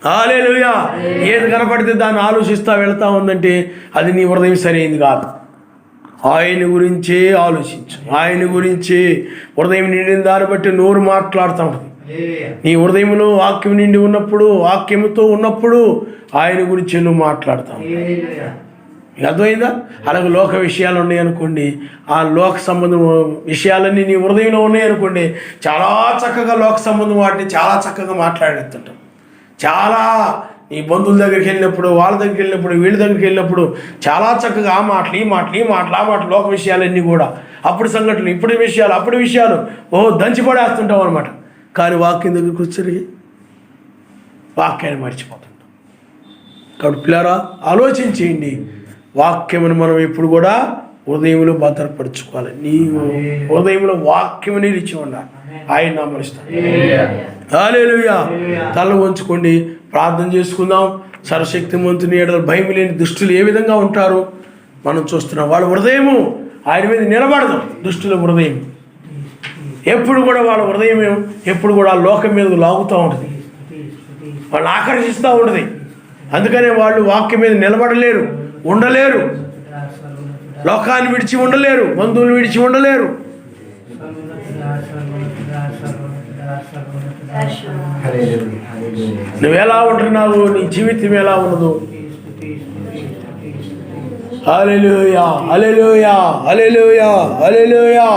హల్లెలూయా. ఏది కనపడితే దాన్ని ఆలోచిస్తూ వెళ్తా ఉందంటే అది నీ హృదయం సరైనది కాదు. ఆయన గురించే ఆలోచించు. ఆయన గురించే హృదయం నిండిన దాన్ని బట్టి నోరు మాట్లాడుతూ ఉంటుంది. నీ హృదయంలో వాక్యం నిండి ఉన్నప్పుడు, వాక్యముతో ఉన్నప్పుడు ఆయన గురించి నువ్వు మాట్లాడతావు. అర్థమైందా? అలాగే లోక విషయాలు ఉన్నాయనుకోండి, ఆ లోక సంబంధం విషయాలన్నీ నీ హృదయంలో ఉన్నాయనుకోండి, చాలా చక్కగా లోక సంబంధం వాటిని చాలా చక్కగా మాట్లాడేస్తుంటాం. చాలా నీ బంధువుల దగ్గరికి వెళ్ళినప్పుడు, వాళ్ళ దగ్గరికి వెళ్ళినప్పుడు, వీళ్ళ దగ్గరికి వెళ్ళినప్పుడు చాలా చక్కగా ఆ మాటలు ఈ మాటలు లోక విషయాలన్నీ కూడా, అప్పుడు సంఘటనలు, అప్పుడు విషయాలు దంచి పడేస్తుంటాం అనమాట. కానీ వాక్యం దగ్గరికి వచ్చేసరికి వాక్యాన్ని మర్చిపోతుంటాం. కాబట్టి పిల్లరా, ఆలోచించేయండి. వాక్యమును మనం ఎప్పుడు కూడా హృదయంలో భద్రపరుచుకోవాలి. నీ హృదయంలో వాక్యము నిలిచి ఉండాలి. ఆయన నామమునిస్తాడు. హల్లెలూయా. తల వంచుకోండి, ప్రార్థన చేసుకుందాం. సర్వశక్తిమంతుని ఎడల భయం లేని దుష్టులు ఏ విధంగా ఉంటారు మనం చూస్తున్నాం. వాళ్ళ హృదయము ఆయన మీద నిలబడదు. దుష్టుల హృదయం ఎప్పుడు కూడా, వాళ్ళ హృదయం ఎప్పుడు కూడా లోకం మీద లాగుతూ ఉంటుంది, వాళ్ళు ఆకర్షిస్తూ ఉంటుంది. అందుకనే వాళ్ళు వాక్యం మీద నిలబడలేరు, ఉండలేరు. లోకాన్ని విడిచి ఉండలేరు, బంధువులు విడిచి ఉండలేరు. నువ్వెలా ఉంటున్నావు, నీ జీవితం ఎలా ఉన్నదో. హల్లెలూయా, హల్లెలూయా, హల్లెలూయా, హల్లెలూయా.